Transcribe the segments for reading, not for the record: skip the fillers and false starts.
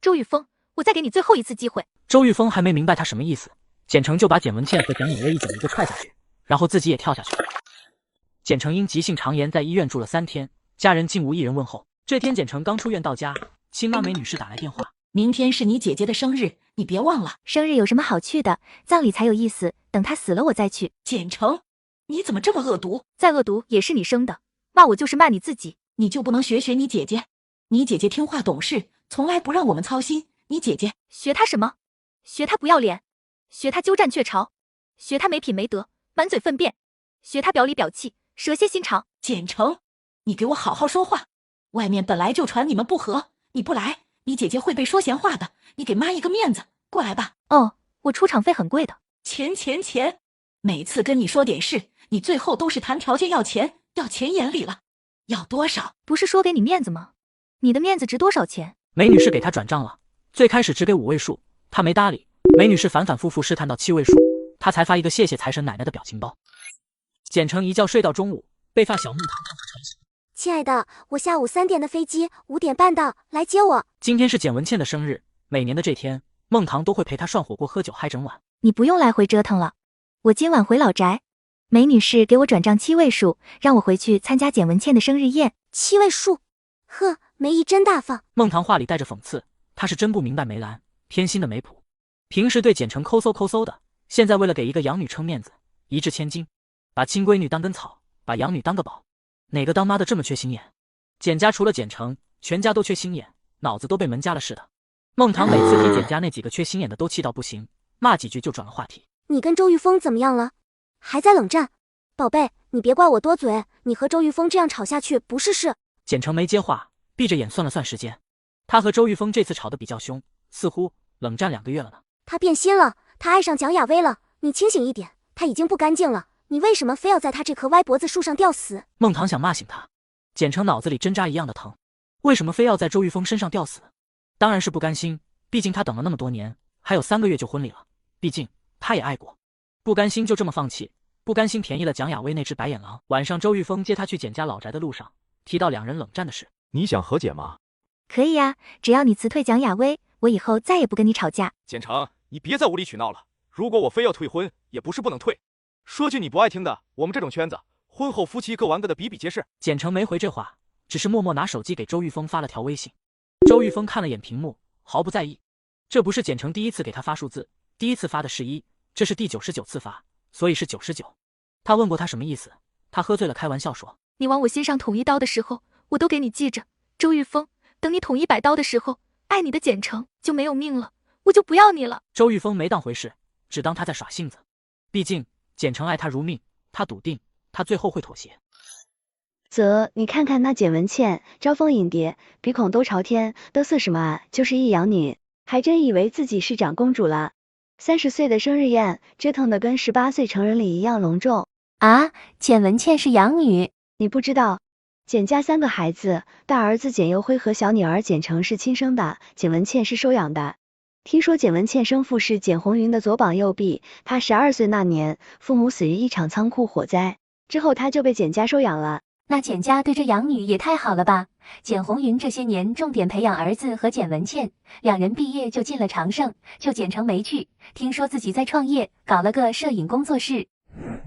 周玉峰，我再给你最后一次机会。周玉峰还没明白他什么意思，简成就把简文茜和蒋雅薇一脚一个踹下去，然后自己也跳下去。简成因急性肠炎在医院住了3天，家人竟无一人问候。这天简成刚出院到家，亲妈梅女士打来电话，明天是你姐姐的生日，你别忘了。生日有什么好去的？葬礼才有意思，等她死了我再去。简成，你怎么这么恶毒？再恶毒也是你生的，骂我就是骂你自己。你就不能学你姐姐？你姐姐听话懂事，从来不让我们操心。你姐姐学她什么？学她不要脸，学她鸠占鹊巢，学她没品没德，满嘴粪便，学她表里表气，蛇蝎心肠。简成，你给我好好说话。外面本来就传你们不和，你不来，你姐姐会被说闲话的。你给妈一个面子，过来吧。哦，我出场费很贵的。钱，每次跟你说点事，你最后都是谈条件要钱，要钱眼里了。要多少？不是说给你面子吗？你的面子值多少钱？梅女士给他转账了，最开始只给5位数，他没搭理。梅女士反反复复试探到7位数，他才发一个谢谢财神奶奶的表情包。简成一觉睡到中午，被发小孟糖吵醒。亲爱的，我下午3点的飞机，5点半到，来接我。今天是简文茜的生日，每年的这天，孟糖都会陪她涮火锅喝酒嗨整晚。你不用来回折腾了，我今晚回老宅。梅女士给我转账7位数，让我回去参加简文茜的生日宴。7位数？呵，梅姨真大方。孟糖话里带着讽刺，她是真不明白梅兰偏心的梅普，平时对简成抠搜的，现在为了给一个养女撑面子，一掷千金，把亲闺女当根草，把养女当个宝。哪个当妈的这么缺心眼？简家除了简成，全家都缺心眼，脑子都被门夹了似的。孟糖每次提简家那几个缺心眼的都气到不行，骂几句就转了话题。你跟周玉峰怎么样了？还在冷战？宝贝，你别怪我多嘴，你和周玉峰这样吵下去不是事。简成没接话，闭着眼算了算时间。他和周玉峰这次吵得比较凶，似乎冷战2个月了呢。他变心了，他爱上蒋雅薇了，你清醒一点，他已经不干净了。你为什么非要在他这棵歪脖子树上吊死？孟糖想骂醒他，简成脑子里针扎一样的疼。为什么非要在周玉峰身上吊死？当然是不甘心，毕竟他等了那么多年，还有3个月就婚礼了，毕竟他也爱过。不甘心就这么放弃，不甘心便宜了蒋雅薇那只白眼狼。晚上周玉峰接他去简家老宅的路上，提到2人冷战的事。你想和解吗？可以啊，只要你辞退蒋雅薇，我以后再也不跟你吵架。简成，你别再无理取闹了，如果我非要退婚，也不是不能退。说句你不爱听的，我们这种圈子，婚后夫妻各玩各的比比皆是。简成没回这话，只是默默拿手机给周玉峰发了条微信。周玉峰看了眼屏幕，毫不在意。这不是简成第一次给他发数字，第一次发的是1，这是第99次发，所以是99。他问过他什么意思，他喝醉了开玩笑说：你往我心上捅1刀的时候，我都给你记着。周玉峰，等你捅100刀的时候，爱你的简成就没有命了，我就不要你了。周玉峰没当回事，只当他在耍性子。毕竟简成爱他如命，他笃定他最后会妥协。则你看看那简文茜，招蜂引蝶，鼻孔都朝天，都40嘛啊，就是一养女，还真以为自己是长公主了。30岁的生日宴，折腾的跟18岁成人礼一样隆重啊！简文茜是养女，你不知道？简家3个孩子，大儿子简佑辉和小女儿简成是亲生的，简文茜是收养的。听说简文茜生父是简红云的左膀右臂，他12岁那年，父母死于一场仓库火灾，之后他就被简家收养了。那简家对这养女也太好了吧？简红云这些年重点培养儿子和简文茜，2人毕业就进了长盛，就简成没去，听说自己在创业，搞了个摄影工作室。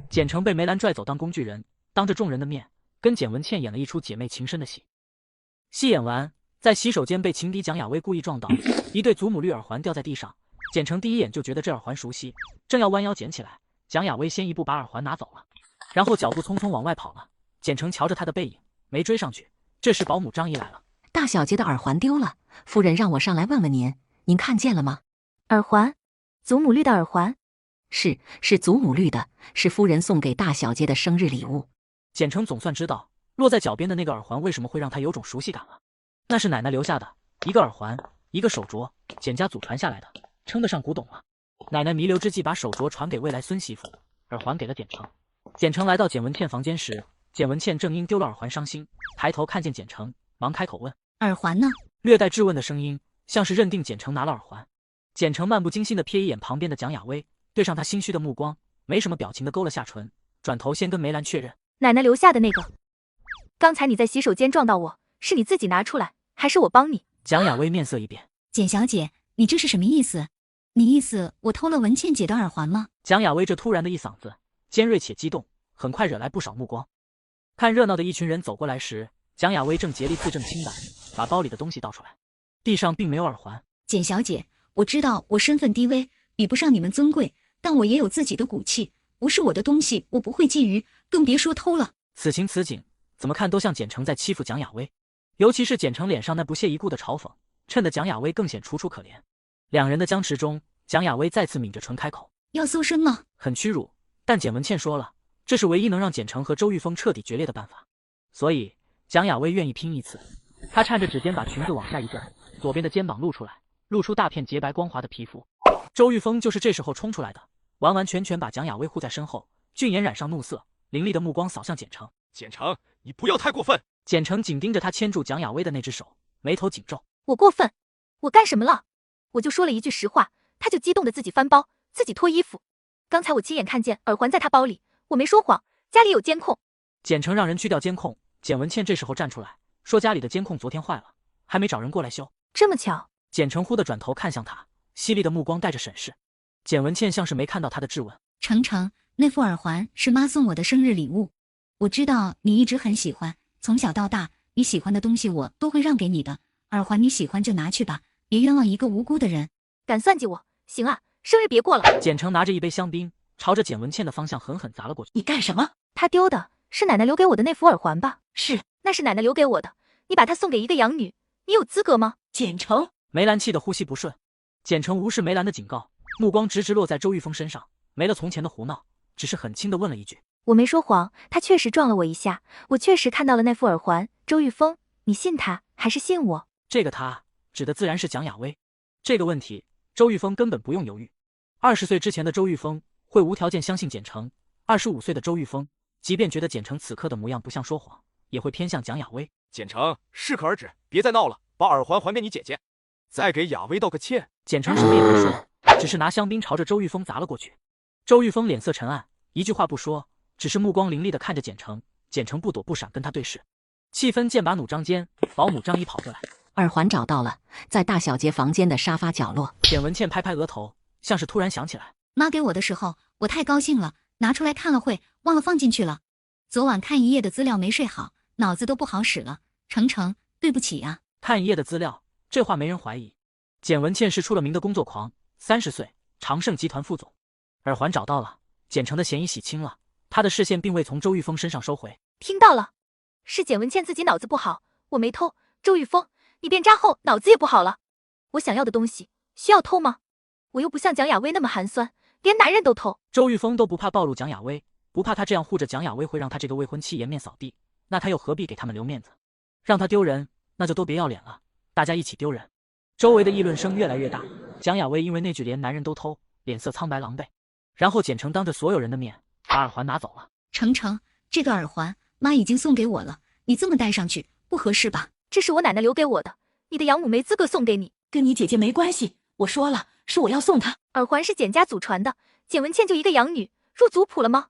简成被梅兰拽走当工具人，当着众人的面跟简文茜演了一出姐妹情深的戏。戏演完，在洗手间被情敌蒋雅薇故意撞倒，一对祖母绿耳环掉在地上。简成第一眼就觉得这耳环熟悉，正要弯腰捡起来，蒋雅薇先一步把耳环拿走了，然后脚步匆匆往外跑了。简成瞧着他的背影，没追上去。这时保姆张姨来了，大小姐的耳环丢了，夫人让我上来问问您，您看见了吗？耳环？祖母绿的耳环？是祖母绿的，是夫人送给大小姐的生日礼物。简成总算知道落在脚边的那个耳环为什么会让他有种熟悉感了。那是奶奶留下的，一个耳环，一个手镯，简家祖传下来的，称得上古董了。奶奶弥留之际把手镯传给未来孙媳妇，耳环给了简成。简成来到简文茜房间时，简文茜正因丢了耳环伤心，抬头看见简成，忙开口问：耳环呢？略带质问的声音，像是认定简成拿了耳环。简成漫不经心地瞥一眼旁边的蒋雅薇，对上他心虚的目光，没什么表情地勾了下唇，转头先跟梅兰确认：奶奶留下的那个，刚才你在洗手间撞到我，是你自己拿出来，还是我帮你？蒋雅薇面色一变，简小姐，你这是什么意思？你意思我偷了文倩姐的耳环吗？蒋亚薇这突然的一嗓子，尖锐且激动，很快惹来不少目光。看热闹的一群人走过来时，蒋亚薇正竭力自证清白，把包里的东西倒出来。地上并没有耳环。简小姐，我知道我身份低微，比不上你们尊贵，但我也有自己的骨气，不是我的东西我不会觊觎，更别说偷了。此情此景，怎么看都像简城在欺负蒋亚薇，尤其是简城脸上那不屑一顾的嘲讽，衬得蒋亚薇更显楚楚可怜。两人的僵持中，蒋亚薇再次抿着唇开口：“要搜身吗？”很屈辱，但简文倩说了，这是唯一能让简城和周玉峰彻底决裂的办法，所以蒋亚薇愿意拼一次。她颤着指尖把裙子往下一拽，左边的肩膀露出来，露出大片洁白光滑的皮肤。周玉峰就是这时候冲出来的，完完全全把蒋亚薇护在身后，俊颜染上怒色，凌厉的目光扫向简城。简城，你不要太过分！简城紧盯着他牵住蒋亚薇的那只手，眉头紧皱。我过分？我干什么了？我就说了一句实话，他就激动的自己翻包，自己脱衣服。刚才我亲眼看见耳环在他包里，我没说谎，家里有监控。简城让人去掉监控，简文倩这时候站出来说家里的监控昨天坏了，还没找人过来修。这么巧？简城忽地转头看向他，犀利的目光带着审视。简文倩像是没看到他的质问。程程，那副耳环是妈送我的生日礼物，我知道你一直很喜欢，从小到大你喜欢的东西我都会让给你的，耳环你喜欢就拿去吧，别冤枉一个无辜的人。敢算计我？行啊，生日别过了。简城拿着一杯香槟，朝着简文倩的方向狠狠砸了过去。你干什么？他丢的是奶奶留给我的那副耳环吧？是，那是奶奶留给我的，你把它送给一个养女，你有资格吗？简城。梅兰气得呼吸不顺，简城无视梅兰的警告，目光直直落在周玉峰身上，没了从前的胡闹，只是很轻地问了一句：“我没说谎，他确实撞了我一下，我确实看到了那副耳环。周玉峰，你信他还是信我？”这个他指的自然是蒋亚薇。这个问题，周玉峰根本不用犹豫。20岁之前的周玉峰会无条件相信简城，25岁的周玉峰，即便觉得简城此刻的模样不像说谎，也会偏向蒋亚薇。简城，适可而止，别再闹了，把耳环还给你姐姐，再给亚薇道个歉。简城什么也没说，只是拿香槟朝着周玉峰砸了过去。周玉峰脸色沉暗，一句话不说，只是目光凌厉地看着简城。简城不躲不闪跟他对视，气氛剑拔弩张间，保姆张怡跑过来：“耳环找到了，在大小姐房间的沙发角落。”简文倩拍拍额头，像是突然想起来，妈给我的时候我太高兴了，拿出来看了会，忘了放进去了。昨晚看一夜的资料没睡好，脑子都不好使了。程程，对不起呀。看一夜的资料，这话没人怀疑。简文倩是出了名的工作狂，30岁，长盛集团副总。耳环找到了，简城的嫌疑洗清了，他的视线并未从周玉峰身上收回。听到了，是简文倩自己脑子不好，我没偷。周玉峰，你变渣后脑子也不好了。我想要的东西需要偷吗？我又不像蒋亚薇那么寒酸，连男人都偷。周玉峰都不怕暴露蒋亚薇，不怕他这样护着蒋亚薇会让他这个未婚妻颜面扫地，那他又何必给他们留面子？让他丢人，那就都别要脸了，大家一起丢人。周围的议论声越来越大，蒋亚薇因为那句连男人都偷，脸色苍白狼狈。然后简城当着所有人的面把耳环拿走了。程程，这个耳环妈已经送给我了，你这么戴上去不合适吧？这是我奶奶留给我的，你的养母没资格送给你。跟你姐姐没关系，我说了，是我要送她。耳环是简家祖传的，简文倩就一个养女，入族谱了吗？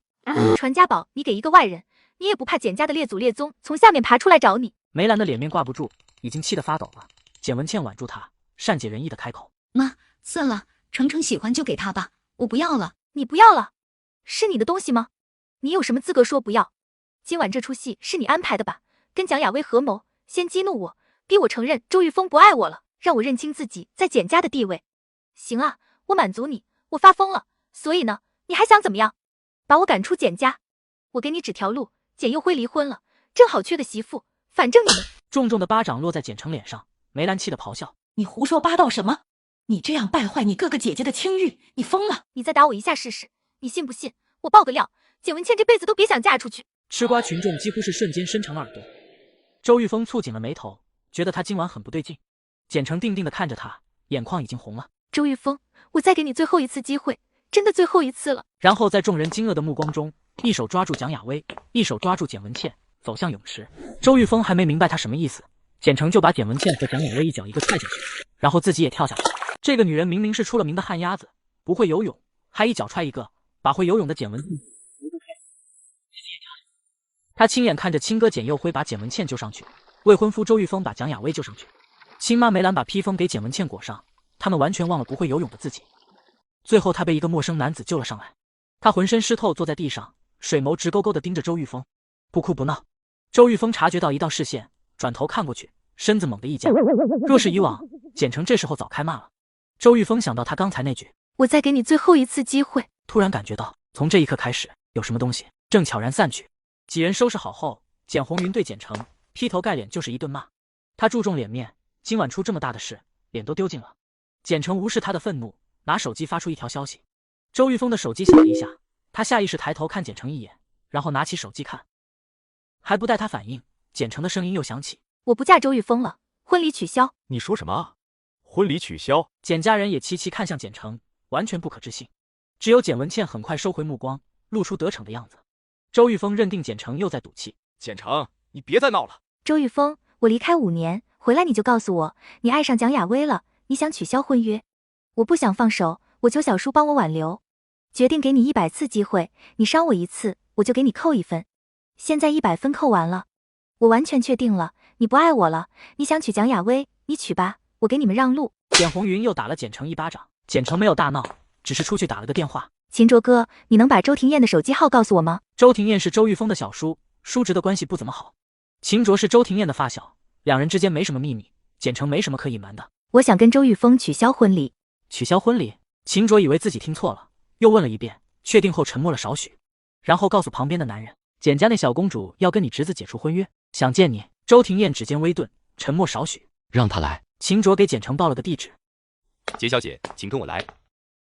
传家宝你给一个外人，你也不怕简家的列祖列宗从下面爬出来找你？梅兰的脸面挂不住，已经气得发抖了。简文倩挽住他，善解人意的开口：“妈，算了，程程喜欢就给他吧，我不要了。”你不要了？是你的东西吗？你有什么资格说不要？今晚这出戏是你安排的吧？跟蒋亚薇合谋，先激怒我，逼我承认周玉峰不爱我了，让我认清自己在简家的地位。行啊，我满足你，我发疯了。所以呢，你还想怎么样？把我赶出简家？我给你指条路，简佑辉离婚了，正好缺个媳妇，反正你们……重重的巴掌落在简城脸上，梅兰气得咆哮：“你胡说八道什么？你这样败坏你哥哥姐姐的清誉，你疯了！你再打我一下试试，你信不信？我爆个料，简文倩这辈子都别想嫁出去。”吃瓜群众几乎是瞬间伸长了耳朵。周玉峰蹙紧了眉头，觉得他今晚很不对劲。简城定定地看着他，眼眶已经红了。周玉峰，我再给你最后一次机会，真的最后一次了。然后在众人惊愕的目光中，一手抓住蒋亚薇，一手抓住简文倩，走向泳池。周玉峰还没明白他什么意思，简城就把简文倩和蒋亚薇一脚一个踹下去，然后自己也跳下去。这个女人明明是出了名的旱鸭子，不会游泳，还一脚踹一个，把会游泳的简文倩。他亲眼看着亲哥简佑辉把简文倩救上去，未婚夫周玉峰把蒋亚薇救上去。亲妈梅兰把披风给简文茜裹上，他们完全忘了不会游泳的自己。最后他被一个陌生男子救了上来，他浑身湿透坐在地上，水眸直勾勾地盯着周玉峰，不哭不闹。周玉峰察觉到一道视线，转头看过去，身子猛地一僵。若是以往，简成这时候早开骂了。周玉峰想到他刚才那句我再给你最后一次机会，突然感觉到从这一刻开始，有什么东西正悄然散去。几人收拾好后，简红云对简成劈头盖脸就是一顿骂。他注重脸面，今晚出这么大的事，脸都丢尽了。简成无视他的愤怒，拿手机发出一条消息。周玉峰的手机响了一下，他下意识抬头看简成一眼，然后拿起手机看。还不待他反应，简成的声音又响起：我不嫁周玉峰了，婚礼取消。你说什么？婚礼取消？简家人也齐齐看向简成，完全不可置信。只有简文茜很快收回目光，露出得逞的样子。周玉峰认定简成又在赌气。简成，你别再闹了。周玉峰，我离开5年，回来你就告诉我，你爱上蒋雅薇了，你想取消婚约。我不想放手，我求小叔帮我挽留。决定给你100次机会，你伤我1次，我就给你扣1分。现在100分扣完了，我完全确定了，你不爱我了，你想娶蒋雅薇，你娶吧，我给你们让路。简红云又打了简成一巴掌，简成没有大闹，只是出去打了个电话。秦卓哥，你能把周庭燕的手机号告诉我吗？周庭燕是周玉峰的小叔，叔侄的关系不怎么好。秦卓是周庭燕的发小，两人之间没什么秘密，简成没什么可隐瞒的。我想跟周玉峰取消婚礼。取消婚礼？秦卓以为自己听错了，又问了一遍，确定后沉默了少许，然后告诉旁边的男人，简家那小公主要跟你侄子解除婚约，想见你。周庭燕指尖微顿，沉默少许，让他来。秦卓给简成报了个地址。简小姐，请跟我来。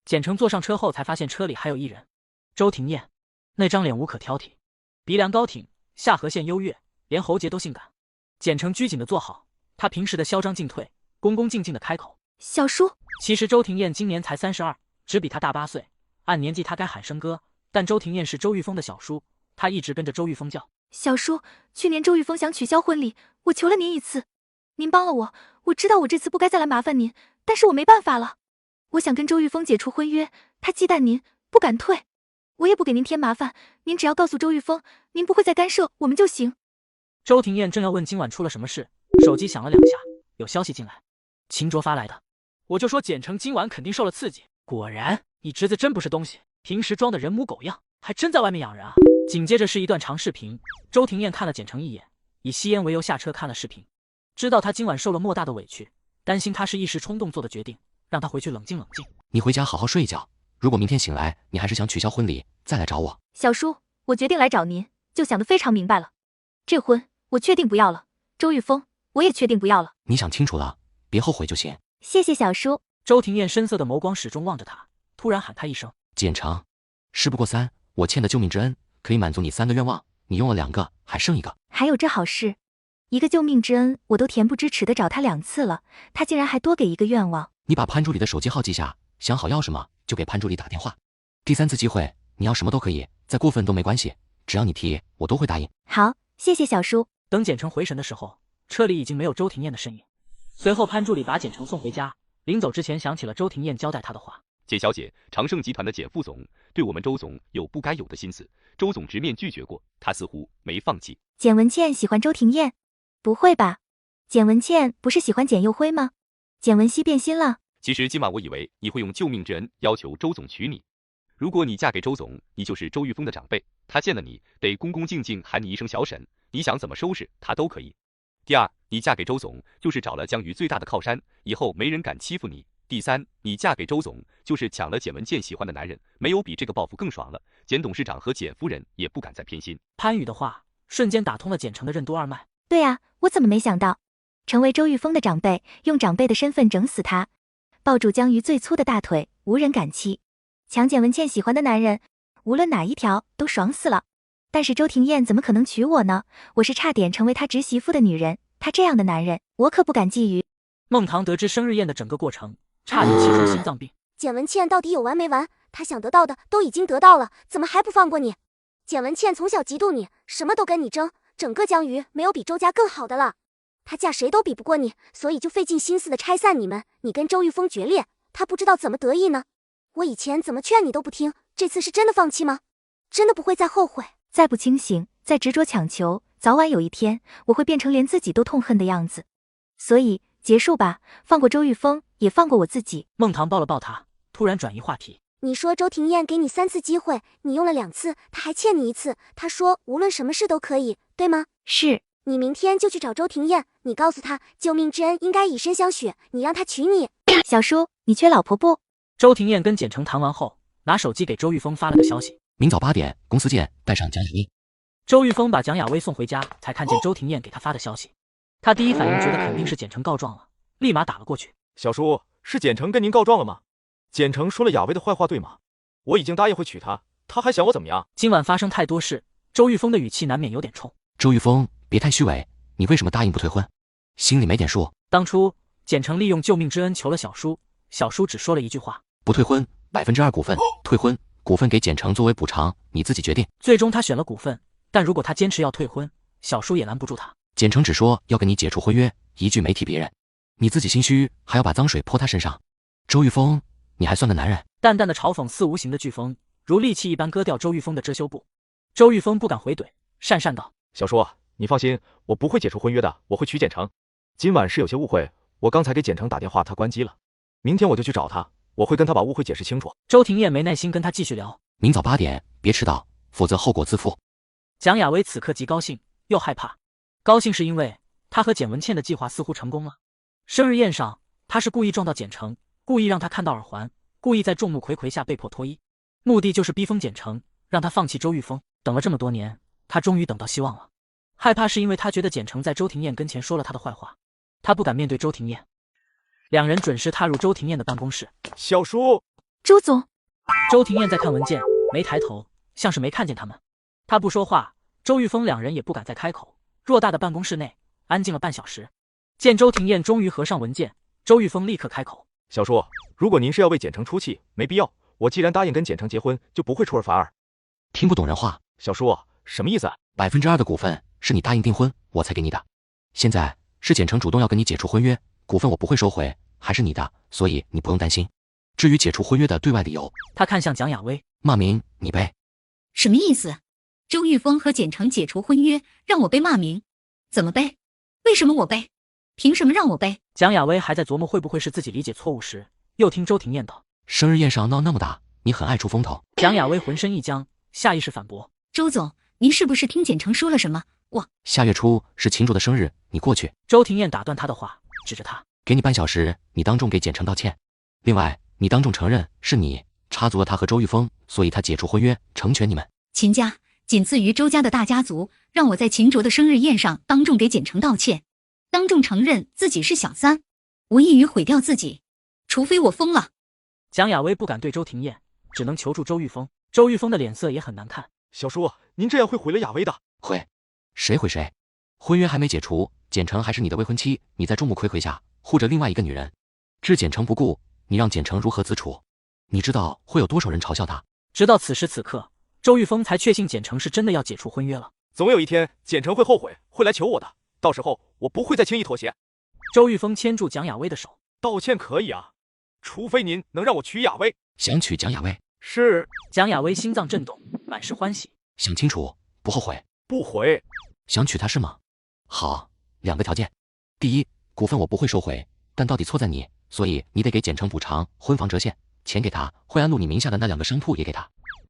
简成坐上车后才发现车里还有一人，周庭燕。那张脸无可挑剔，鼻梁高挺，下颌线优越，连喉结都性感。简成拘谨地坐好，他平时的嚣张进退，恭恭敬敬地开口：小叔。其实周庭燕今年才32，只比他大8岁，按年纪他该喊声哥，但周庭燕是周玉峰的小叔，他一直跟着周玉峰叫小叔。去年周玉峰想取消婚礼，我求了您1次，您帮了我，我知道我这次不该再来麻烦您，但是我没办法了。我想跟周玉峰解除婚约，他忌惮您，不敢退。我也不给您添麻烦，您只要告诉周玉峰，您不会再干涉我们就行。周庭燕正要问今晚出了什么事，手机响了2下，有消息进来，秦卓发来的。我就说简成今晚肯定受了刺激，果然，你侄子真不是东西，平时装的人模狗样，还真在外面养人啊。紧接着是一段长视频，周庭燕看了简成一眼，以吸烟为由下车看了视频，知道他今晚受了莫大的委屈，担心他是一时冲动做的决定，让他回去冷静冷静。你回家好好睡一觉，如果明天醒来你还是想取消婚礼，再来找我。小叔，我决定来找您，就想得非常明白了。这婚我确定不要了，周玉峰我也确定不要了。你想清楚了，别后悔就行。谢谢小叔。周庭燕深色的眸光始终望着他，突然喊他一声简成。事不过3，我欠的救命之恩可以满足你3个愿望，你用了2个，还剩1个。还有这好事？一个救命之恩我都恬不知耻的找他2次了，他竟然还多给一个愿望。你把潘助理的手机号记下，想好要什么就给潘助理打电话。第3次机会，你要什么都可以，再过分都没关系，只要你提，我都会答应。好，谢谢小叔。等简成回神的时候，车里已经没有周庭燕的身影。随后潘助理把简成送回家，临走之前想起了周庭燕交代他的话。简小姐，长盛集团的简副总对我们周总有不该有的心思，周总直面拒绝过，他似乎没放弃。简文茜喜欢周庭燕？不会吧，简文茜不是喜欢简佑辉吗？简文熙变心了？其实今晚我以为你会用救命之恩要求周总娶你，如果你嫁给周总，你就是周玉峰的长辈，他见了你得恭恭敬敬喊你一声小沈，你想怎么收拾他都可以。第2，你嫁给周总就是找了江鱼最大的靠山，以后没人敢欺负你。第3，你嫁给周总就是抢了简文茜喜欢的男人，没有比这个报复更爽了。简董事长和简夫人也不敢再偏心。潘宇的话瞬间打通了简成的任督二脉。对啊，我怎么没想到，成为周玉峰的长辈，用长辈的身份整死他，抱住江鱼最粗的大腿，无人敢欺。抢简文茜喜欢的男人，无论哪一条都爽死了。但是周庭燕怎么可能娶我呢？我是差点成为他侄媳妇的女人，他这样的男人，我可不敢觊觎。孟棠得知生日宴的整个过程，差点气出心脏病。简文茜到底有完没完？她想得到的都已经得到了，怎么还不放过你？简文茜从小嫉妒你，什么都跟你争，整个江鱼没有比周家更好的了。她嫁谁都比不过你，所以就费尽心思的拆散你们。你跟周玉峰决裂，她不知道怎么得意呢。我以前怎么劝你都不听，这次是真的放弃吗？真的不会再后悔？再不清醒，再执着强求，早晚有一天我会变成连自己都痛恨的样子。所以结束吧，放过周玉峰，也放过我自己。孟棠抱了抱他，突然转移话题。你说周庭燕给你3次机会，你用了2次，她还欠你1次。她说无论什么事都可以，对吗？是。你明天就去找周庭燕，你告诉她救命之恩应该以身相许，你让她娶你。小叔，你缺老婆不？周庭燕跟简成谈完后，拿手机给周玉峰发了个消息：明早8点，公司见，带上蒋雅薇。周玉峰把蒋雅薇送回家，才看见周庭燕给他发的消息。他第一反应觉得肯定是简成告状了，立马打了过去。小叔，是简成跟您告状了吗？简成说了雅薇的坏话，对吗？我已经答应会娶她，他还想我怎么样？今晚发生太多事，周玉峰的语气难免有点冲。周玉峰，别太虚伪，你为什么答应不退婚？心里没点数？当初简成利用救命之恩求了小叔，小叔只说了一句话：不退婚，2%股份，退婚，股份给简成作为补偿，你自己决定。最终他选了股份，但如果他坚持要退婚，小叔也拦不住他。简成只说要跟你解除婚约，一句没提别人，你自己心虚，还要把脏水泼他身上。周玉峰，你还算个男人？淡淡的嘲讽似无形的飓风，如利器一般割掉周玉峰的遮羞布。周玉峰不敢回怼，讪讪道：小叔，你放心，我不会解除婚约的，我会娶简成。今晚是有些误会，我刚才给简成打电话，他关机了。明天我就去找他，我会跟他把误会解释清楚。周庭燕没耐心跟他继续聊。明早8点，别迟到，否则后果自负。蒋雅薇此刻既高兴又害怕。高兴是因为他和简文倩的计划似乎成功了。生日宴上，他是故意撞到简成，故意让他看到耳环，故意在众目睽睽下被迫脱衣，目的就是逼疯简成，让他放弃周玉峰。等了这么多年，他终于等到希望了。害怕是因为他觉得简成在周庭燕跟前说了他的坏话，他不敢面对周庭燕。两人准时踏入周庭燕的办公室。小叔，周总。周庭燕在看文件，没抬头，像是没看见他们。他不说话，周玉峰两人也不敢再开口。偌大的办公室内安静了半小时，见周庭燕终于合上文件，周玉峰立刻开口：小叔，如果您是要为简成出气，没必要。我既然答应跟简成结婚，就不会出尔反尔。听不懂人话。小叔，什么意思？2%的股份是你答应订婚我才给你的，现在是简成主动要跟你解除婚约，股份我不会收回，还是你的，所以你不用担心。至于解除婚约的对外理由，他看向蒋雅薇，骂名你背。什么意思？周玉峰和简成解除婚约，让我背骂名？怎么背？为什么我背？凭什么让我背？蒋雅薇还在琢磨会不会是自己理解错误时，又听周庭燕道：生日宴上闹那么大，你很爱出风头。蒋雅薇浑身一僵，下意识反驳：周总，您是不是听简成说了什么？下月初是秦主的生日，你过去。周庭燕打断他的话，指着他：给你半小时，你当众给简成道歉。另外，你当众承认是你插足了他和周玉峰，所以他解除婚约，成全你们。秦家仅次于周家的大家族，让我在秦卓的生日宴上当众给简成道歉，当众承认自己是小三，无异于毁掉自己，除非我疯了。蒋雅薇不敢对周庭燕，只能求助周玉峰。周玉峰的脸色也很难看。小叔，您这样会毁了雅薇的。会？谁毁谁？婚约还没解除，简成还是你的未婚妻，你在众目睽睽下护着另外一个女人，置简成不顾，你让简成如何自处？你知道会有多少人嘲笑他？直到此时此刻，周玉峰才确信简成是真的要解除婚约了。总有一天，简成会后悔，会来求我的。到时候我不会再轻易妥协。周玉峰牵住蒋雅薇的手，道歉可以啊，除非您能让我娶雅薇。想娶蒋雅薇？是。蒋雅薇心脏震动，满是欢喜。想清楚，不后悔？不悔。想娶她是吗？好，2个条件。第一，股份我不会收回，但到底错在你，所以你得给简成补偿，婚房折现，钱给他，惠安路你名下的那2个商铺也给他。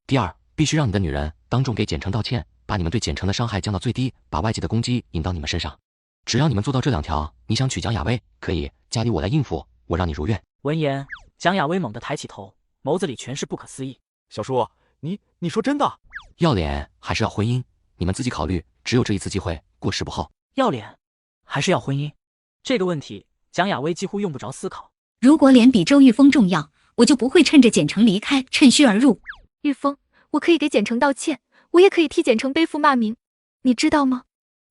第二，必须让你的女人当众给简成道歉，把你们对简成的伤害降到最低，把外界的攻击引到你们身上。只要你们做到这2条，你想娶蒋雅薇，可以，家里我来应付，我让你如愿。闻言，蒋雅薇猛地抬起头，眸子里全是不可思议。小叔，你说真的？要脸还是要婚姻？你们自己考虑，只有这一次机会，过时不候。要脸还是要婚姻？这个问题，蒋雅薇几乎用不着思考。如果脸比周玉峰重要，我就不会趁着简成离开，趁虚而入。玉峰，我可以给简成道歉，我也可以替简成背负骂名，你知道吗？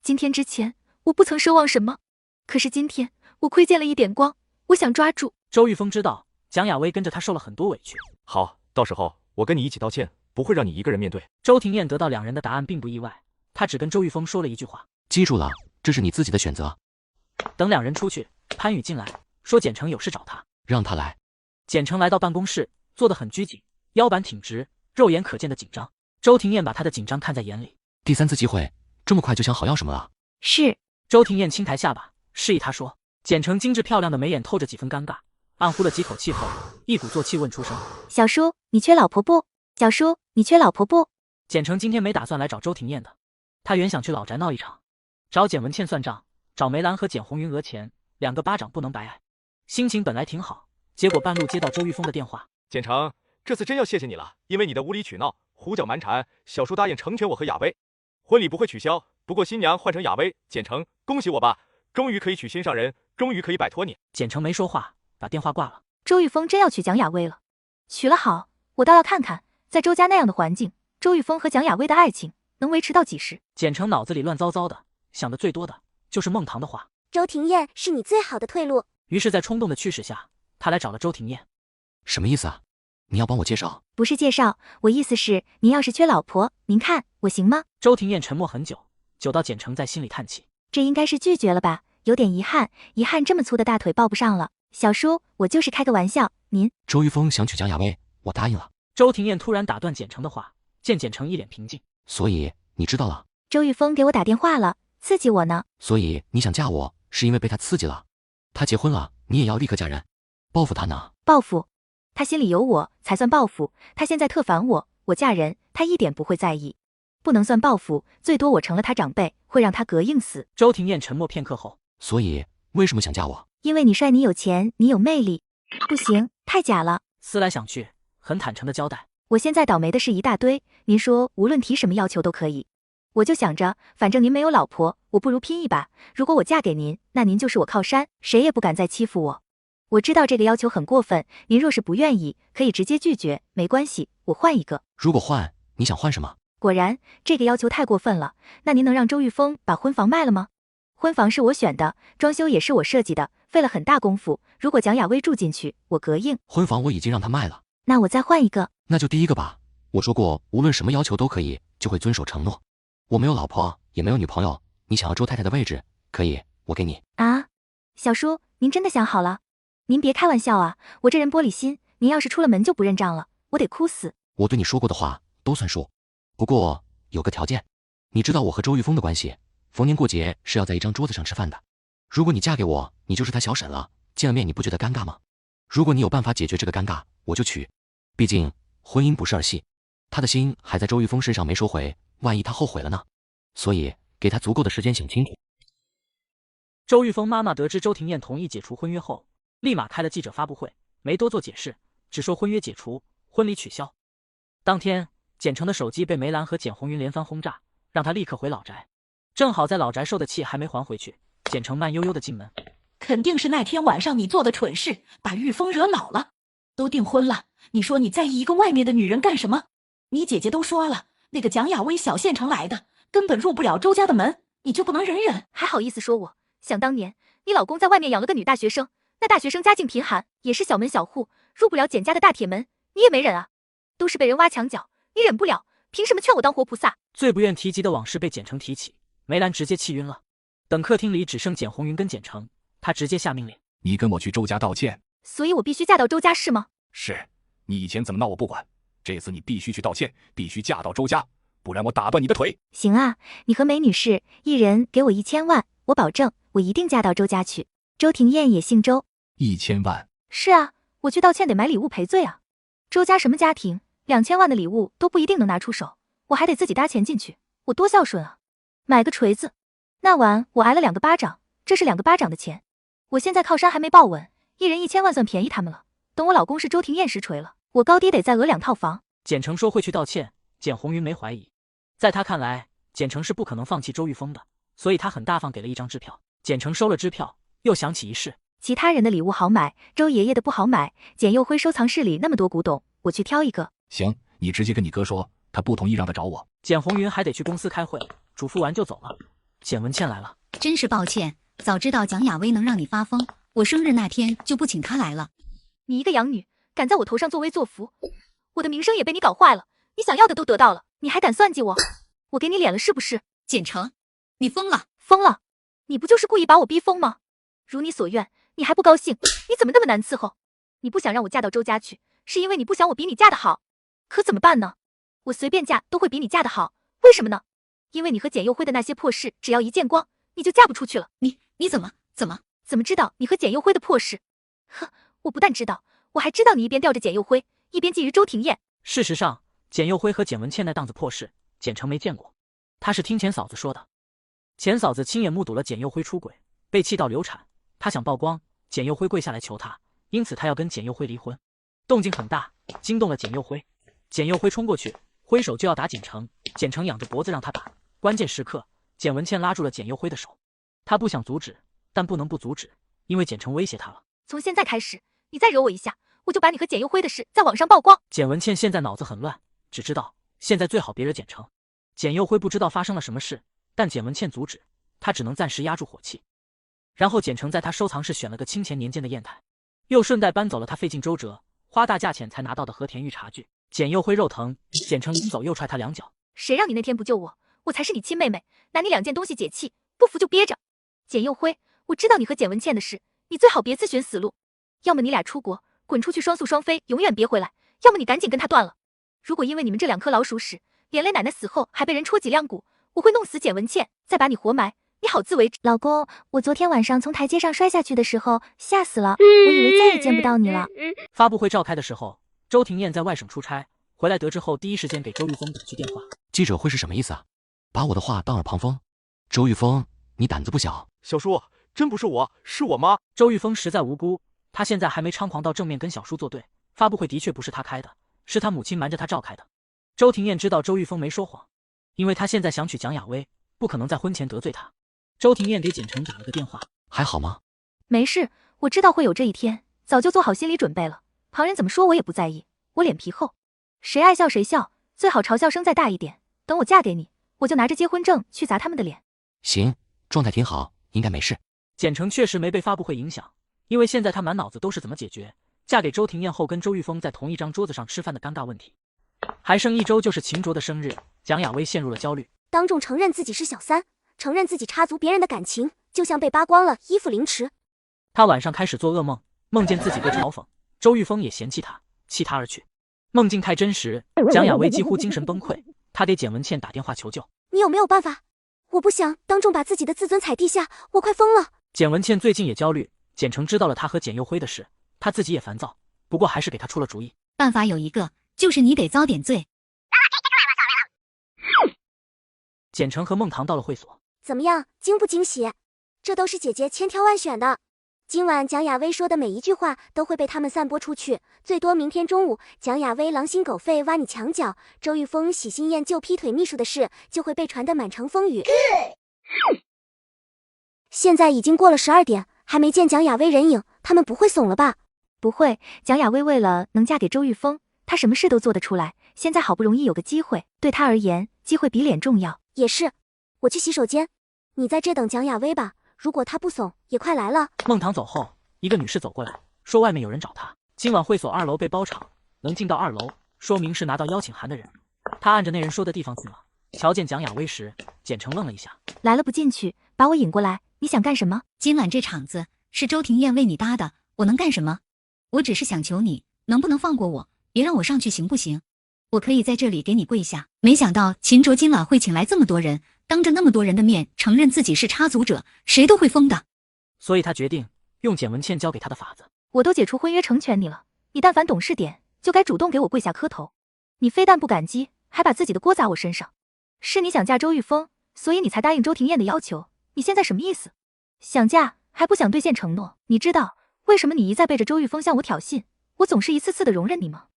今天之前我不曾奢望什么，可是今天我窥见了一点光，我想抓住。周玉峰知道蒋雅薇跟着他受了很多委屈。好，到时候我跟你一起道歉，不会让你一个人面对。周庭燕得到两人的答案并不意外，她只跟周玉峰说了一句话：记住了，这是你自己的选择。等两人出去，潘宇进来说简成有事找他，让他来。简成来到办公室，坐得很拘谨，腰板挺直，肉眼可见的紧张。周庭燕把他的紧张看在眼里。第3次机会，这么快就想好要什么了？是。周庭燕轻抬下巴，示意他说。简成精致漂亮的眉眼透着几分尴尬，暗呼了几口气后，一鼓作气问出声：“小叔，你缺老婆不？小叔，你缺老婆不？”简成今天没打算来找周廷艳的，他原想去老宅闹一场，找简文倩算账，找梅兰和简红云讹钱，2个巴掌不能白挨。心情本来挺好，结果半路接到周玉峰的电话：“简成，这次真要谢谢你了，因为你的无理取闹、胡搅蛮缠，小叔答应成全我和雅薇，婚礼不会取消，不过新娘换成雅薇。简成，恭喜我吧，终于可以娶心上人，终于可以摆脱你。”简成没说话，把电话挂了。周玉峰真要娶蒋雅薇了，娶了好，我倒要看看，在周家那样的环境，周玉峰和蒋雅薇的爱情能维持到几时。简成脑子里乱糟糟的，想的最多的就是孟棠的话。周廷艳是你最好的退路。于是，在冲动的驱使下，他来找了周廷艳。什么意思啊？你要帮我介绍？不是介绍，我意思是，您要是缺老婆，您看我行吗？周廷艳沉默很久，久到简成在心里叹气，这应该是拒绝了吧，有点遗憾，遗憾这么粗的大腿抱不上了。小叔，我就是开个玩笑，您。周玉峰想娶蒋雅薇，我答应了。周廷艳突然打断简成的话，见简成一脸平静，所以你知道了？周玉峰给我打电话了，刺激我呢。所以你想嫁我，是因为被他刺激了？他结婚了，你也要立刻嫁人，报复他呢？报复？他心里有我才算报复，他现在特烦我，我嫁人他一点不会在意，不能算报复，最多我成了他长辈，会让他膈应死。周廷艳沉默片刻后，所以为什么想嫁我？因为你帅，你有钱，你有魅力。不行，太假了。思来想去，很坦诚的交代，我现在倒霉的事一大堆，您说无论提什么要求都可以。我就想着，反正您没有老婆，我不如拼一把。如果我嫁给您，那您就是我靠山，谁也不敢再欺负我。我知道这个要求很过分，您若是不愿意，可以直接拒绝，没关系，我换一个。如果换，你想换什么？果然，这个要求太过分了。那您能让周玉峰把婚房卖了吗？婚房是我选的，装修也是我设计的，费了很大功夫。如果蒋雅薇住进去，我膈应。婚房我已经让他卖了，那我再换一个。那就第一个吧。我说过，无论什么要求都可以，就会遵守承诺。我没有老婆，也没有女朋友，你想要周太太的位置，可以，我给你。啊，小叔，您真的想好了？您别开玩笑啊，我这人玻璃心，您要是出了门就不认账了，我得哭死。我对你说过的话都算数，不过有个条件，你知道我和周玉峰的关系，逢年过节是要在一张桌子上吃饭的。如果你嫁给我，你就是他小婶了，见了面你不觉得尴尬吗？如果你有办法解决这个尴尬，我就娶。毕竟婚姻不是儿戏，他的心还在周玉峰身上没收回，万一他后悔了呢？所以给他足够的时间想清楚。周玉峰妈妈得知周廷艳同意解除婚约后，立马开了记者发布会，没多做解释，只说婚约解除，婚礼取消。当天，简成的手机被梅兰和简红云连番轰炸，让他立刻回老宅。正好在老宅受的气还没还回去，简成慢悠悠的进门。肯定是那天晚上你做的蠢事，把玉峰惹恼了。都订婚了，你说你在意一个外面的女人干什么？你姐姐都说了，那个蒋雅薇小县城来的，根本入不了周家的门，你就不能忍忍？还好意思说我？想当年，你老公在外面养了个女大学生，那大学生家境贫寒，也是小门小户，入不了简家的大铁门，你也没忍啊？都是被人挖墙脚，你忍不了，凭什么劝我当活菩萨？最不愿提及的往事被简成提起，梅兰直接气晕了。等客厅里只剩简红云跟简成，他直接下命令：你跟我去周家道歉。所以我必须嫁到周家是吗？是，你以前怎么闹我不管，这次你必须去道歉，必须嫁到周家，不然我打断你的腿。行啊，你和梅女士一人给我1000万，我保证我一定嫁到周家去。周廷艳也姓周。1000万？是啊，我去道歉得买礼物赔罪啊。周家什么家庭，2000万的礼物都不一定能拿出手，我还得自己搭钱进去，我多孝顺啊。买个锤子，那晚我挨了2个巴掌，这是2个巴掌的钱。我现在靠山还没抱稳，一人1000万算便宜他们了。等我老公是周廷艳实锤了，我高低得再讹2套房。简成说会去道歉，简红云没怀疑。在他看来，简成是不可能放弃周玉峰的，所以他很大方给了一张支票。简成收了支票，又想起一事，其他人的礼物好买，周爷爷的不好买。简佑辉收藏室里那么多古董，我去挑一个。行，你直接跟你哥说，他不同意让他找我。简红云还得去公司开会，嘱咐完就走了。简文倩来了，真是抱歉，早知道蒋雅薇能让你发疯，我生日那天就不请她来了。你一个养女，敢在我头上作威作福，我的名声也被你搞坏了。你想要的都得到了，你还敢算计我？我给你脸了是不是？简成，你疯了！疯了？你不就是故意把我逼疯吗？如你所愿，你还不高兴？你怎么那么难伺候？你不想让我嫁到周家去，是因为你不想我比你嫁得好。可怎么办呢？我随便嫁都会比你嫁得好，为什么呢？因为你和简佑辉的那些破事，只要一见光，你就嫁不出去了。你怎么怎么知道你和简佑辉的破事？呵，我不但知道，我还知道你一边吊着简佑辉，一边觊觎周庭燕。事实上，简佑辉和简文倩那档子破事，简城没见过，他是听钱嫂子说的。钱嫂子亲眼目睹了简佑辉出轨，被气到流产，他想曝光，简佑辉跪下来求他，因此他要跟简佑辉离婚。动静很大，惊动了简佑辉。简佑辉冲过去，挥手就要打简城，简城仰着脖子让他打。关键时刻，简文倩拉住了简佑辉的手，他不想阻止，但不能不阻止，因为简城威胁他了。从现在开始，你再惹我一下，我就把你和简佑辉的事在网上曝光。简文倩现在脑子很乱，只知道现在最好别惹简城。简佑辉不知道发生了什么事，但简文倩阻止，他只能暂时压住火气。然后简城在他收藏室选了个清钱年间的砚台，又顺带搬走了他费尽周折花大价钱才拿到的和田玉茶具。简佑辉肉疼，简城临走又踹他两脚。谁让你那天不救我？我才是你亲妹妹，拿你2件东西解气，不服就憋着。简佑辉，我知道你和简文倩的事，你最好别自寻死路。要么你俩出国，滚出去双宿双飞，永远别回来；要么你赶紧跟他断了。如果因为你们这2颗老鼠屎，连累奶奶死后还被人戳脊梁骨，我会弄死简文倩，再把你活埋，你好自为之。老公，我昨天晚上从台阶上摔下去的时候吓死了，我以为再也见不到你了。发布会召开的时候，周庭燕在外省出差，回来得知后第一时间给周玉峰打去电话。记者会是什么意思啊？把我的话当耳旁风？周玉峰，你胆子不小。小叔，真不是我，是我妈。周玉峰实在无辜，他现在还没猖狂到正面跟小叔作对。发布会的确不是他开的，是他母亲瞒着他召开的。周庭燕知道周玉峰没说谎，因为他现在想娶蒋雅薇，不可能在婚前得罪他。周庭燕给简城打了个电话。还好吗？没事，我知道会有这一天，早就做好心理准备了。旁人怎么说我也不在意，我脸皮厚，谁爱笑谁笑，最好嘲笑声再大一点。等我嫁给你，我就拿着结婚证去砸他们的脸。行，状态挺好，应该没事。简城确实没被发布会影响，因为现在他满脑子都是怎么解决嫁给周庭燕后跟周玉峰在同一张桌子上吃饭的尴尬问题。还剩1周就是秦卓的生日，蒋雅薇陷入了焦虑。当众承认自己是小三，承认自己插足别人的感情，就像被扒光了衣服凌迟。他晚上开始做噩梦，梦见自己被嘲讽，周玉峰也嫌弃他，弃他而去。梦境太真实，蒋雅薇几乎精神崩溃，她给简文倩打电话求救。你有没有办法？我不想当众把自己的自尊踩地下，我快疯了。简文倩最近也焦虑，简城知道了他和简佑辉的事，他自己也烦躁，不过还是给他出了主意。办法有一个，就是你得遭点罪。简城和孟棠到了会所。怎么样，惊不惊喜？这都是姐姐千挑万选的。今晚蒋雅薇说的每一句话都会被他们散播出去，最多明天中午蒋雅薇狼心狗肺挖你墙角，周玉峰喜新厌旧劈腿秘书的事就会被传得满城风雨。现在已经过了12点，还没见蒋雅薇人影，他们不会怂了吧？不会，蒋雅薇为了能嫁给周玉峰，她什么事都做得出来。现在好不容易有个机会，对她而言，机会比脸重要。也是，我去洗手间，你在这等蒋雅薇吧。如果她不怂，也快来了。孟棠走后，一个女士走过来，说外面有人找她。今晚会所2楼被包场，能进到2楼，说明是拿到邀请函的人。她按着那人说的地方去了。瞧见蒋雅薇时，简城愣了一下。来了不进去，把我引过来，你想干什么？今晚这场子是周庭燕为你搭的，我能干什么？我只是想求你，能不能放过我，别让我上去行不行？我可以在这里给你跪下。没想到秦卓今晚会请来这么多人，当着那么多人的面承认自己是插足者，谁都会疯的。所以他决定用简文倩教给他的法子。我都解除婚约成全你了，你但凡懂事点，就该主动给我跪下磕头。你非但不感激，还把自己的锅砸我身上。是你想嫁周玉峰，所以你才答应周庭燕的要求。你现在什么意思？想嫁还不想兑现承诺？你知道为什么你一再背着周玉峰向我挑衅，我总是一次次的容忍你吗？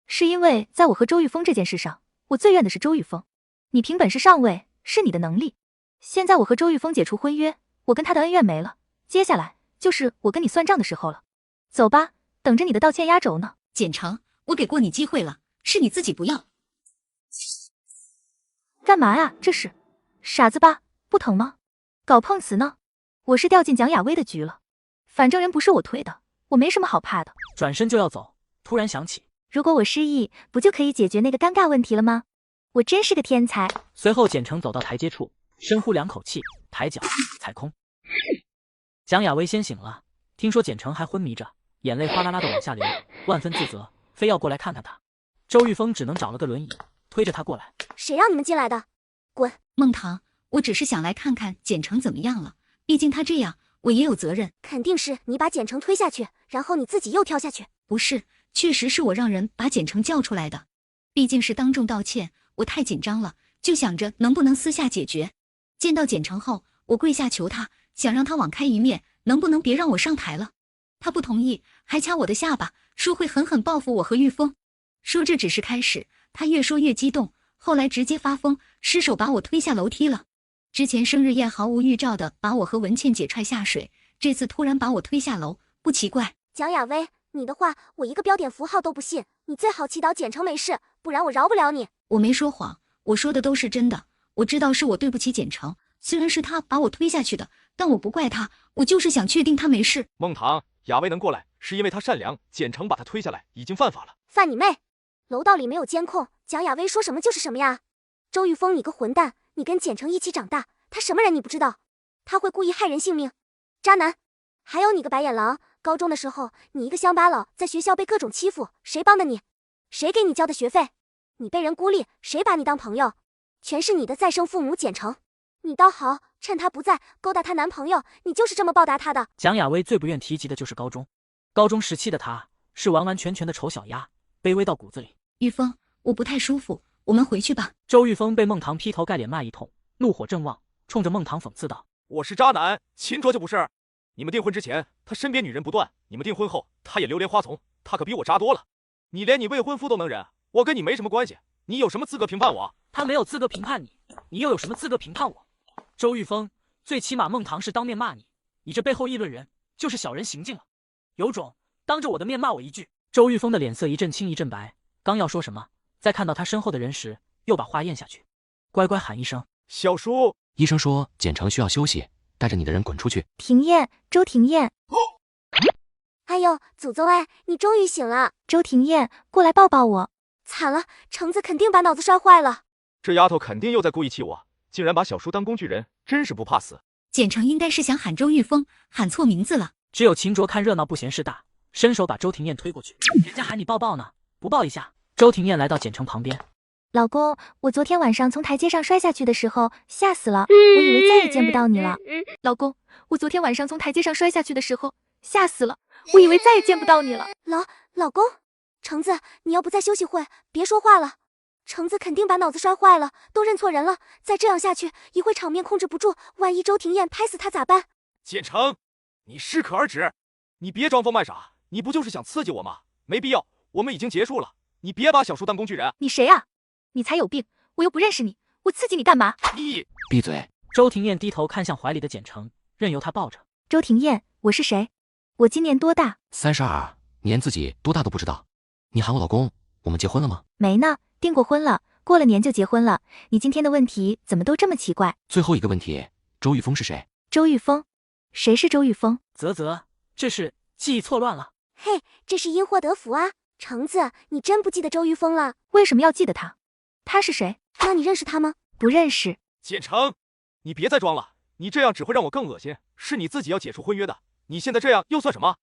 是因为在我和周玉峰这件事上，我最怨的是周玉峰。你凭本事上位是你的能力，现在我和周玉峰解除婚约，我跟他的恩怨没了，接下来就是我跟你算账的时候了。走吧，等着你的道歉压轴呢。简城，我给过你机会了，是你自己不要。干嘛呀？这是傻子吧？不疼吗？搞碰瓷呢？我是掉进蒋雅薇的局了，反正人不是我推的，我没什么好怕的。转身就要走，突然想起，如果我失忆，不就可以解决那个尴尬问题了吗？我真是个天才。随后简城走到台阶处，深呼2口气，抬脚踩空。蒋雅薇先醒了，听说简城还昏迷着，眼泪哗啦啦的往下流，万分自责，非要过来看看他。周玉峰只能找了个轮椅推着他过来。谁让你们进来的？滚！孟棠，我只是想来看看简城怎么样了，毕竟他这样，我也有责任。肯定是你把简城推下去，然后你自己又跳下去。不是，确实是我让人把简城叫出来的。毕竟是当众道歉，我太紧张了，就想着能不能私下解决。见到简城后，我跪下求他，想让他网开一面，能不能别让我上台了？他不同意，还掐我的下巴，说会狠狠报复我和玉峰。说这只是开始，他越说越激动，后来直接发疯，失手把我推下楼梯了。之前生日宴毫无预兆的把我和文倩姐踹下水，这次突然把我推下楼，不奇怪。蒋亚薇，你的话我一个标点符号都不信，你最好祈祷简城没事，不然我饶不了你。我没说谎，我说的都是真的。我知道是我对不起简城，虽然是他把我推下去的，但我不怪他，我就是想确定他没事。孟棠，亚薇能过来是因为她善良，简城把她推下来已经犯法了。犯你妹！楼道里没有监控，蒋亚薇说什么就是什么呀。周玉峰，你个混蛋，你跟简城一起长大，他什么人你不知道？他会故意害人性命，渣男！还有你个白眼狼，高中的时候你一个乡巴佬，在学校被各种欺负，谁帮的你？谁给你交的学费？你被人孤立，谁把你当朋友？全是你的再生父母简城，你倒好，趁他不在勾搭她男朋友，你就是这么报答他的。蒋亚薇最不愿提及的就是高中，高中时期的她是完完全全的丑小鸭，卑微到骨子里。玉峰，我不太舒服，我们回去吧。周玉峰被孟棠劈头盖脸骂一通，怒火正旺，冲着孟棠讽刺道：我是渣男，秦卓就不是。你们订婚之前他身边女人不断，你们订婚后他也流连花丛，他可比我渣多了。你连你未婚夫都能忍，我跟你没什么关系，你有什么资格评判我？他没有资格评判你，你又有什么资格评判我？周玉峰，最起码孟棠是当面骂你，你这背后议论人就是小人行径了，有种当着我的面骂我一句。周玉峰的脸色一阵青一阵白，刚要说什么，在看到他身后的人时，又把话咽下去，乖乖喊一声小叔。医生说简城需要休息，带着你的人滚出去。庭燕，周庭燕。哎呦，祖宗哎，你终于醒了。周庭燕，过来抱抱我。惨了，橙子肯定把脑子摔坏了。这丫头肯定又在故意气我，竟然把小叔当工具人，真是不怕死。简城应该是想喊周玉峰，喊错名字了。只有秦卓看热闹不嫌事大，伸手把周庭燕推过去。人家喊你抱抱呢，不抱一下？周庭燕来到简城旁边。老公，我昨天晚上从台阶上摔下去的时候吓死了，我以为再也见不到你了。老公，我昨天晚上从台阶上摔下去的时候吓死了，我以为再也见不到你了。老公，橙子，你要不再休息会，别说话了。橙子肯定把脑子摔坏了，都认错人了，再这样下去，一会场面控制不住，万一周庭燕拍死他咋办？简城，你适可而止，你别装疯卖傻，你不就是想刺激我吗？没必要，我们已经结束了，你别把小叔当工具人。你谁啊？你才有病，我又不认识你，我刺激你干嘛？你闭嘴！周庭燕低头看向怀里的简城，任由他抱着。周庭燕，我是谁？我今年多大？32，你连自己多大都不知道。你喊我老公，我们结婚了吗？没呢，订过婚了，过了年就结婚了。你今天的问题怎么都这么奇怪？最后一个问题，周玉峰是谁？周玉峰？谁是周玉峰？啧，这是记忆错乱了。嘿，这是因祸得福啊。橙子，你真不记得周玉峰了？为什么要记得他？他是谁？那你认识他吗？不认识。简城，你别再装了，你这样只会让我更恶心。是你自己要解除婚约的，你现在这样又算什么？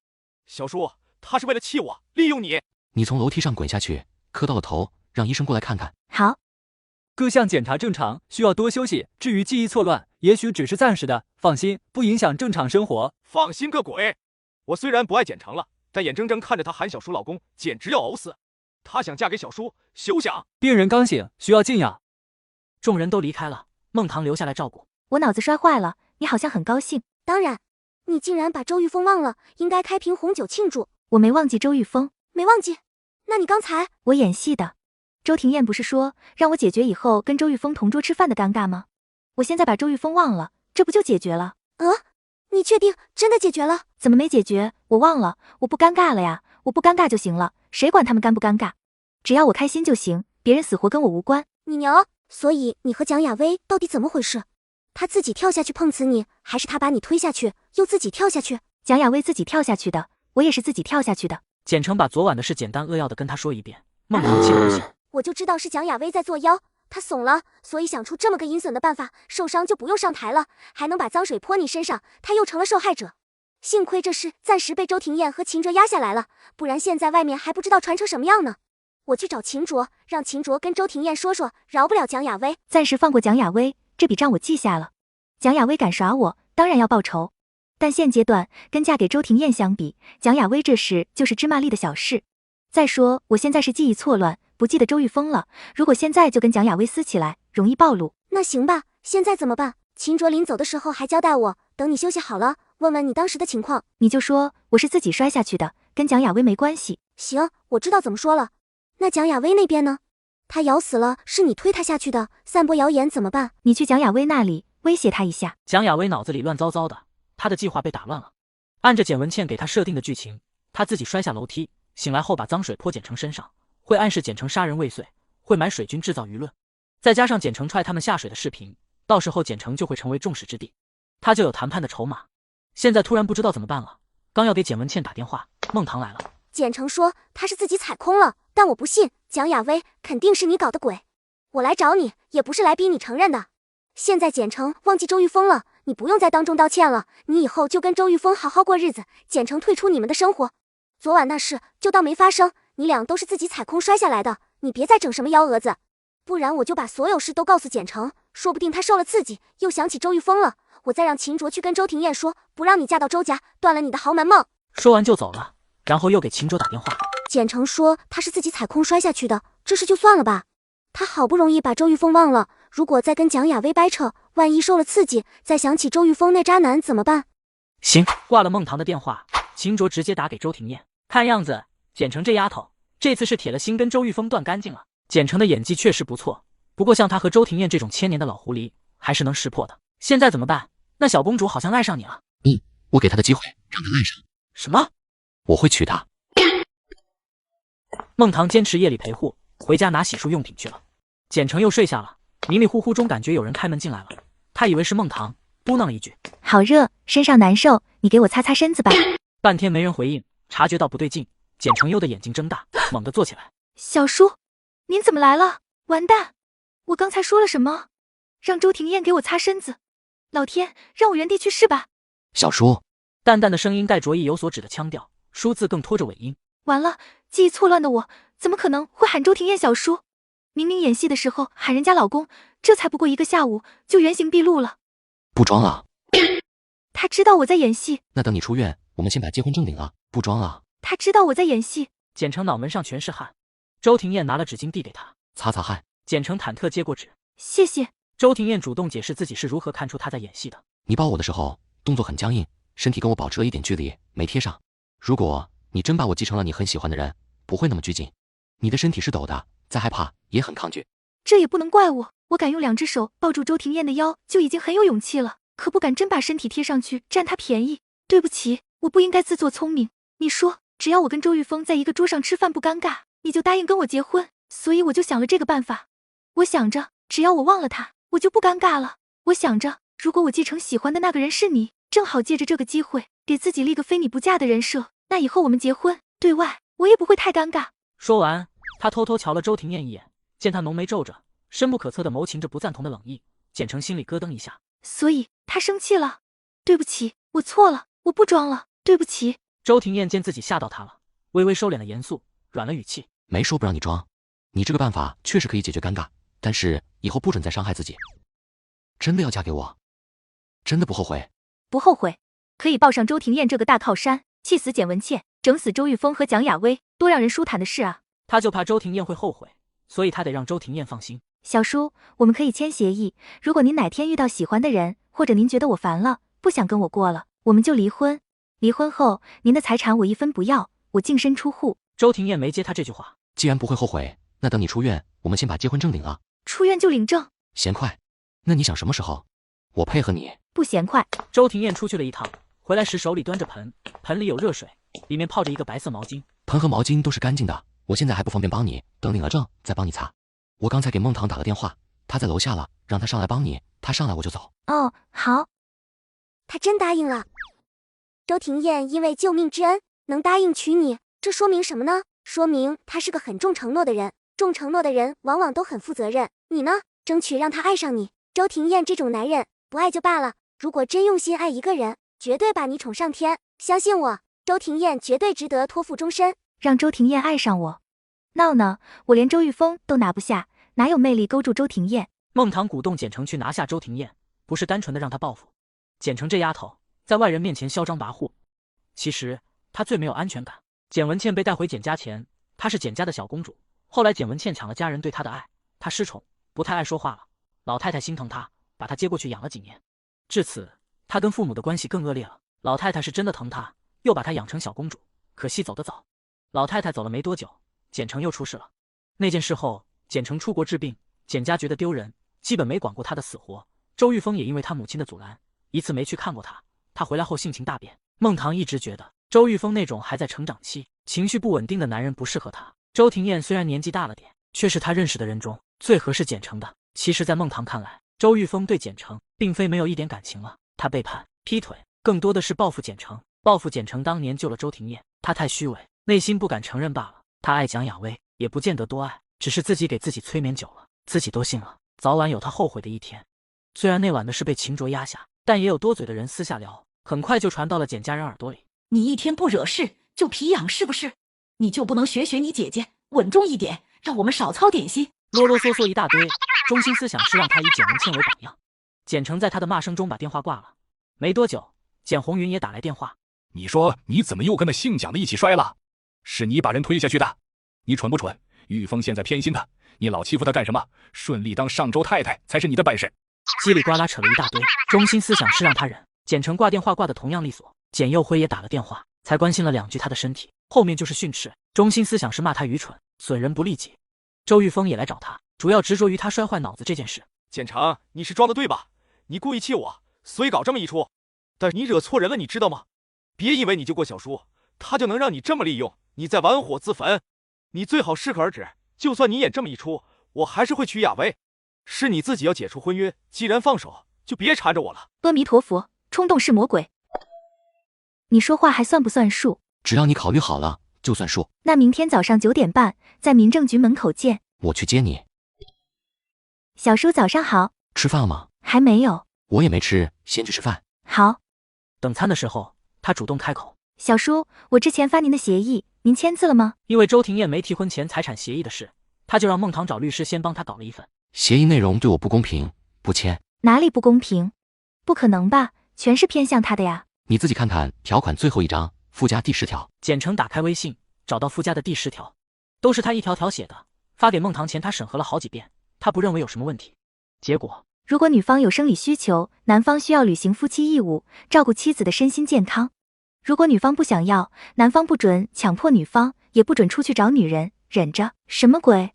小叔，他是为了气我，利用你。你从楼梯上滚下去，磕到了头，让医生过来看看。好。各项检查正常，需要多休息。至于记忆错乱，也许只是暂时的，放心，不影响正常生活。放心个鬼！我虽然不爱简城了，但眼睁睁看着他喊小叔老公，简直要呕死。她想嫁给小叔，休想！病人刚醒，需要静养。众人都离开了，孟棠留下来照顾。我脑子摔坏了，你好像很高兴。当然，你竟然把周玉峰忘了，应该开瓶红酒庆祝。我没忘记周玉峰。没忘记？那你刚才……我演戏的。周庭燕不是说让我解决以后跟周玉峰同桌吃饭的尴尬吗？我现在把周玉峰忘了，这不就解决了？你确定真的解决了？怎么没解决？我忘了，我不尴尬了呀，我不尴尬就行了，谁管他们尴不尴尬？只要我开心就行，别人死活跟我无关。你牛！所以你和蒋亚薇到底怎么回事？他自己跳下去碰瓷你，还是他把你推下去又自己跳下去？蒋亚薇自己跳下去的，我也是自己跳下去的。简城把昨晚的事简单扼要的跟他说一遍，孟棠气得不行。我就知道是蒋亚薇在作妖，她怂了，所以想出这么个阴损的办法，受伤就不用上台了，还能把脏水泼你身上，她又成了受害者。幸亏这事暂时被周庭燕和秦卓压下来了，不然现在外面还不知道传成什么样呢。我去找秦卓，让秦卓跟周庭燕说说，饶不了蒋亚薇。暂时放过蒋亚薇，这笔账我记下了。蒋亚薇敢耍我，当然要报仇。但现阶段跟嫁给周廷燕相比，蒋雅薇这事就是芝麻粒的小事。再说我现在是记忆错乱，不记得周玉峰了，如果现在就跟蒋雅薇撕起来，容易暴露。那行吧，现在怎么办？秦卓临走的时候还交代我，等你休息好了，问问你当时的情况。你就说我是自己摔下去的，跟蒋雅薇没关系。行，我知道怎么说了。那蒋雅薇那边呢？她咬死了，是你推她下去的，散播谣言怎么办？你去蒋雅薇那里威胁她一下。蒋雅薇脑子里乱糟糟的，她的计划被打乱了。按着简文茜给她设定的剧情，她自己摔下楼梯，醒来后把脏水泼简成身上，会暗示简成杀人未遂，会买水军制造舆论，再加上简成踹他们下水的视频，到时候简成就会成为众矢之的，他就有谈判的筹码。现在突然不知道怎么办了，刚要给简文茜打电话，孟棠来了。简成说他是自己踩空了，但我不信，蒋雅薇肯定是你搞的鬼。我来找你也不是来逼你承认的。现在简成忘记周玉峰了，你不用再当众道歉了，你以后就跟周玉峰好好过日子，简成退出你们的生活。昨晚那事就当没发生，你俩都是自己踩空摔下来的，你别再整什么幺蛾子，不然我就把所有事都告诉简成，说不定他受了刺激，又想起周玉峰了，我再让秦卓去跟周廷燕说，不让你嫁到周家，断了你的豪门梦。说完就走了，然后又给秦卓打电话。简成说他是自己踩空摔下去的，这事就算了吧。他好不容易把周玉峰忘了，如果再跟蒋雅薇掰扯，万一受了刺激，再想起周玉峰那渣男怎么办？行，挂了孟棠的电话，秦卓直接打给周廷燕。看样子简成这丫头这次是铁了心跟周玉峰断干净了。简成的演技确实不错，不过像他和周廷燕这种千年的老狐狸还是能识破的。现在怎么办？那小公主好像爱上你了。我给她的机会让她爱上。什么？我会娶她。孟棠坚持夜里陪护，回家拿洗漱用品去了。简成又睡下了，迷迷糊糊中感觉有人开门进来了，他以为是孟棠，嘟囔了一句：好热，身上难受，你给我擦擦身子吧。半天没人回应，察觉到不对劲，简成悠的眼睛睁大，猛地坐起来。小叔，您怎么来了？完蛋，我刚才说了什么？让周廷燕给我擦身子，老天，让我原地去世吧。小叔，淡淡的声音带着意有所指的腔调，叔字更拖着尾音。完了，记忆错乱的我怎么可能会喊周廷燕小叔？明明演戏的时候喊人家老公，这才不过1个下午就原形毕露了。不装了。他知道我在演戏。那等你出院，我们先把结婚证领了。不装了。他知道我在演戏。简成脑门上全是汗，周廷燕拿了纸巾递给他，擦擦汗。简成忐忑接过纸，谢谢。周廷燕主动解释自己是如何看出他在演戏的。你抱我的时候动作很僵硬，身体跟我保持了一点距离，没贴上。如果你真把我继承了你很喜欢的人，不会那么拘谨。你的身体是抖的，再害怕也很抗拒。这也不能怪我，我敢用2只手抱住周廷燕的腰就已经很有勇气了，可不敢真把身体贴上去占她便宜。对不起，我不应该自作聪明。你说只要我跟周玉峰在一个桌上吃饭不尴尬，你就答应跟我结婚，所以我就想了这个办法。我想着只要我忘了他，我就不尴尬了。我想着如果我继承喜欢的那个人是你，正好借着这个机会给自己立个非你不嫁的人设，那以后我们结婚，对外我也不会太尴尬。说完，他偷偷瞧了周廷燕一眼，见他浓眉皱着，深不可测的眸噙着不赞同的冷意，简成心里咯噔一下。所以他生气了。对不起，我错了，我不装了，对不起。周廷燕见自己吓到他了，微微收敛了严肃，软了语气。没说不让你装，你这个办法确实可以解决尴尬，但是以后不准再伤害自己。真的要嫁给我？真的不后悔？不后悔，可以抱上周廷燕这个大靠山，气死简文茜，整死周玉峰和蒋雅薇，多让人舒坦的事啊。他就怕周廷燕会后悔，所以他得让周廷燕放心。小叔，我们可以签协议，如果您哪天遇到喜欢的人，或者您觉得我烦了，不想跟我过了，我们就离婚。离婚后，您的财产我1分不要，我净身出户。周廷燕没接他这句话。既然不会后悔，那等你出院，我们先把结婚证领了。出院就领证？嫌快？那你想什么时候？我配合你。不嫌快。周廷燕出去了一趟，回来时手里端着盆，盆里有热水，里面泡着一个白色毛巾。盆和毛巾都是干净的，我现在还不方便帮你，等领了证再帮你擦。我刚才给孟棠打了电话，她在楼下了，让她上来帮你，她上来我就走。哦，好。她真答应了。周廷燕因为救命之恩能答应娶你，这说明什么呢？说明她是个很重承诺的人，重承诺的人往往都很负责任。你呢？争取让他爱上你。周廷燕这种男人，不爱就罢了，如果真用心爱一个人，绝对把你宠上天。相信我，周廷燕绝对值得托付终身。让周廷燕爱上我？闹呢，我连周玉峰都拿不下，哪有魅力勾住周廷燕？孟棠鼓动简成去拿下周廷燕，不是单纯的让他报复。简成这丫头在外人面前嚣张跋扈。其实她最没有安全感。简文倩被带回简家前，她是简家的小公主。后来简文倩抢了家人对她的爱，她失宠，不太爱说话了。老太太心疼她，把她接过去养了几年。至此，她跟父母的关系更恶劣了。老太太是真的疼她，又把她养成小公主。可惜走得早。老太太走了没多久，简城又出事了。那件事后，简城出国治病，简家觉得丢人，基本没管过他的死活。周玉峰也因为他母亲的阻拦，一次没去看过他。他回来后性情大变。孟棠一直觉得周玉峰那种还在成长期、情绪不稳定的男人不适合他。周庭燕虽然年纪大了点，却是他认识的人中最合适简城的。其实，在孟棠看来，周玉峰对简城并非没有一点感情了。他背叛、劈腿，更多的是报复简城。报复简城当年救了周庭燕，他太虚伪，内心不敢承认罢了。他爱蒋亚薇，也不见得多爱，只是自己给自己催眠久了，自己都信了，早晚有他后悔的一天。虽然那晚的事被秦卓压下，但也有多嘴的人私下聊，很快就传到了简家人耳朵里。你一天不惹事就皮痒是不是？你就不能学学你姐姐，稳重一点，让我们少操点心。啰啰嗦嗦一大堆，中心思想是让他以简文倩为榜样。简城在他的骂声中把电话挂了。没多久，简红云也打来电话。你说你怎么又跟那姓蒋的一起摔了？是你把人推下去的？你蠢不蠢？玉峰现在偏心他，你老欺负他干什么？顺利当上周太太才是你的本事。叽里呱啦扯了一大堆，中心思想是让他忍。简城挂电话挂得同样利索。简佑辉也打了电话，才关心了2句他的身体，后面就是训斥。中心思想是骂他愚蠢，损人不利己。周玉峰也来找他，主要执着于他摔坏脑子这件事。简城，你是装的对吧？你故意气我，所以搞这么一出。但你惹错人了，你知道吗？别以为你救过小叔，他就能让你这么利用，你在玩火自焚。你最好适可而止，就算你演这么一出，我还是会娶亚薇。是你自己要解除婚约，既然放手，就别缠着我了。阿弥陀佛，冲动是魔鬼。你说话还算不算数？只要你考虑好了，就算数。那明天早上9点半，在民政局门口见。我去接你。小叔早上好。吃饭了吗？还没有。我也没吃，先去吃饭。好。等餐的时候，他主动开口。小叔，我之前发您的协议，您签字了吗？因为周庭燕没提婚前财产协议的事，他就让孟棠找律师先帮他搞了一份。协议内容对我不公平，不签。哪里不公平？不可能吧，全是偏向他的呀。你自己看看条款最后一章附加第10条。简城打开微信，找到附加的第10条，都是他一条条写的。发给孟棠前，他审核了好几遍，他不认为有什么问题。结果，如果女方有生理需求，男方需要履行夫妻义务，照顾妻子的身心健康。如果女方不想要，男方不准强迫女方，也不准出去找女人，忍着。什么鬼？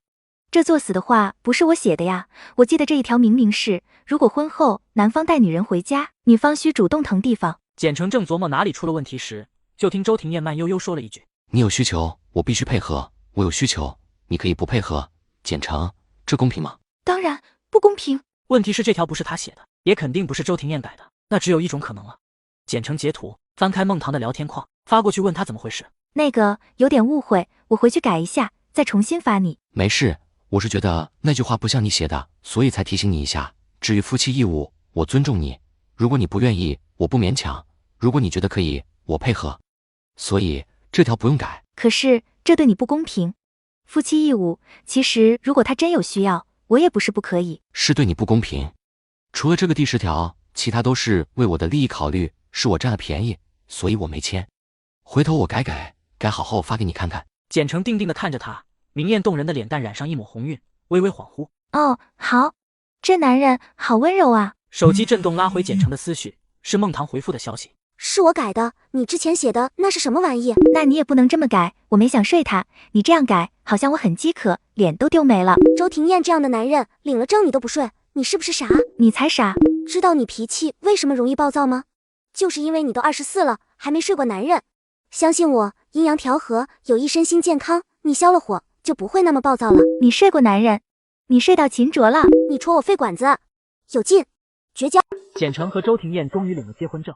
这作死的话不是我写的呀！我记得这一条明明是，如果婚后男方带女人回家，女方需主动腾地方。简城正琢磨哪里出了问题时，就听周庭燕慢悠悠说了一句：“你有需求，我必须配合；我有需求，你可以不配合。简城，这公平吗？”当然不公平。问题是这条不是他写的，也肯定不是周庭燕改的，那只有一种可能了。简城截图，翻开孟棠的聊天框，发过去问他怎么回事。那个有点误会，我回去改一下，再重新发你。没事，我是觉得那句话不像你写的，所以才提醒你一下。至于夫妻义务，我尊重你，如果你不愿意，我不勉强；如果你觉得可以，我配合。所以这条不用改。可是这对你不公平。夫妻义务，其实如果他真有需要，我也不是不可以。是对你不公平。除了这个第10条，其他都是为我的利益考虑，是我占了便宜，所以我没签。回头我改好后发给你看看。简城定定地看着他，明艳动人的脸蛋染上一抹红晕，微微恍惚。哦，好，这男人好温柔啊。手机震动拉回简城的思绪，是孟棠回复的消息。是我改的，你之前写的那是什么玩意？那你也不能这么改，我没想睡他，你这样改，好像我很饥渴，脸都丢没了。周庭燕这样的男人，领了证你都不睡，你是不是傻？你才傻。知道你脾气为什么容易暴躁吗？就是因为你都24了，还没睡过男人。相信我，阴阳调和，有益身心健康，你消了火，就不会那么暴躁了。你睡过男人？你睡到秦卓了？你戳我肺管子，有劲，绝交。简城和周庭燕终于领了结婚证。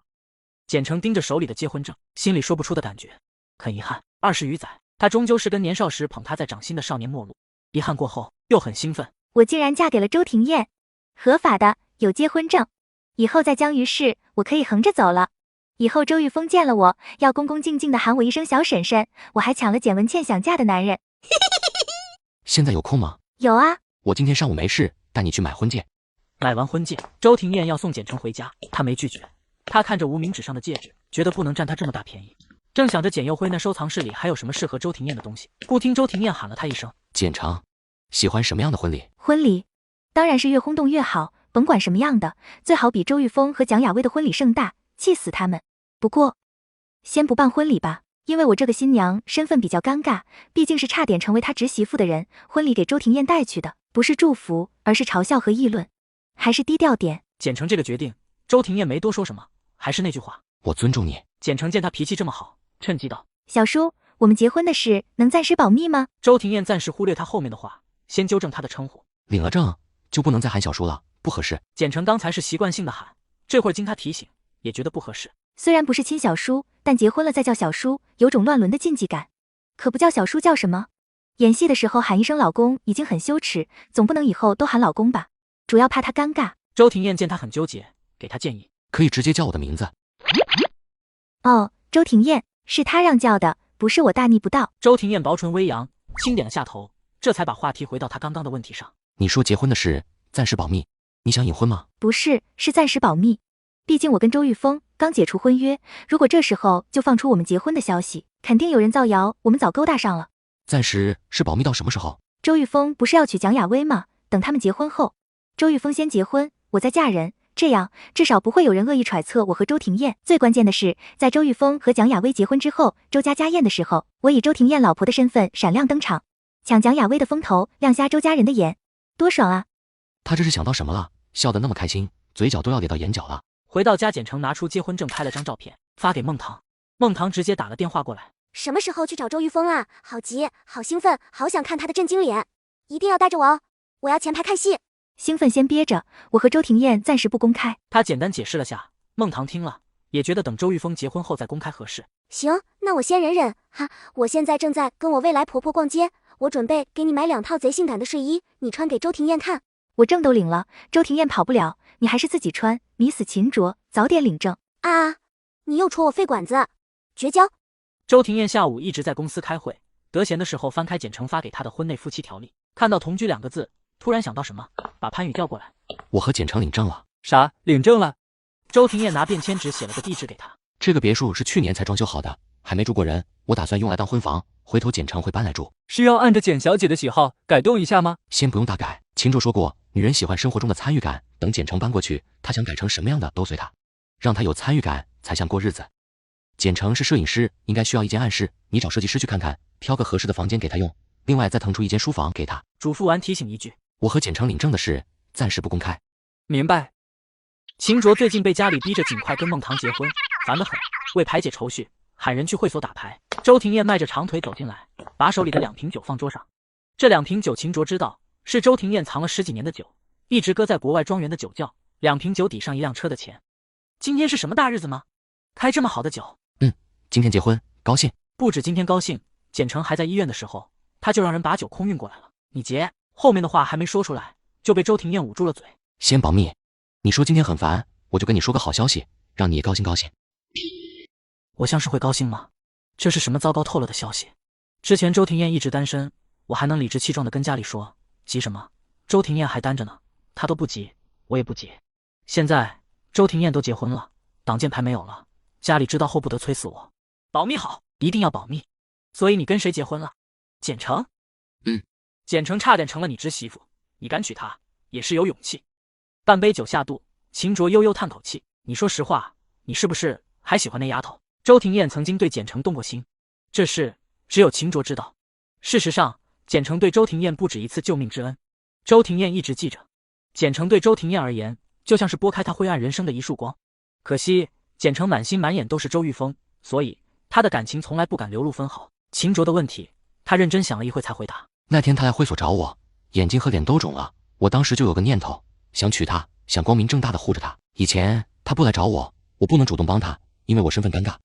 简城盯着手里的结婚证，心里说不出的感觉。很遗憾，20余载，他终究是跟年少时捧他在掌心的少年陌路。遗憾过后，又很兴奋。我竟然嫁给了周庭燕，合法的，有结婚证。以后在江鱼市，我可以横着走了。以后周玉峰见了我，要恭恭敬敬的喊我一声小婶婶。我还抢了简文倩想嫁的男人。现在有空吗？有啊。我今天上午没事，带你去买婚戒。买完婚戒，周庭燕要送简城回家，他没拒绝。他看着无名指上的戒指，觉得不能占他这么大便宜。正想着简佑辉那收藏室里还有什么适合周庭燕的东西，忽听周庭燕喊了他一声：“简成，喜欢什么样的婚礼？”婚礼当然是越轰动越好，甭管什么样的，最好比周玉峰和蒋雅薇的婚礼盛大，气死他们。不过，先不办婚礼吧，因为我这个新娘身份比较尴尬，毕竟是差点成为他侄媳妇的人，婚礼给周庭燕带去的，不是祝福，而是嘲笑和议论，还是低调点。简成这个决定，周庭燕没多说什么，还是那句话，我尊重你。简成见他脾气这么好，趁机道：“小叔，我们结婚的事能暂时保密吗？”周庭燕暂时忽略他后面的话，先纠正他的称呼。领了证就不能再喊小叔了，不合适。简成刚才是习惯性的喊，这会儿经他提醒，也觉得不合适。虽然不是亲小叔，但结婚了再叫小叔，有种乱伦的禁忌感。可不叫小叔叫什么？演戏的时候喊一声老公已经很羞耻，总不能以后都喊老公吧？主要怕他尴尬。周庭燕见他很纠结，给他建议：“可以直接叫我的名字。”哦，周庭燕，是他让叫的，不是我大逆不道。周庭燕薄唇微扬，轻点了下头，这才把话题回到他刚刚的问题上。你说结婚的事暂时保密，你想隐婚吗？不是，是暂时保密。毕竟我跟周玉峰刚解除婚约，如果这时候就放出我们结婚的消息，肯定有人造谣我们早勾搭上了。暂时是保密到什么时候？周玉峰不是要娶蒋雅薇吗？等他们结婚后，周玉峰先结婚，我再嫁人，这样至少不会有人恶意揣测我和周庭燕。最关键的是，在周玉峰和蒋雅薇结婚之后，周家家宴的时候，我以周庭燕老婆的身份闪亮登场，抢蒋雅薇的风头，亮瞎周家人的眼，多爽啊！他这是想到什么了？笑得那么开心，嘴角都要咧到眼角了。回到家，简成拿出结婚证拍了张照片，发给孟棠。孟棠直接打了电话过来：“什么时候去找周玉峰啊？好急，好兴奋，好想看他的震惊脸，一定要带着我哦！我要前排看戏。”兴奋先憋着，我和周庭燕暂时不公开。他简单解释了下，孟棠听了也觉得等周玉峰结婚后再公开合适。行，那我先忍忍哈。我现在正在跟我未来婆婆逛街，我准备给你买2套贼性感的睡衣，你穿给周庭燕看。我证都领了，周庭燕跑不了，你还是自己穿，迷死秦卓，早点领证啊！你又戳我肺管子，绝交！周庭燕下午一直在公司开会，得闲的时候翻开简成发给她的婚内夫妻条例，看到同居2个字，突然想到什么，把潘宇叫过来。我和简成领证了。啥？领证了？周庭燕拿便签纸写了个地址给他。这个别墅是去年才装修好的，还没住过人，我打算用来当婚房，回头简成会搬来住。是要按着简小姐的喜好改动一下吗？先不用大改，秦卓说过，女人喜欢生活中的参与感，等简成搬过去，他想改成什么样的都随他，让他有参与感才像过日子。简成是摄影师，应该需要一间暗室，你找设计师去看看，挑个合适的房间给他用，另外再腾出一间书房给他。嘱咐完提醒一句：我和简成领证的事暂时不公开。明白。秦卓最近被家里逼着尽快跟孟棠结婚，烦得很，为排解愁绪，喊人去会所打牌。周庭燕迈着长腿走进来，把手里的2瓶酒放桌上。这2瓶酒秦卓知道是周庭燕藏了10几年的酒，一直搁在国外庄园的酒窖，2瓶酒抵上1辆车的钱。今天是什么大日子吗？开这么好的酒？今天结婚，高兴。不止今天高兴，简成还在医院的时候，他就让人把酒空运过来了。你结，后面的话还没说出来，就被周庭燕捂住了嘴。先保密。你说今天很烦，我就跟你说个好消息，让你也高兴高兴。我像是会高兴吗？这是什么糟糕透了的消息？之前周庭燕一直单身，我还能理直气壮地跟家里说，急什么？周庭燕还单着呢，她都不急，我也不急。现在周庭燕都结婚了，挡箭牌没有了，家里知道后不得催死我。保密好，一定要保密。所以你跟谁结婚了？简成？简成差点成了你侄媳妇，你敢娶她，也是有勇气。半杯酒下肚，秦卓悠悠叹口气，你说实话，你是不是还喜欢那丫头？周庭燕曾经对简成动过心，这事只有秦卓知道。事实上，简成对周庭燕不止一次救命之恩，周庭燕一直记着。简成对周庭燕而言，就像是拨开她灰暗人生的一束光。可惜，简成满心满眼都是周玉峰，所以他的感情从来不敢流露分毫。秦卓的问题，他认真想了一会才回答。那天他来会所找我，眼睛和脸都肿了，我当时就有个念头，想娶她，想光明正大的护着她。以前他不来找我，我不能主动帮他，因为我身份尴尬。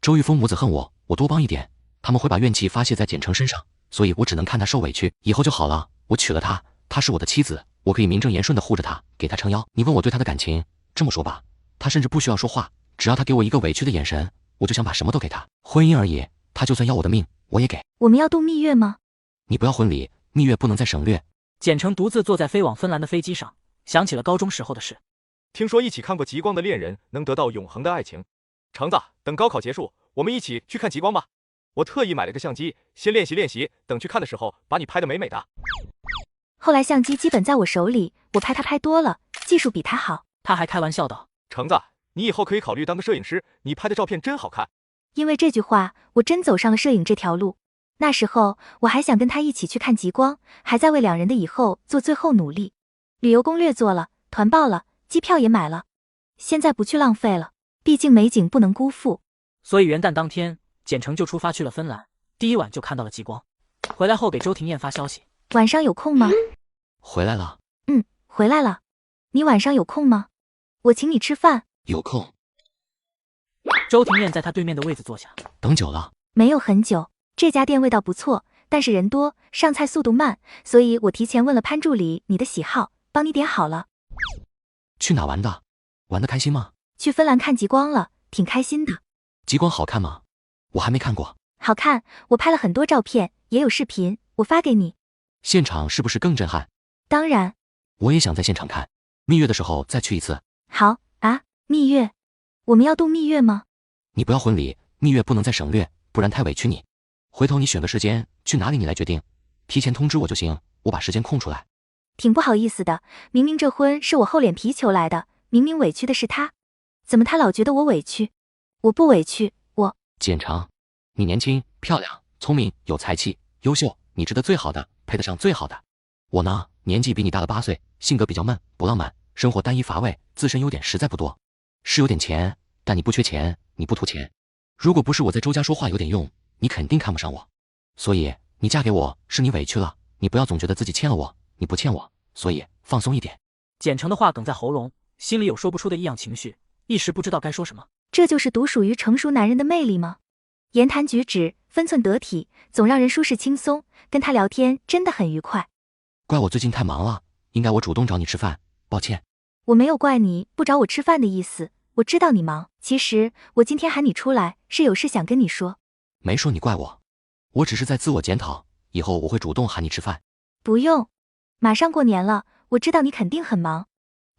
周玉峰母子恨我，我多帮一点，他们会把怨气发泄在简成身上，所以我只能看他受委屈，以后就好了。我娶了她，她是我的妻子，我可以名正言顺的护着她，给她撑腰。你问我对她的感情，这么说吧，她甚至不需要说话，只要她给我一个委屈的眼神，我就想把什么都给她。婚姻而已，她就算要我的命，我也给。我们要度蜜月吗？你不要婚礼，蜜月不能再省略。简成独自坐在飞往芬兰的飞机上，想起了高中时候的事。听说一起看过极光的恋人能得到永恒的爱情。橙子，等高考结束，我们一起去看极光吧。我特意买了个相机，先练习练习，等去看的时候把你拍得美美的。后来相机基本在我手里，我拍他拍多了，技术比他好。他还开玩笑道：“橙子，你以后可以考虑当个摄影师，你拍的照片真好看。”因为这句话，我真走上了摄影这条路。那时候我还想跟他一起去看极光，还在为两人的以后做最后努力。旅游攻略做了，团报了，机票也买了，现在不去浪费了，毕竟美景不能辜负。所以元旦当天，简成就出发去了芬兰，第一晚就看到了极光。回来后给周庭燕发消息：“晚上有空吗？”“回来了。”“回来了。你晚上有空吗？我请你吃饭。”“有空。”周庭燕在他对面的位子坐下。“等久了。”“没有很久，这家店味道不错，但是人多，上菜速度慢，所以我提前问了潘助理你的喜好，帮你点好了。”“去哪玩的？玩得开心吗？”“去芬兰看极光了，挺开心的。”“极光好看吗？我还没看过。”“好看，我拍了很多照片，也有视频，我发给你。”“现场是不是更震撼？”“当然。”“我也想在现场看，蜜月的时候再去一次。”“好啊，蜜月，我们要度蜜月吗？”“你不要婚礼，蜜月不能再省略，不然太委屈你。回头你选个时间去哪里你来决定，提前通知我就行，我把时间空出来。”“挺不好意思的，明明这婚是我厚脸皮求来的，明明委屈的是他，怎么他老觉得我委屈？我不委屈，我……”“简成，你年轻、漂亮、聪明、有才气、优秀，你值得最好的，配得上最好的。我呢，年纪比你大了8岁，性格比较闷，不浪漫，生活单一乏味，自身优点实在不多，是有点钱，但你不缺钱，你不图钱。如果不是我在周家说话有点用，你肯定看不上我。所以你嫁给我是你委屈了，你不要总觉得自己欠了我，你不欠我，所以放松一点。”简成的话哽在喉咙，心里有说不出的异样情绪，一时不知道该说什么。这就是独属于成熟男人的魅力吗？言谈举止分寸得体，总让人舒适轻松，跟他聊天真的很愉快。怪我最近太忙了，应该我主动找你吃饭，抱歉。我没有怪你不找我吃饭的意思，我知道你忙。其实我今天喊你出来是有事想跟你说。没说你怪我，我只是在自我检讨，以后我会主动喊你吃饭。不用，马上过年了，我知道你肯定很忙，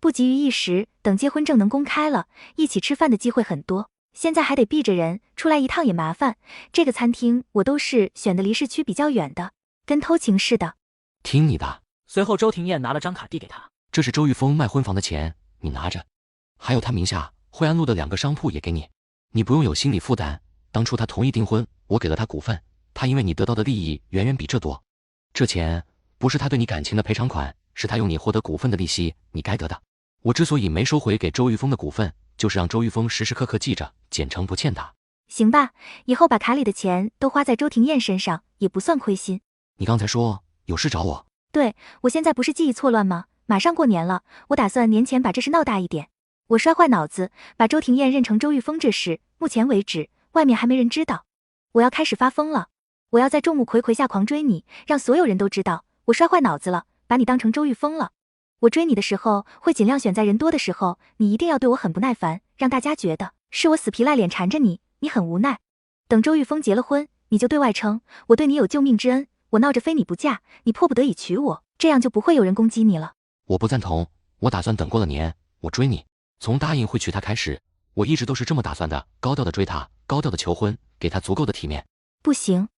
不急于一时，等结婚证能公开了，一起吃饭的机会很多。现在还得避着人，出来一趟也麻烦。这个餐厅我都是选的离市区比较远的，跟偷情似的。听你的。随后周庭燕拿了张卡递给他，这是周玉峰卖婚房的钱，你拿着。还有他名下惠安路的2个商铺也给你，你不用有心理负担。当初他同意订婚，我给了他股份，他因为你得到的利益远远比这多。这钱不是他对你感情的赔偿款，是他用你获得股份的利息，你该得的。我之所以没收回给周玉峰的股份，就是让周玉峰时时刻刻记着，简成不欠他。行吧，以后把卡里的钱都花在周庭燕身上，也不算亏心。你刚才说有事找我？对，我现在不是记忆错乱吗？马上过年了，我打算年前把这事闹大一点。我摔坏脑子，把周庭燕认成周玉峰这事，目前为止外面还没人知道。我要开始发疯了，我要在众目睽睽下狂追你，让所有人都知道我摔坏脑子了，把你当成周玉峰了。我追你的时候会尽量选在人多的时候，你一定要对我很不耐烦，让大家觉得是我死皮赖脸缠着你，你很无奈。等周玉峰结了婚，你就对外称我对你有救命之恩，我闹着非你不嫁，你迫不得已娶我，这样就不会有人攻击你了。我不赞同，我打算等过了年，我追你。从答应会娶她开始，我一直都是这么打算的，高调的追她，高调的求婚，给她足够的体面。不行，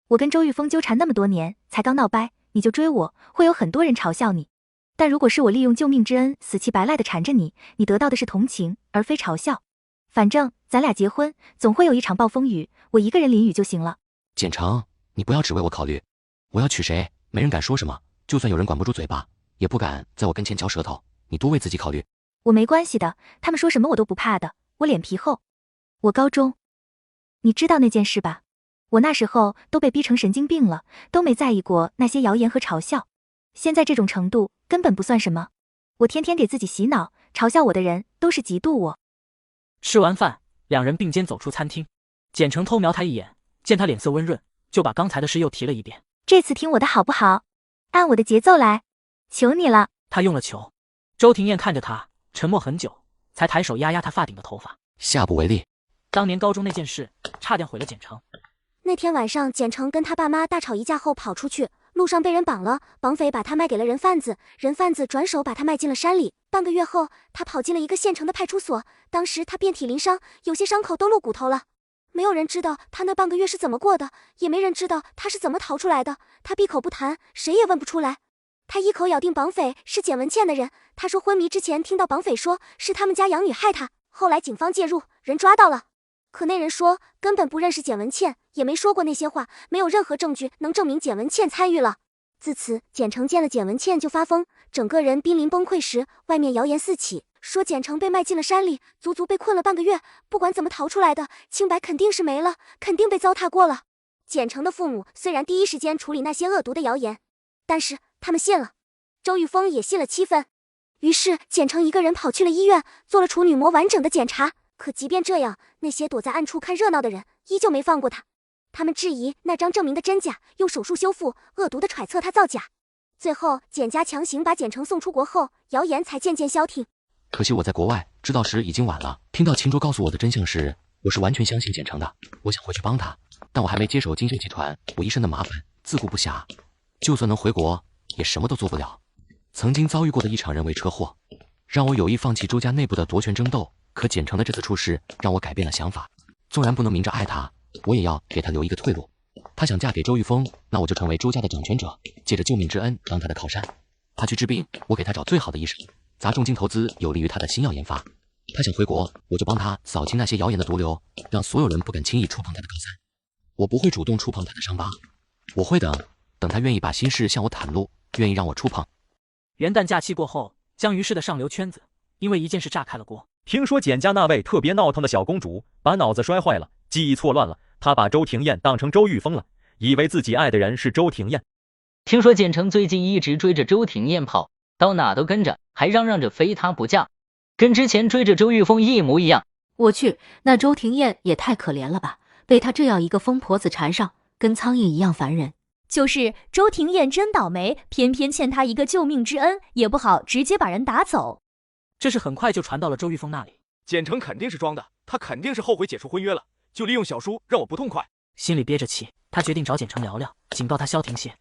我跟周玉峰纠缠那么多年，才刚闹掰，你就追我，会有很多人嘲笑你。但如果是我利用救命之恩，死乞白赖的缠着你，你得到的是同情，而非嘲笑。反正咱俩结婚，总会有一场暴风雨，我一个人淋雨就行了。简成，你不要只为我考虑，我要娶谁，没人敢说什么，就算有人管不住嘴巴，也不敢在我跟前嚼舌头，你多为自己考虑。我没关系的，他们说什么我都不怕的，我脸皮厚。我高中，你知道那件事吧？我那时候都被逼成神经病了，都没在意过那些谣言和嘲笑。现在这种程度根本不算什么，我天天给自己洗脑，嘲笑我的人都是嫉妒我。吃完饭，两人并肩走出餐厅。简成偷瞄他一眼，见他脸色温润，就把刚才的事又提了一遍。这次听我的好不好？按我的节奏来，求你了。他用了求。周庭燕看着他，沉默很久，才抬手压压他发顶的头发。下不为例。当年高中那件事，差点毁了简成。那天晚上，简成跟他爸妈大吵一架后跑出去，路上被人绑了，绑匪把他卖给了人贩子，人贩子转手把他卖进了山里。半个月后，他跑进了一个县城的派出所，当时他遍体鳞伤，有些伤口都露骨头了。没有人知道他那半个月是怎么过的，也没人知道他是怎么逃出来的。他闭口不谈，谁也问不出来。他一口咬定绑匪是简文倩的人。他说昏迷之前听到绑匪说是他们家养女害他，后来警方介入，人抓到了。可那人说根本不认识简文倩，也没说过那些话，没有任何证据能证明简文倩参与了。自此，简城见了简文倩就发疯，整个人濒临崩溃时，外面谣言四起，说简城被卖进了山里，足足被困了半个月，不管怎么逃出来的，清白肯定是没了，肯定被糟蹋过了。简城的父母虽然第一时间处理那些恶毒的谣言，但是他们信了，周玉峰也信了7分。于是简城一个人跑去了医院，做了处女膜完整的检查。可即便这样，那些躲在暗处看热闹的人依旧没放过他。他们质疑那张证明的真假，用手术修复，恶毒的揣测他造假。最后简家强行把简城送出国后，谣言才渐渐消停。可惜我在国外知道时已经晚了。听到秦卓告诉我的真相时，我是完全相信简城的。我想回去帮他，但我还没接手金秀集团，我一身的麻烦，自顾不暇。就算能回国，也什么都做不了。曾经遭遇过的一场人为车祸，让我有意放弃周家内部的夺权争斗。可简城的这次出事，让我改变了想法。纵然不能明着爱他，我也要给他留一个退路。他想嫁给周玉峰，那我就成为周家的掌权者，借着救命之恩当他的靠山。他去治病，我给他找最好的医生，砸重金投资有利于他的新药研发。他想回国，我就帮他扫清那些谣言的毒瘤，让所有人不敢轻易触碰他的靠山。我不会主动触碰他的伤疤，我会等他愿意把心事向我袒露，愿意让我触碰。元旦假期过后，江于氏的上流圈子因为一件事炸开了锅。听说简家那位特别闹腾的小公主把脑子摔坏了，记忆错乱了，她把周庭燕当成周玉峰了，以为自己爱的人是周庭燕。听说简城最近一直追着周庭燕跑，到哪都跟着，还嚷嚷着非她不嫁，跟之前追着周玉峰一模一样。我去，那周庭燕也太可怜了吧，被她这样一个疯婆子缠上，跟苍蝇一样烦人。就是周庭燕真倒霉，偏偏欠她一个救命之恩，也不好直接把人打走。这事很快就传到了周玉峰那里。简城肯定是装的，他肯定是后悔解除婚约了，就利用小叔让我不痛快。心里憋着气，他决定找简城聊聊，警告他消停些。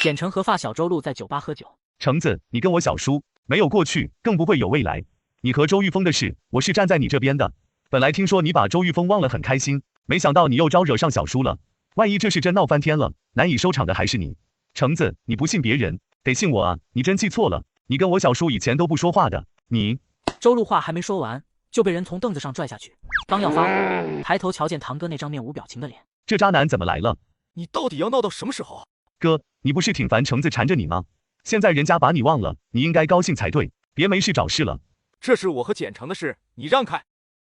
简城和发小周路在酒吧喝酒。橙子，你跟我小叔没有过去，更不会有未来。你和周玉峰的事，我是站在你这边的。本来听说你把周玉峰忘了很开心，没想到你又招惹上小叔了。万一这事真闹翻天了，难以收场的还是你。橙子，你不信别人，得信我啊！你真记错了，你跟我小叔以前都不说话的。你周路话还没说完，就被人从凳子上拽下去。刚要发火，抬头瞧见堂哥那张面无表情的脸。这渣男怎么来了？你到底要闹到什么时候？哥，你不是挺烦橙子缠着你吗？现在人家把你忘了，你应该高兴才对，别没事找事了。这是我和简城的事，你让开。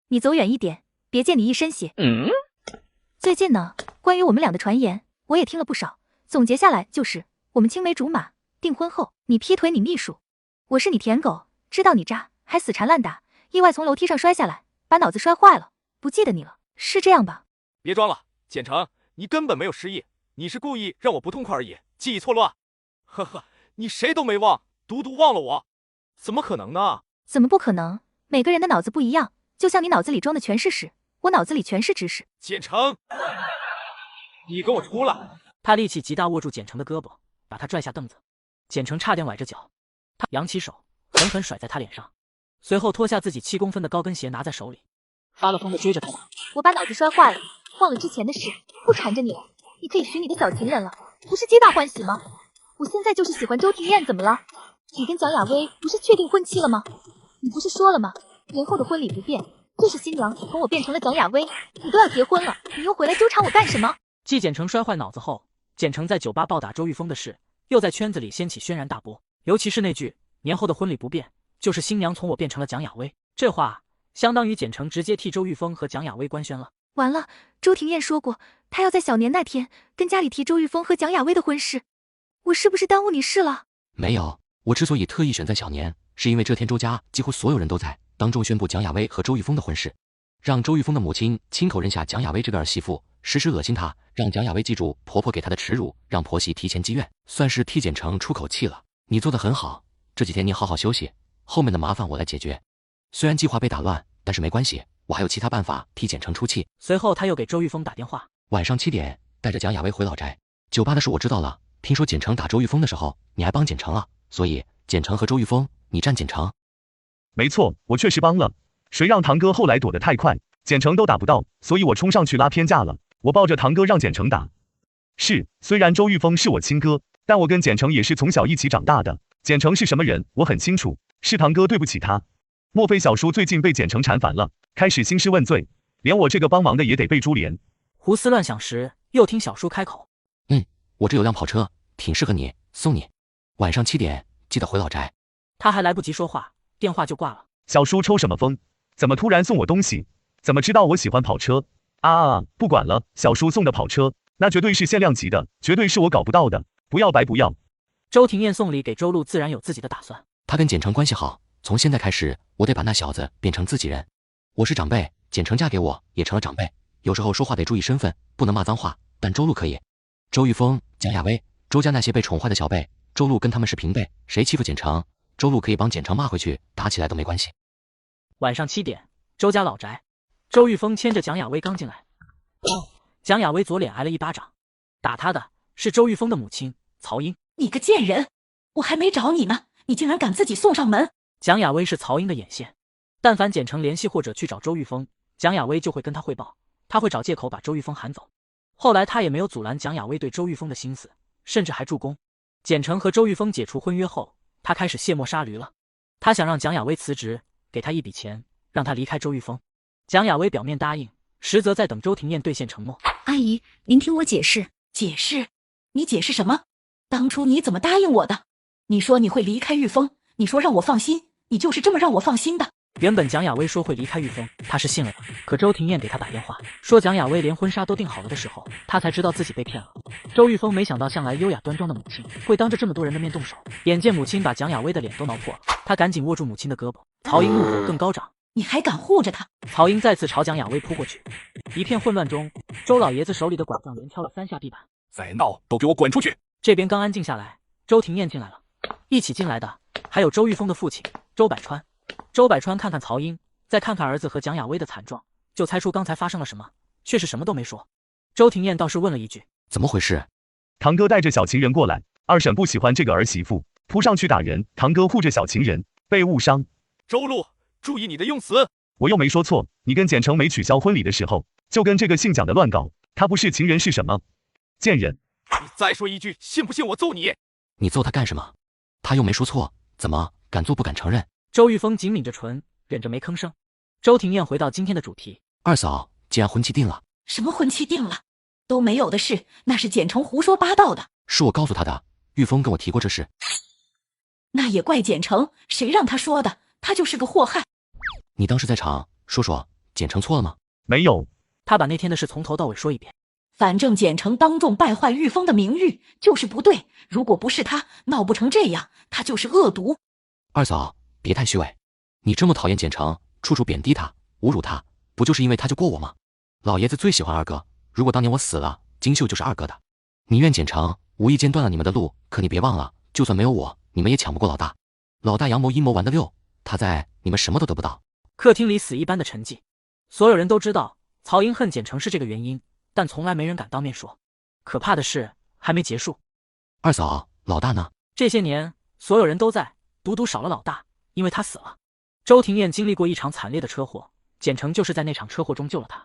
你走远一点，别溅你一身血。最近呢，关于我们俩的传言，我也听了不少。总结下来就是，我们青梅竹马，订婚后你劈腿你秘书，我是你舔狗。知道你渣，还死缠烂打，意外从楼梯上摔下来，把脑子摔坏了，不记得你了，是这样吧？别装了，简城，你根本没有失忆，你是故意让我不痛快而已，记忆错乱。呵呵，你谁都没忘，独独忘了我，怎么可能呢？怎么不可能？每个人的脑子不一样，就像你脑子里装的全是屎，我脑子里全是知识。简城，你给我出来！他力气极大，握住简城的胳膊，把他拽下凳子。简城差点崴着脚，他扬起手狠狠甩在他脸上，随后脱下自己7公分的高跟鞋拿在手里，发了疯的追着他打。我把脑子摔坏了，忘了之前的事，不缠着你了，你可以许你的小情人了，不是皆大欢喜吗？我现在就是喜欢周庭燕，怎么了？你跟蒋亚薇不是确定婚期了吗？你不是说了吗？年后的婚礼不变，这是新娘从我变成了蒋亚薇，你都要结婚了，你又回来纠缠我干什么？继简城摔坏脑子后，简城在酒吧暴打周玉峰的事，又在圈子里掀起轩然大波。尤其是那句年后的婚礼不变，就是新娘从我变成了蒋亚薇，这话相当于简城直接替周玉峰和蒋亚薇官宣了。完了，周庭燕说过，她要在小年那天跟家里提周玉峰和蒋亚薇的婚事，我是不是耽误你事了？没有，我之所以特意选在小年，是因为这天周家几乎所有人都在，当众宣布蒋亚薇和周玉峰的婚事，让周玉峰的母亲亲口认下蒋亚薇这个儿媳妇，时时恶心她，让蒋亚薇记住婆婆给她的耻辱，让婆媳提前积怨，算是替简城出口气了。你做得很好，这几天你好好休息，后面的麻烦我来解决。虽然计划被打乱，但是没关系，我还有其他办法替简城出气。随后他又给周玉峰打电话，晚上7点带着蒋亚薇回老宅。酒吧的事我知道了，听说简城打周玉峰的时候，你还帮简城了，所以简城和周玉峰，你站简城。没错，我确实帮了。谁让堂哥后来躲得太快，简城都打不到，所以我冲上去拉偏架了。我抱着堂哥让简城打。是，虽然周玉峰是我亲哥，但我跟简城也是从小一起长大的。简城是什么人，我很清楚。是堂哥对不起他。莫非小叔最近被简城缠烦了，开始兴师问罪，连我这个帮忙的也得被株连？胡思乱想时，又听小叔开口：“我这有辆跑车，挺适合你，送你。晚上7点记得回老宅。”他还来不及说话，电话就挂了。小叔抽什么风？怎么突然送我东西？怎么知道我喜欢跑车？不管了，小叔送的跑车，那绝对是限量级的，绝对是我搞不到的，不要白不要。周庭燕送礼给周路，自然有自己的打算。他跟简城关系好，从现在开始，我得把那小子变成自己人。我是长辈，简城嫁给我也成了长辈，有时候说话得注意身份，不能骂脏话。但周路可以。周玉峰、蒋亚薇，周家那些被宠坏的小辈，周路跟他们是平辈，谁欺负简城，周路可以帮简城骂回去，打起来都没关系。晚上7点，周家老宅，周玉峰牵着蒋亚薇刚进来，蒋亚薇左脸挨了一巴掌，打他的是周玉峰的母亲曹英。你个贱人，我还没找你呢，你竟然敢自己送上门！蒋亚薇是曹英的眼线，但凡简城联系或者去找周玉峰，蒋亚薇就会跟他汇报，他会找借口把周玉峰喊走。后来他也没有阻拦蒋亚薇对周玉峰的心思，甚至还助攻。简城和周玉峰解除婚约后，他开始卸磨杀驴了。他想让蒋亚薇辞职，给他一笔钱，让他离开周玉峰。蒋亚薇表面答应，实则在等周庭燕兑现承诺。阿姨，您听我解释。解释？你解释什么？当初你怎么答应我的？你说你会离开玉峰，你说让我放心，你就是这么让我放心的。原本蒋亚薇说会离开玉峰，他是信了的。可周庭燕给他打电话，说蒋亚薇连婚纱都订好了的时候，他才知道自己被骗了。周玉峰没想到向来优雅端庄的母亲，会当着这么多人的面动手。眼见母亲把蒋亚薇的脸都挠破了，他赶紧握住母亲的胳膊。曹英怒火更高涨，你还敢护着他？曹英再次朝蒋亚薇扑过去。一片混乱中，周老爷子手里的拐杖连敲了3下地板。再闹都给我滚出去！这边刚安静下来，周庭燕进来了，一起进来的还有周玉峰的父亲周百川。周百川看看曹英，再看看儿子和蒋亚薇的惨状，就猜出刚才发生了什么，却是什么都没说。周庭燕倒是问了一句：“怎么回事？”堂哥带着小情人过来，二婶不喜欢这个儿媳妇，扑上去打人，堂哥护着小情人，被误伤。周路，注意你的用词！我又没说错，你跟简城没取消婚礼的时候，就跟这个姓蒋的乱搞，他不是情人是什么？贱人！你再说一句，信不信我揍你？你揍他干什么？他又没说错，怎么敢做不敢承认？周玉峰紧抿着唇，忍着没吭声。周庭燕回到今天的主题：二嫂，既然婚期定了，什么婚期定了？都没有的事，那是简城胡说八道的。是我告诉他的，玉峰跟我提过这事。那也怪简城，谁让他说的？他就是个祸害。你当时在场，说说，简城错了吗？没有。他把那天的事从头到尾说一遍。反正简城当众败坏玉峰的名誉，就是不对。如果不是他，闹不成这样，他就是恶毒。二嫂，别太虚伪。你这么讨厌简城，处处贬低他，侮辱他，不就是因为他就过我吗？老爷子最喜欢二哥，如果当年我死了，金秀就是二哥的。你怨简城，无意间断了你们的路，可你别忘了，就算没有我，你们也抢不过老大。老大阳谋阴谋玩得溜，他在，你们什么都得不到。客厅里死一般的沉寂，所有人都知道曹英恨简城是这个原因，但从来没人敢当面说。可怕的事还没结束。二嫂，老大呢？这些年所有人都在，独独少了老大，因为他死了。周庭燕经历过一场惨烈的车祸，简城就是在那场车祸中救了他。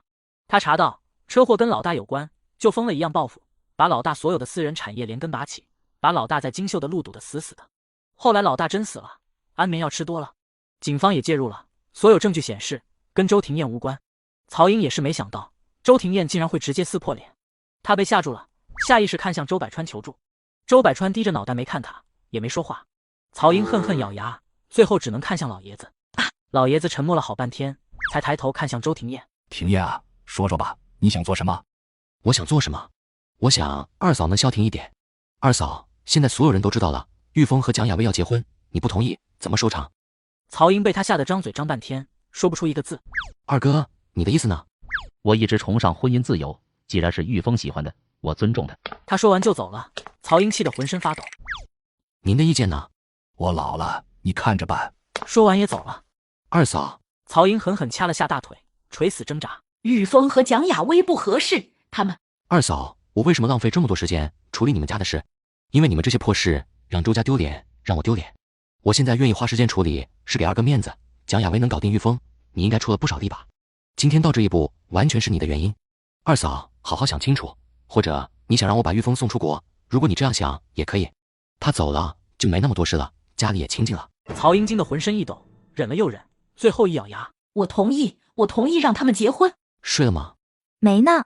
他查到车祸跟老大有关，就疯了一样报复，把老大所有的私人产业连根拔起，把老大在金秀的路堵得死死的。后来老大真死了，安眠药吃多了，警方也介入了，所有证据显示跟周庭燕无关。曹英也是没想到周庭燕竟然会直接撕破脸，他被吓住了，下意识看向周百川求助。周百川低着脑袋没看他，也没说话。曹英恨恨咬牙，最后只能看向老爷子。老爷子沉默了好半天，才抬头看向周庭燕。庭燕啊，说说吧，你想做什么？我想做什么？我想二嫂能消停一点。二嫂，现在所有人都知道了，玉峰和蒋亚薇要结婚，你不同意，怎么收场？曹英被他吓得张嘴张半天，说不出一个字。二哥，你的意思呢？我一直崇尚婚姻自由，既然是玉峰喜欢的，我尊重他。他说完就走了。曹英气得浑身发抖。您的意见呢？我老了，你看着办。说完也走了。二嫂，曹英狠狠掐了下大腿，垂死挣扎。玉峰和蒋亚薇不合适，他们。二嫂，我为什么浪费这么多时间处理你们家的事？因为你们这些破事让周家丢脸，让我丢脸。我现在愿意花时间处理，是给二哥面子。蒋雅薇能搞定玉峰，你应该出了不少力吧？今天到这一步，完全是你的原因。二嫂，好好想清楚，或者你想让我把玉峰送出国，如果你这样想也可以。他走了就没那么多事了，家里也清静了。曹英惊得浑身一抖，忍了又忍，最后一咬牙，我同意让他们结婚。睡了吗？没呢。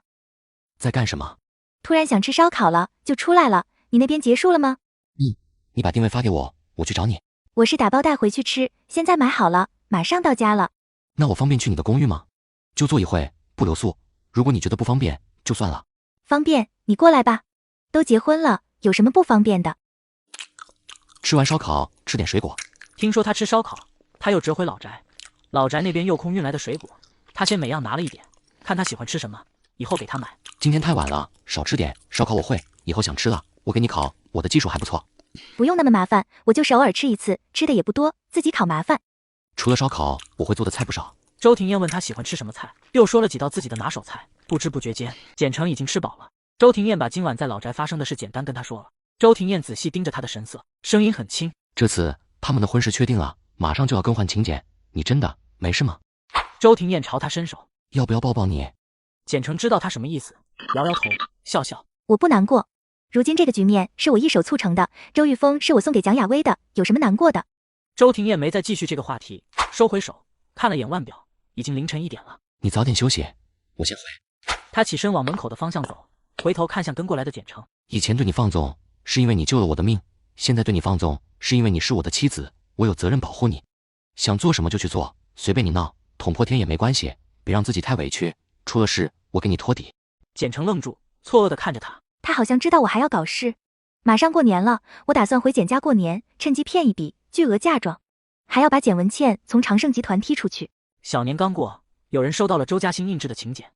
在干什么？突然想吃烧烤了，就出来了。你那边结束了吗？你把定位发给我，我去找你。我是打包带回去吃，现在买好了，马上到家了。那我方便去你的公寓吗？就坐一会，不留宿。如果你觉得不方便，就算了。方便，你过来吧。都结婚了，有什么不方便的？吃完烧烤，吃点水果。听说他吃烧烤，他又折回老宅。老宅那边又空运来的水果，他先每样拿了一点，看他喜欢吃什么，以后给他买。今天太晚了，少吃点。烧烤我会，以后想吃了，我给你烤，我的技术还不错。不用那么麻烦，我就是偶尔吃一次，吃的也不多，自己烤麻烦。除了烧烤，我会做的菜不少。周庭燕问他喜欢吃什么菜，又说了几道自己的拿手菜。不知不觉间，简成已经吃饱了。周庭燕把今晚在老宅发生的事简单跟他说了。周庭燕仔细盯着他的神色，声音很轻。这次他们的婚事确定了，马上就要更换请柬，你真的没事吗？周庭燕朝他伸手，要不要抱抱你？简成知道他什么意思，摇摇头，笑笑。我不难过，如今这个局面是我一手促成的，周玉峰是我送给蒋雅薇的，有什么难过的？周庭燕没再继续这个话题，收回手，看了眼腕表，已经凌晨1点了。你早点休息，我先回。他起身往门口的方向走，回头看向跟过来的简成。以前对你放纵，是因为你救了我的命，现在对你放纵，是因为你是我的妻子，我有责任保护你。想做什么就去做，随便你闹，捅破天也没关系，别让自己太委屈，出了事我给你托底。简成愣住，错愕地看着他。他好像知道我还要搞事。马上过年了，我打算回简家过年，趁机骗一笔巨额嫁妆，还要把简文倩从长盛集团踢出去。小年刚过，有人收到了周家新印制的请柬。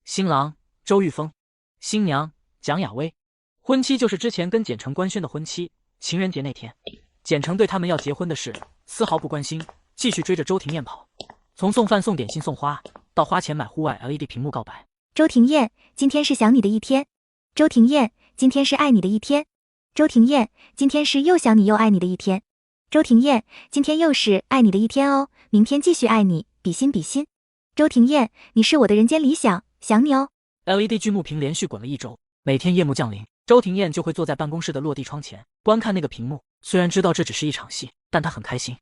新郎周玉峰，新娘蒋雅薇，婚期就是之前跟简成官宣的婚期。情人节那天，简成对他们要结婚的事丝毫不关心，继续追着周庭燕跑，从送饭送点心送花，到花钱买户外 LED 屏幕告白。周庭燕，今天是想你的一天。周庭燕，今天是爱你的一天。周庭燕，今天是又想你又爱你的一天。周庭燕，今天又是爱你的一天哦，明天继续爱你，比心比心。周庭燕，你是我的人间理想，想你哦。LED 巨幕屏连续滚了1周，每天夜幕降临，周庭燕就会坐在办公室的落地窗前观看那个屏幕。虽然知道这只是一场戏，但她很开心。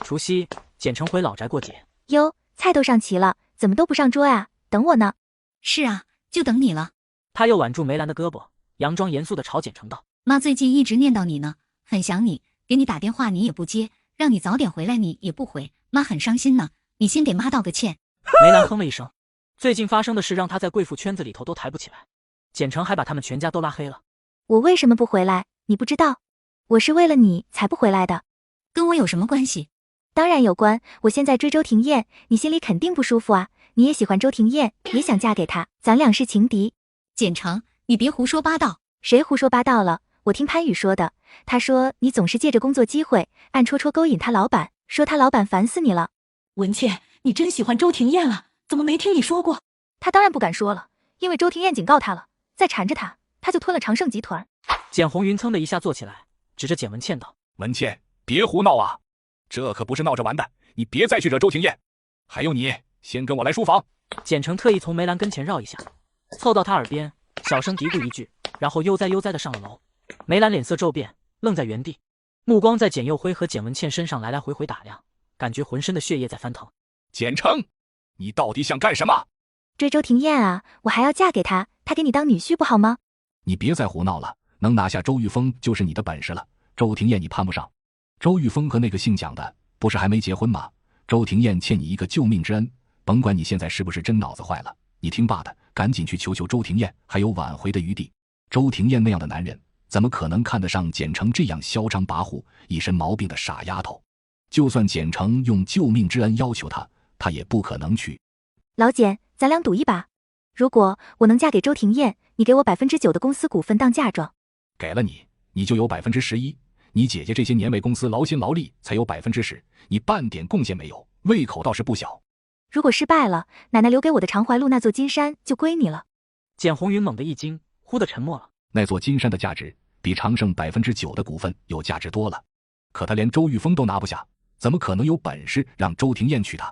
除夕，简成回老宅过节。哟，菜都上齐了，怎么都不上桌啊？等我呢。是啊，就等你了。他又挽住梅兰的胳膊，佯装严肃地朝简成道：妈最近一直念叨你呢，很想你，给你打电话你也不接，让你早点回来你也不回，妈很伤心呢，你先给妈道个歉。梅兰哼了一声，最近发生的事让他在贵妇圈子里头都抬不起来，简成还把他们全家都拉黑了。我为什么不回来？你不知道，我是为了你才不回来的。跟我有什么关系？当然有关，我现在追周庭燕，你心里肯定不舒服啊。你也喜欢周庭燕，也想嫁给他，咱俩是情敌。简成，你别胡说八道。谁胡说八道了？我听潘宇说的，他说你总是借着工作机会，暗戳戳勾引他老板，说他老板烦死你了。文倩，你真喜欢周庭燕了？怎么没听你说过？他当然不敢说了，因为周庭燕警告他了，再缠着他，他就吞了长盛集团。简红云噌的一下坐起来，指着简文倩道：文倩，别胡闹啊，这可不是闹着玩的，你别再去惹周庭燕。还有你，先跟我来书房。简成特意从梅兰跟前绕一下，凑到他耳边小声嘀咕一句，然后悠哉悠哉的上了楼。梅兰脸色骤变，愣在原地，目光在简佑辉和简文倩身上来来回回打量，感觉浑身的血液在翻腾。简成，你到底想干什么？追周庭燕啊，我还要嫁给他，他给你当女婿不好吗？你别再胡闹了，能拿下周玉峰就是你的本事了，周庭燕你攀不上。周玉峰和那个姓蒋的不是还没结婚吗？周庭燕欠你一个救命之恩，甭管你现在是不是真脑子坏了，你听爸的，赶紧去求求周庭燕，还有挽回的余地。周庭燕那样的男人，怎么可能看得上简成这样嚣张跋扈、一身毛病的傻丫头？就算简成用救命之恩要求她，她也不可能去。老简，咱俩赌一把，如果我能嫁给周庭燕，你给我9%的公司股份当嫁妆。给了你，你就有11%。你姐姐这些年为公司劳心劳力，才有10%，你半点贡献没有，胃口倒是不小。如果失败了，奶奶留给我的长怀路那座金山就归你了。简红云猛地一惊，忽地沉默了。那座金山的价值，比长盛9%的股份有价值多了。可他连周玉峰都拿不下，怎么可能有本事让周庭燕娶她？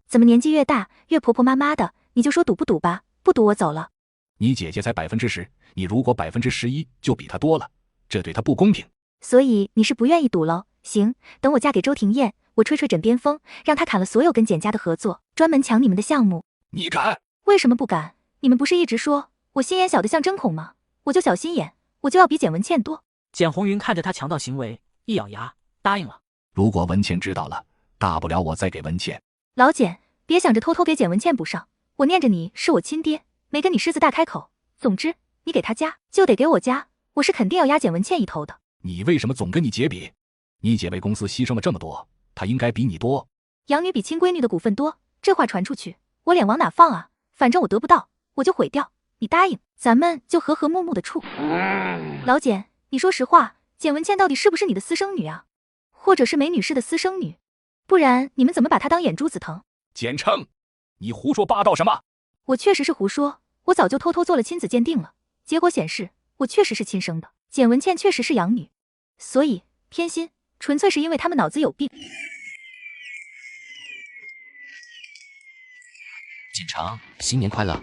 怎么年纪越大越婆婆妈妈的？你就说赌不赌吧，不赌我走了。你姐姐才10%，你如果11%就比她多了，这对她不公平。所以你是不愿意赌喽？行，等我嫁给周庭燕，我吹吹枕边风，让他砍了所有跟简家的合作，专门抢你们的项目。你敢？为什么不敢？你们不是一直说我心眼小的像针孔吗？我就小心眼，我就要比简文倩多。简红云看着他强盗行为，一咬牙答应了。如果文倩知道了，大不了我再给文倩。老简，别想着偷偷给简文倩补上，我念着你是我亲爹，没跟你狮子大开口。总之，你给他加，就得给我加，我是肯定要压简文倩一头的。你为什么总跟你姐比？你姐为公司牺牲了这么多，她应该比你多。养女比亲闺女的股份多，这话传出去，我脸往哪放啊？反正我得不到，我就毁掉。你答应，咱们就和和睦睦的处。老简，你说实话，简文倩到底是不是你的私生女啊？或者是梅女士的私生女？不然你们怎么把她当眼珠子疼？简称，你胡说八道什么？我确实是胡说，我早就偷偷做了亲子鉴定了，结果显示我确实是亲生的，简文倩确实是养女，所以偏心纯粹是因为他们脑子有病。简城，新年快乐！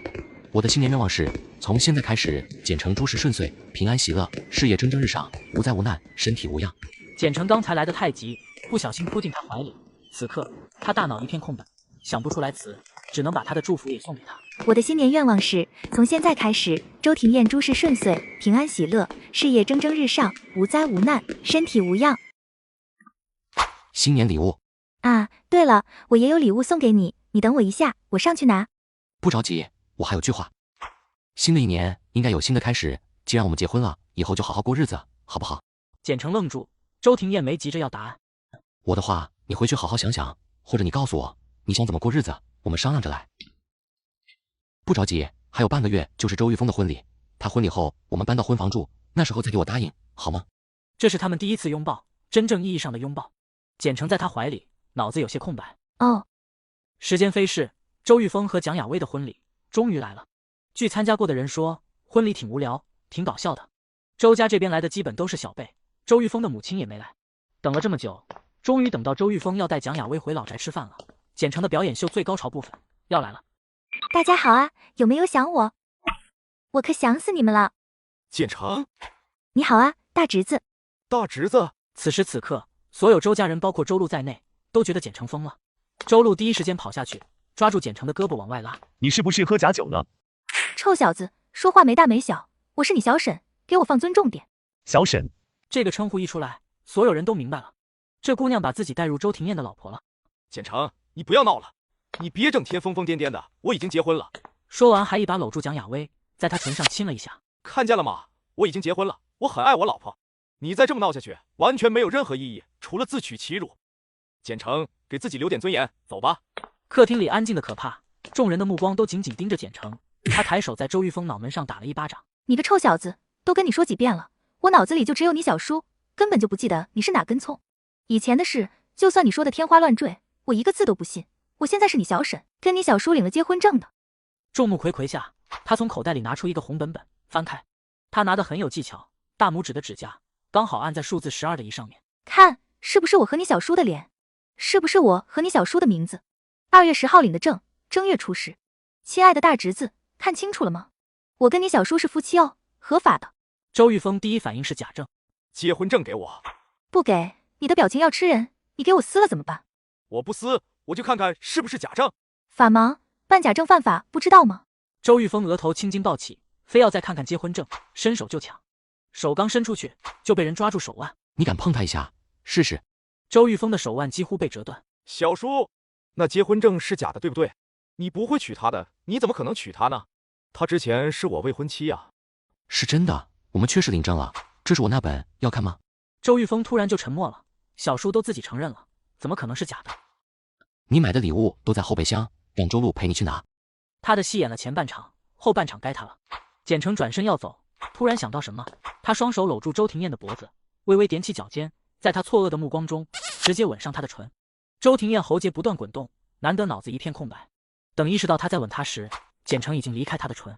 我的新年愿望是从现在开始，简城诸事顺遂，平安喜乐，事业蒸蒸日上，无灾无难，身体无恙。简城刚才来得太急，不小心扑进他怀里，此刻他大脑一片空白，想不出来词，只能把他的祝福也送给他。我的新年愿望是从现在开始，周庭燕诸事顺遂，平安喜乐，事业蒸蒸日上，无灾无难，身体无恙。新年礼物啊，对了，我也有礼物送给你，你等我一下，我上去拿。不着急，我还有句话。新的一年应该有新的开始，既然我们结婚了，以后就好好过日子，好不好？简城愣住，周庭燕没急着要答案。我的话你回去好好想想，或者你告诉我你想怎么过日子，我们商量着来。不着急，还有半个月就是周玉峰的婚礼，他婚礼后我们搬到婚房住，那时候再给我答应，好吗？这是他们第一次拥抱，真正意义上的拥抱。简城在他怀里，脑子有些空白。哦，时间飞逝，周玉峰和蒋亚薇的婚礼终于来了。据参加过的人说，婚礼挺无聊，挺搞笑的。周家这边来的基本都是小辈，周玉峰的母亲也没来。等了这么久，终于等到周玉峰要带蒋亚薇回老宅吃饭了。简城的表演秀最高潮部分要来了。大家好啊，有没有想我？我可想死你们了。简城，你好啊，大侄子。大侄子。此时此刻，所有周家人，包括周路在内，都觉得简城疯了。周路第一时间跑下去，抓住简城的胳膊往外拉。你是不是喝假酒了？臭小子，说话没大没小，我是你小沈，给我放尊重点。小沈，这个称呼一出来，所有人都明白了，这姑娘把自己带入周庭燕的老婆了。简城，你不要闹了，你别整天疯疯癫癫的，我已经结婚了。说完还一把搂住蒋亚薇，在她唇上亲了一下。看见了吗？我已经结婚了，我很爱我老婆。你再这么闹下去，完全没有任何意义，除了自取其辱。简城，给自己留点尊严，走吧。客厅里安静的可怕，众人的目光都紧紧盯着简城。他抬手在周玉峰脑门上打了一巴掌。你个臭小子，都跟你说几遍了，我脑子里就只有你小叔，根本就不记得你是哪根葱。以前的事，就算你说的天花乱坠，我一个字都不信。我现在是你小沈，跟你小叔领了结婚证的。众目睽睽下，他从口袋里拿出一个红本本，翻开。他拿得很有技巧，大拇指的指甲刚好按在数字12的一上面。看，是不是我和你小叔的脸？是不是我和你小叔的名字？2月10号领的证，正月初10。亲爱的大侄子，看清楚了吗？我跟你小叔是夫妻哦，合法的。周玉峰第一反应是假证。结婚证给我。不给，你的表情要吃人，你给我撕了怎么办？我不撕，我就看看是不是假证。法盲，办假证犯法，不知道吗？周玉峰额头青筋暴起，非要再看看结婚证，伸手就抢。手刚伸出去，就被人抓住手腕。你敢碰他一下，试试？周玉峰的手腕几乎被折断。小叔，那结婚证是假的，对不对？你不会娶她的，你怎么可能娶她呢？她之前是我未婚妻啊。是真的，我们确实领证了。这是我那本，要看吗？周玉峰突然就沉默了。小叔都自己承认了，怎么可能是假的？你买的礼物都在后备箱，让周路陪你去拿。他的戏演了前半场，后半场该他了。简城转身要走，突然想到什么，他双手搂住周庭燕的脖子，微微踮起脚尖，在他错愕的目光中，直接吻上她的唇。周庭燕喉结不断滚动，难得脑子一片空白。等意识到他在吻她时，简城已经离开她的唇，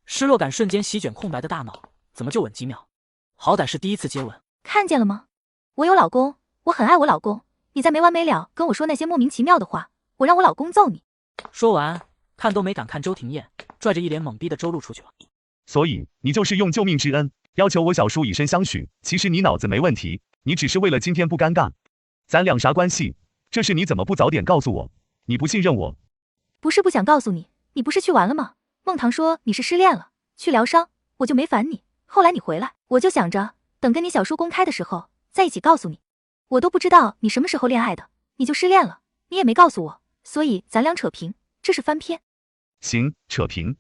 失落感瞬间席卷空白的大脑，怎么就吻几秒？好歹是第一次接吻。看见了吗？我有老公，我很爱我老公，你再没完没了跟我说那些莫名其妙的话，我让我老公揍你。说完，看都没敢看周廷艳，拽着一脸懵逼的周路出去了。所以你就是用救命之恩要求我小叔以身相许，其实你脑子没问题，你只是为了今天不尴尬。咱俩啥关系？这事你怎么不早点告诉我？你不信任我？不是不想告诉你，你不是去玩了吗？孟棠说你是失恋了，去疗伤，我就没烦你。后来你回来，我就想着等跟你小叔公开的时候在一起告诉你。我都不知道你什么时候恋爱的，你就失恋了，你也没告诉我，所以咱俩扯平，这是翻篇。行，扯平。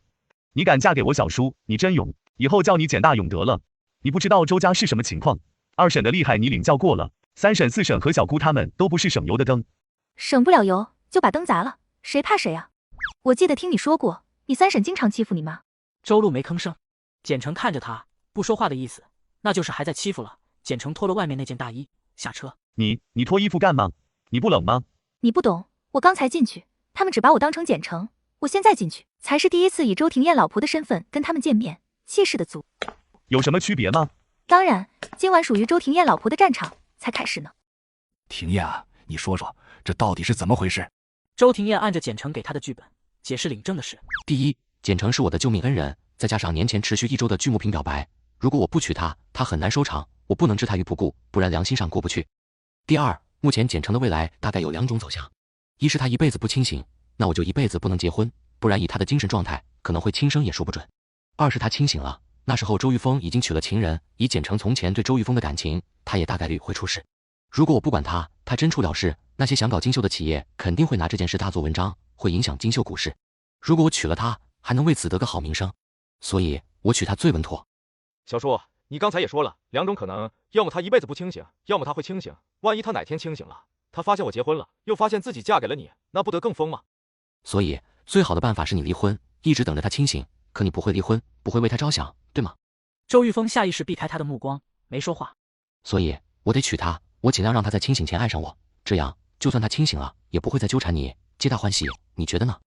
你敢嫁给我小叔，你真勇，以后叫你简大勇得了。你不知道周家是什么情况，二审的厉害你领教过了，三审四审和小姑他们都不是省油的灯。省不了油就把灯砸了，谁怕谁啊？我记得听你说过，你三婶经常欺负你妈。周路没吭声，简成看着他不说话的意思，那就是还在欺负了。简成脱了外面那件大衣下车。你脱衣服干嘛？你不冷吗？你不懂，我刚才进去，他们只把我当成简成，我现在进去才是第一次以周廷艳老婆的身份跟他们见面，气势的足。有什么区别吗？当然，今晚属于周廷艳老婆的战场才开始呢。廷艳啊，你说说这到底是怎么回事？周廷艳按着简成给他的剧本解释领证的事。第一，简成是我的救命恩人，再加上年前持续1周的剧目屏表白，如果我不娶她，她很难收场，我不能置她于不顾，不然良心上过不去。第二，目前简成的未来大概有2种走向，一是他一辈子不清醒，那我就一辈子不能结婚，不然以他的精神状态可能会轻生也说不准。二是他清醒了，那时候周玉峰已经娶了情人，以简成从前对周玉峰的感情，他也大概率会出事。如果我不管他，他真出了事，那些想搞金秀的企业肯定会拿这件事大做文章，会影响金秀股市。如果我娶了她，还能为此得个好名声，所以我娶她最稳妥。小叔，你刚才也说了2种可能，要么他一辈子不清醒，要么他会清醒。万一他哪天清醒了，他发现我结婚了，又发现自己嫁给了你，那不得更疯吗？所以最好的办法是你离婚，一直等着他清醒。可你不会离婚，不会为他着想，对吗？周玉峰下意识避开他的目光，没说话。所以我得娶她，我尽量让她在清醒前爱上我，这样就算她清醒了，也不会再纠缠你，皆大欢喜。你觉得呢？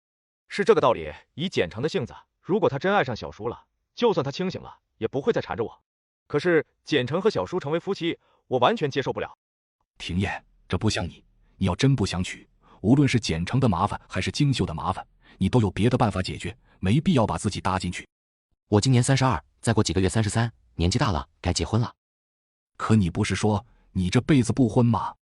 是这个道理。以简成的性子，如果他真爱上小叔了，就算他清醒了，也不会再缠着我。可是简成和小叔成为夫妻，我完全接受不了。廷艳，这不像你，你要真不想娶，无论是简成的麻烦还是金秀的麻烦，你都有别的办法解决，没必要把自己搭进去。我今年32，再过几个月33，年纪大了，该结婚了。可你不是说你这辈子不婚吗？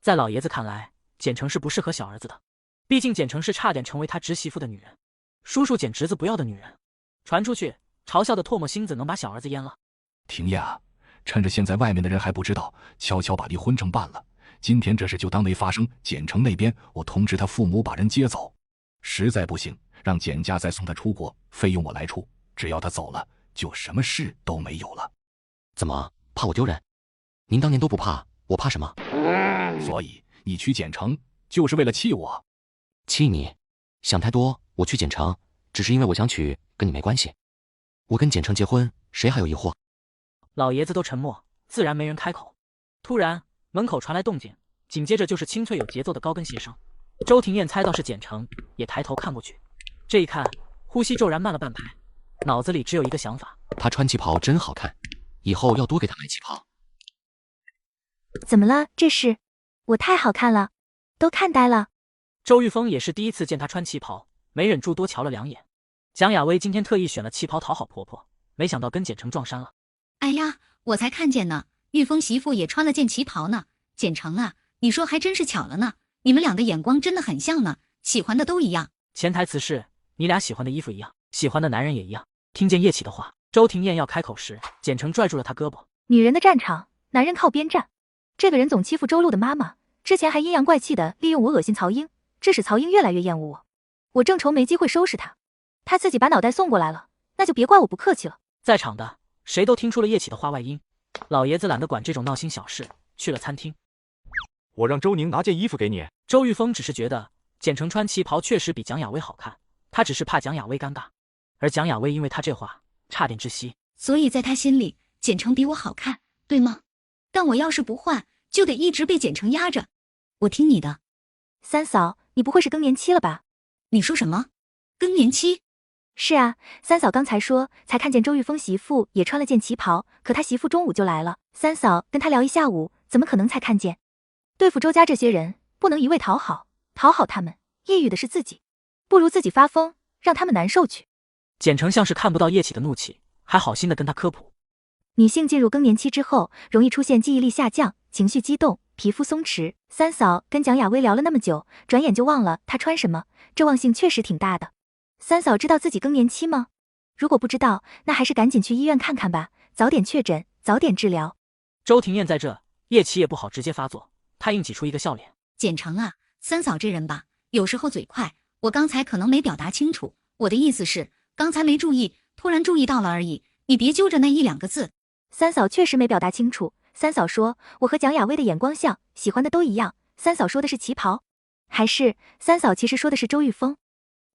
在老爷子看来，简成是不适合小儿子的，毕竟简成是差点成为他侄媳妇的女人，叔叔捡侄子不要的女人，传出去，嘲笑的唾沫星子能把小儿子淹了。廷艳啊，趁着现在外面的人还不知道，悄悄把离婚证办了。今天这事就当没发生。简成那边，我通知他父母把人接走。实在不行，让简家再送他出国，费用我来出。只要他走了，就什么事都没有了。怎么，怕我丢人？您当年都不怕，我怕什么？所以你娶简成就是为了气我？气你？想太多。我娶简成，只是因为我想娶，跟你没关系。我跟简成结婚，谁还有疑惑？老爷子都沉默，自然没人开口。突然，门口传来动静，紧接着就是清脆有节奏的高跟鞋声。周廷艳猜到是简成，也抬头看过去。这一看，呼吸骤然慢了半拍，脑子里只有一个想法：他穿旗袍真好看，以后要多给他买旗袍。怎么了？这是？我太好看了，都看呆了。周玉峰也是第一次见他穿旗袍，没忍住多瞧了2眼。蒋雅薇今天特意选了旗袍讨好婆婆，没想到跟简成撞衫了。哎呀，我才看见呢，玉峰媳妇也穿了件旗袍呢。简成啊，你说还真是巧了呢，你们俩的眼光真的很像呢，喜欢的都一样。潜台词是，你俩喜欢的衣服一样，喜欢的男人也一样。听见叶启的话，周廷艳要开口时，简成拽住了他胳膊。女人的战场，男人靠边站。这个人总欺负周路的妈妈，之前还阴阳怪气的利用我恶心曹英，致使曹英越来越厌恶我。我正愁没机会收拾他，他自己把脑袋送过来了，那就别怪我不客气了。在场的谁都听出了叶启的话外音，老爷子懒得管这种闹心小事，去了餐厅。我让周宁拿件衣服给你。周玉峰只是觉得简成穿旗袍确实比蒋雅薇好看，他只是怕蒋雅薇尴尬，而蒋雅薇因为他这话差点窒息。所以在他心里，简成比我好看，对吗？但我要是不换，就得一直被简成压着。我听你的。三嫂，你不会是更年期了吧？你说什么？更年期？是啊，三嫂刚才说才看见周玉峰媳妇也穿了件旗袍，可他媳妇中午就来了，三嫂跟他聊一下午，怎么可能才看见？对付周家这些人，不能一味讨好他们，抑郁的是自己，不如自己发疯，让他们难受去。简成像是看不到叶启的怒气，还好心的跟他科普。女性进入更年期之后，容易出现记忆力下降、情绪激动、皮肤松弛。三嫂跟蒋雅薇聊了那么久，转眼就忘了她穿什么，这忘性确实挺大的。三嫂知道自己更年期吗？如果不知道，那还是赶紧去医院看看吧，早点确诊，早点治疗。周庭燕在这，叶启也不好直接发作，他硬挤出一个笑脸。简成啊，三嫂这人吧，有时候嘴快，我刚才可能没表达清楚，我的意思是，刚才没注意，突然注意到了而已，你别揪着那1、2个字。三嫂确实没表达清楚。三嫂说，我和蒋雅薇的眼光像，喜欢的都一样。三嫂说的是旗袍，还是三嫂其实说的是周玉峰？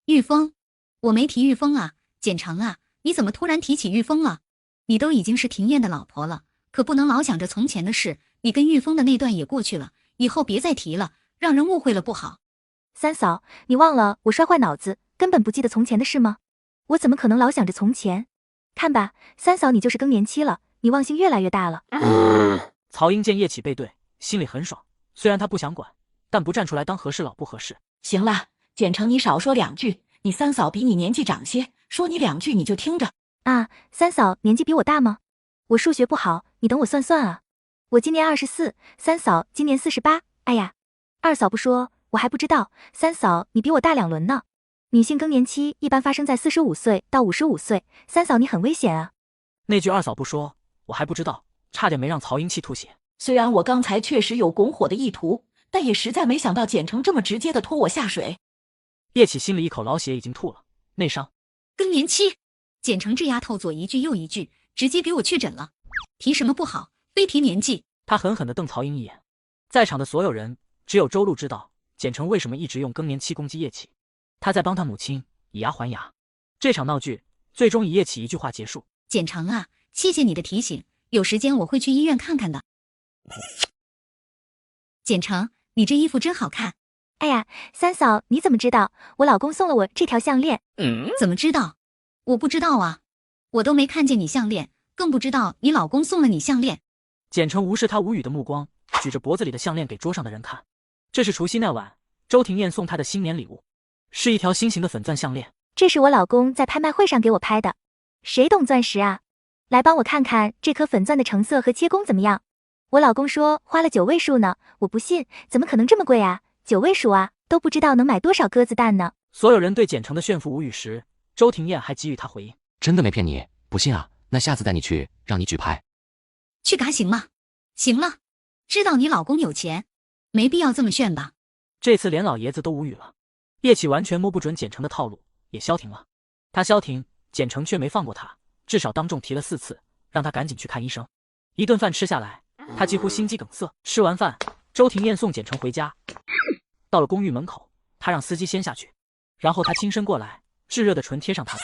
玉峰？我没提玉峰啊，简成啊，你怎么突然提起玉峰了？你都已经是庭燕的老婆了，可不能老想着从前的事，你跟玉峰的那段也过去了，以后别再提了，让人误会了不好。三嫂，你忘了我摔坏脑子，根本不记得从前的事吗？我怎么可能老想着从前？看吧，三嫂你就是更年期了，你忘性越来越大了。曹英见叶启背对，心里很爽，虽然他不想管，但不站出来当和事佬不合适。行了，简成你少说2句，你三嫂比你年纪长些，说你2句你就听着。啊，三嫂年纪比我大吗？我数学不好，你等我算算啊。我今年24，三嫂今年48。哎呀，二嫂不说，我还不知道，三嫂你比我大2轮呢。女性更年期一般发生在45岁到55岁，三嫂你很危险啊。那句二嫂不说，我还不知道，差点没让曹英气吐血。虽然我刚才确实有拱火的意图，但也实在没想到简成这么直接的拖我下水。叶启心里一口老血已经吐了，内伤。更年期，简成这丫头左一句右一句，直接给我确诊了。提什么不好，非提年纪。他狠狠地瞪曹英一眼。在场的所有人，只有周路知道简成为什么一直用更年期攻击叶启。他在帮他母亲以牙还牙。这场闹剧最终以叶启一句话结束。简成啊，谢谢你的提醒，有时间我会去医院看看的。简成，你这衣服真好看。哎呀，三嫂你怎么知道？我老公送了我这条项链。怎么知道？我不知道啊，我都没看见你项链，更不知道你老公送了你项链。简成无视他无语的目光，举着脖子里的项链给桌上的人看。这是除夕那晚周庭燕送他的新年礼物，是一条心形的粉钻项链。这是我老公在拍卖会上给我拍的。谁懂钻石啊？来帮我看看这颗粉钻的成色和切工怎么样？我老公说花了9位数呢，我不信，怎么可能这么贵啊？9位数啊，都不知道能买多少鸽子蛋呢。所有人对简成的炫富无语时，周庭燕还给予他回应：真的没骗你，不信啊？那下次带你去，让你举牌。去嘎行吗？行了，知道你老公有钱，没必要这么炫吧？这次连老爷子都无语了。叶启完全摸不准简成的套路，也消停了。他消停，简成却没放过他，至少当众提了4次，让他赶紧去看医生。一顿饭吃下来，他几乎心肌梗塞。吃完饭，周庭燕送简成回家。到了公寓门口，他让司机先下去，然后他亲身过来，炙热的唇贴上他的。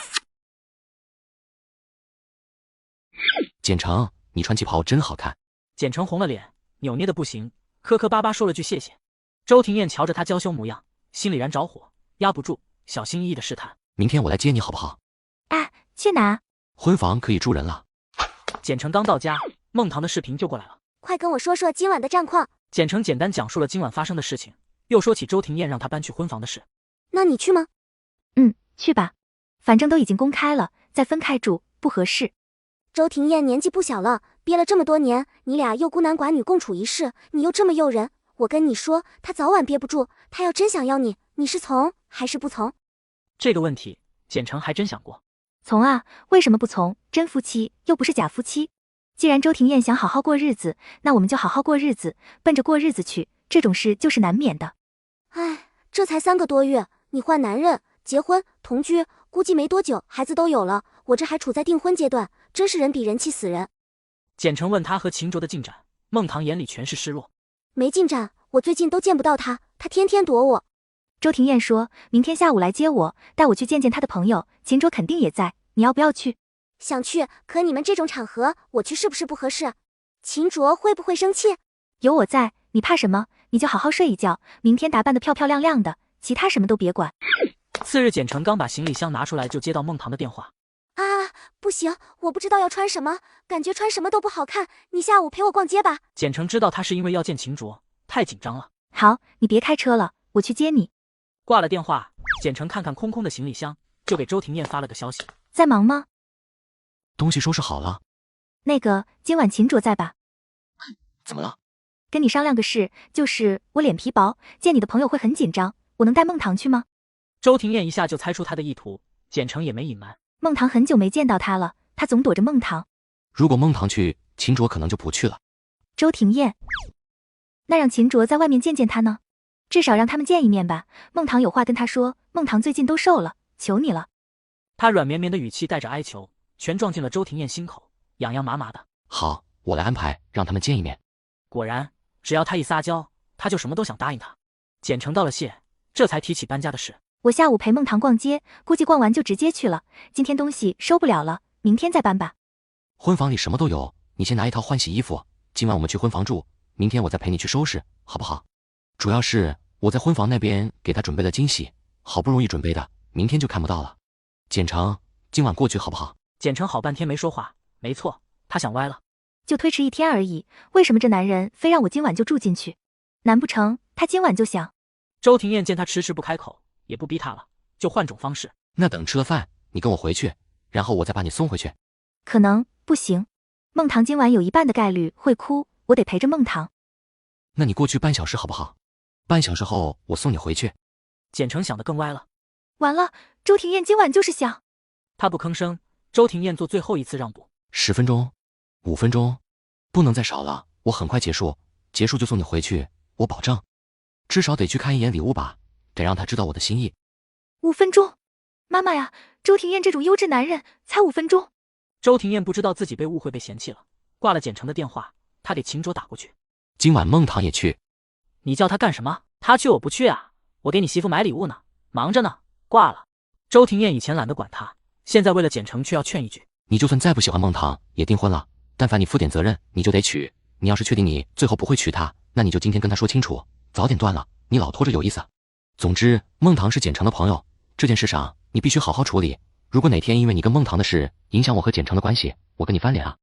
简成，你穿旗袍真好看。简成红了脸，扭捏的不行，磕磕巴巴说了句谢谢。周庭燕瞧着他娇羞模样，心里燃着火，压不住，小心翼翼的试探：明天我来接你好不好？啊，去哪？婚房可以住人了。简成刚到家，孟棠的视频就过来了。快跟我说说今晚的战况。简成简单讲述了今晚发生的事情，又说起周庭燕让他搬去婚房的事。那你去吗？去吧，反正都已经公开了，再分开住不合适。周庭燕年纪不小了，憋了这么多年，你俩又孤男寡女共处一室，你又这么诱人，我跟你说，她早晚憋不住，她要真想要你，你是从还是不从？这个问题，简成还真想过。从啊，为什么不从？真夫妻又不是假夫妻。既然周庭燕想好好过日子，那我们就好好过日子，奔着过日子去，这种事就是难免的。唉，这才3个多月，你换男人，结婚同居，估计没多久孩子都有了，我这还处在订婚阶段，真是人比人气死人。简成问他和秦卓的进展，孟棠眼里全是失落。没进展，我最近都见不到他，他天天躲我。周庭燕说明天下午来接我，带我去见见他的朋友，秦卓肯定也在，你要不要去？想去，可你们这种场合我去是不是不合适？秦卓会不会生气？有我在，你怕什么？你就好好睡一觉，明天打扮得漂漂亮亮的，其他什么都别管。次日，简成刚把行李箱拿出来，就接到孟棠的电话。啊，不行，我不知道要穿什么，感觉穿什么都不好看。你下午陪我逛街吧。简成知道他是因为要见秦卓，太紧张了。好，你别开车了，我去接你。挂了电话，简成看看空空的行李箱，就给周庭燕发了个消息。在忙吗？东西收拾好了。那个，今晚秦卓在吧？怎么了？跟你商量个事，就是我脸皮薄，见你的朋友会很紧张，我能带孟棠去吗？周庭燕一下就猜出他的意图，简成也没隐瞒。孟棠很久没见到他了，他总躲着孟棠。如果孟棠去，秦卓可能就不去了。周庭燕，那让秦卓在外面见见他呢？至少让他们见一面吧。孟棠有话跟他说，孟棠最近都瘦了，求你了。他软绵绵的语气带着哀求，全撞进了周庭燕心口，痒痒麻麻的。好，我来安排，让他们见一面。果然，只要他一撒娇，他就什么都想答应他。简成道了谢，这才提起搬家的事。我下午陪孟棠逛街，估计逛完就直接去了。今天东西收不了了，明天再搬吧。婚房里什么都有，你先拿一套换洗衣服，今晚我们去婚房住，明天我再陪你去收拾，好不好？主要是我在婚房那边给他准备了惊喜，好不容易准备的，明天就看不到了。简成，今晚过去好不好？简成好半天没说话，没错，他想歪了。就推迟一天而已，为什么这男人非让我今晚就住进去？难不成他今晚就想？周庭燕见他迟迟不开口，也不逼他了，就换种方式。那等吃了饭，你跟我回去，然后我再把你送回去。可能不行，孟棠今晚有一半的概率会哭，我得陪着孟棠。那你过去半小时好不好？半小时后我送你回去。简成想得更歪了。完了，周庭燕今晚就是想。他不吭声，周庭燕做最后一次让步。10分钟，5分钟，不能再少了，我很快结束，结束就送你回去，我保证。至少得去看一眼礼物吧，得让他知道我的心意。5分钟？妈妈呀，周庭燕这种优质男人才5分钟。周庭燕不知道自己被误会被嫌弃了，挂了简成的电话，他给秦卓打过去。今晚孟棠也去。你叫他干什么？他去我不去啊，我给你媳妇买礼物呢，忙着呢。挂了。周庭燕以前懒得管他，现在为了简成却要劝一句。你就算再不喜欢孟棠，也订婚了，但凡你负点责任，你就得娶。你要是确定你最后不会娶她，那你就今天跟她说清楚，早点断了，你老拖着有意思。总之，孟棠是简成的朋友，这件事上你必须好好处理。如果哪天因为你跟孟棠的事影响我和简成的关系，我跟你翻脸啊！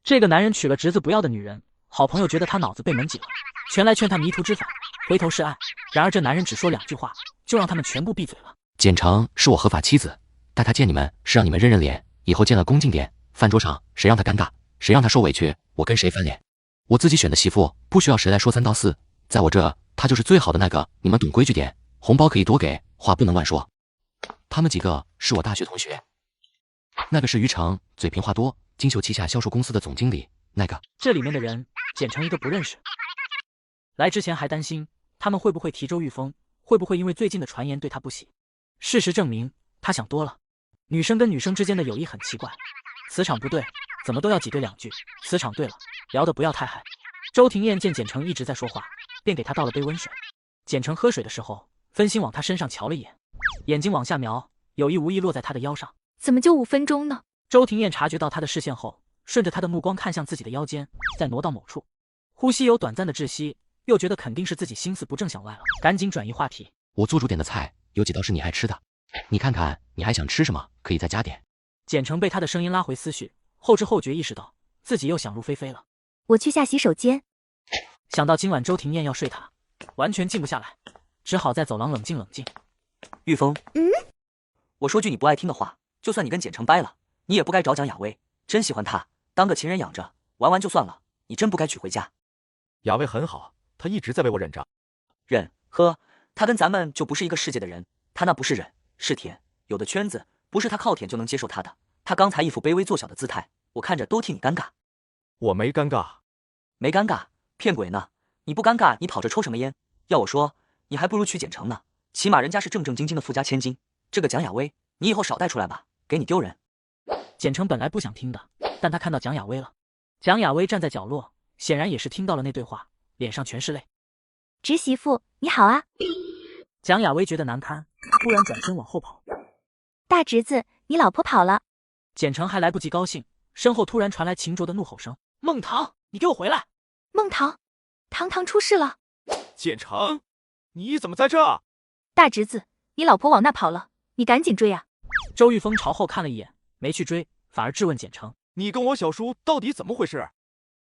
这个男人娶了侄子不要的女人，好朋友觉得他脑子被门挤了，全来劝他迷途知返，回头是岸。然而这男人只说2句话，就让他们全部闭嘴了。简成是我合法妻子，带他见你们是让你们认认脸，以后见了恭敬点。饭桌上谁让他尴尬，谁让他受委屈，我跟谁翻脸。我自己选的媳妇，不需要谁来说3道4，在我这她就是最好的那个。你们懂规矩点，红包可以多给，话不能乱说。他们几个是我大学同学，那个是于成，嘴贫话多，金秀旗下销售公司的总经理。那个这里面的人简成一个不认识。来之前还担心他们会不会提周玉峰，会不会因为最近的传言对他不喜。事实证明他想多了。女生跟女生之间的友谊很奇怪，磁场不对怎么都要挤兑2句，磁场对了聊得不要太嗨。周庭燕见简成一直在说话，便给他倒了杯温水。简成喝水的时候分心往他身上瞧了一眼，眼睛往下瞄，有意无意落在他的腰上。怎么就5分钟呢？周庭燕察觉到他的视线后，顺着他的目光看向自己的腰间，再挪到某处，呼吸有短暂的窒息，又觉得肯定是自己心思不正想歪了，赶紧转移话题。我做主点的菜有几道是你爱吃的，你看看你还想吃什么，可以再加点。简成被他的声音拉回思绪，后知后觉意识到自己又想入非非了。我去下洗手间。想到今晚周庭燕要睡他，完全静不下来，只好在走廊冷静冷静。玉峰，我说句你不爱听的话，就算你跟简成掰了，你也不该找蒋雅薇，真喜欢她，当个情人养着，玩玩就算了，你真不该娶回家。雅薇很好，她一直在为我忍着。忍？呵，她跟咱们就不是一个世界的人，她那不是忍，是舔。有的圈子不是她靠舔就能接受她的。她刚才一副卑微作小的姿态，我看着都替你尴尬。我没尴尬。没尴尬？骗鬼呢！你不尴尬，你跑着抽什么烟？要我说，你还不如娶简成呢，起码人家是正正经经的富家千金。这个蒋雅薇，你以后少带出来吧，给你丢人。简成本来不想听的，但他看到蒋雅薇了。蒋雅薇站在角落，显然也是听到了那对话，脸上全是泪。侄媳妇，你好啊。蒋雅薇觉得难堪，突然转身往后跑。大侄子，你老婆跑了。简成还来不及高兴，身后突然传来秦卓的怒吼声：“孟棠，你给我回来！”孟棠，堂堂出事了。简成，你怎么在这？大侄子，你老婆往那跑了，你赶紧追啊！周玉峰朝后看了一眼，没去追，反而质问简城：“你跟我小叔到底怎么回事？”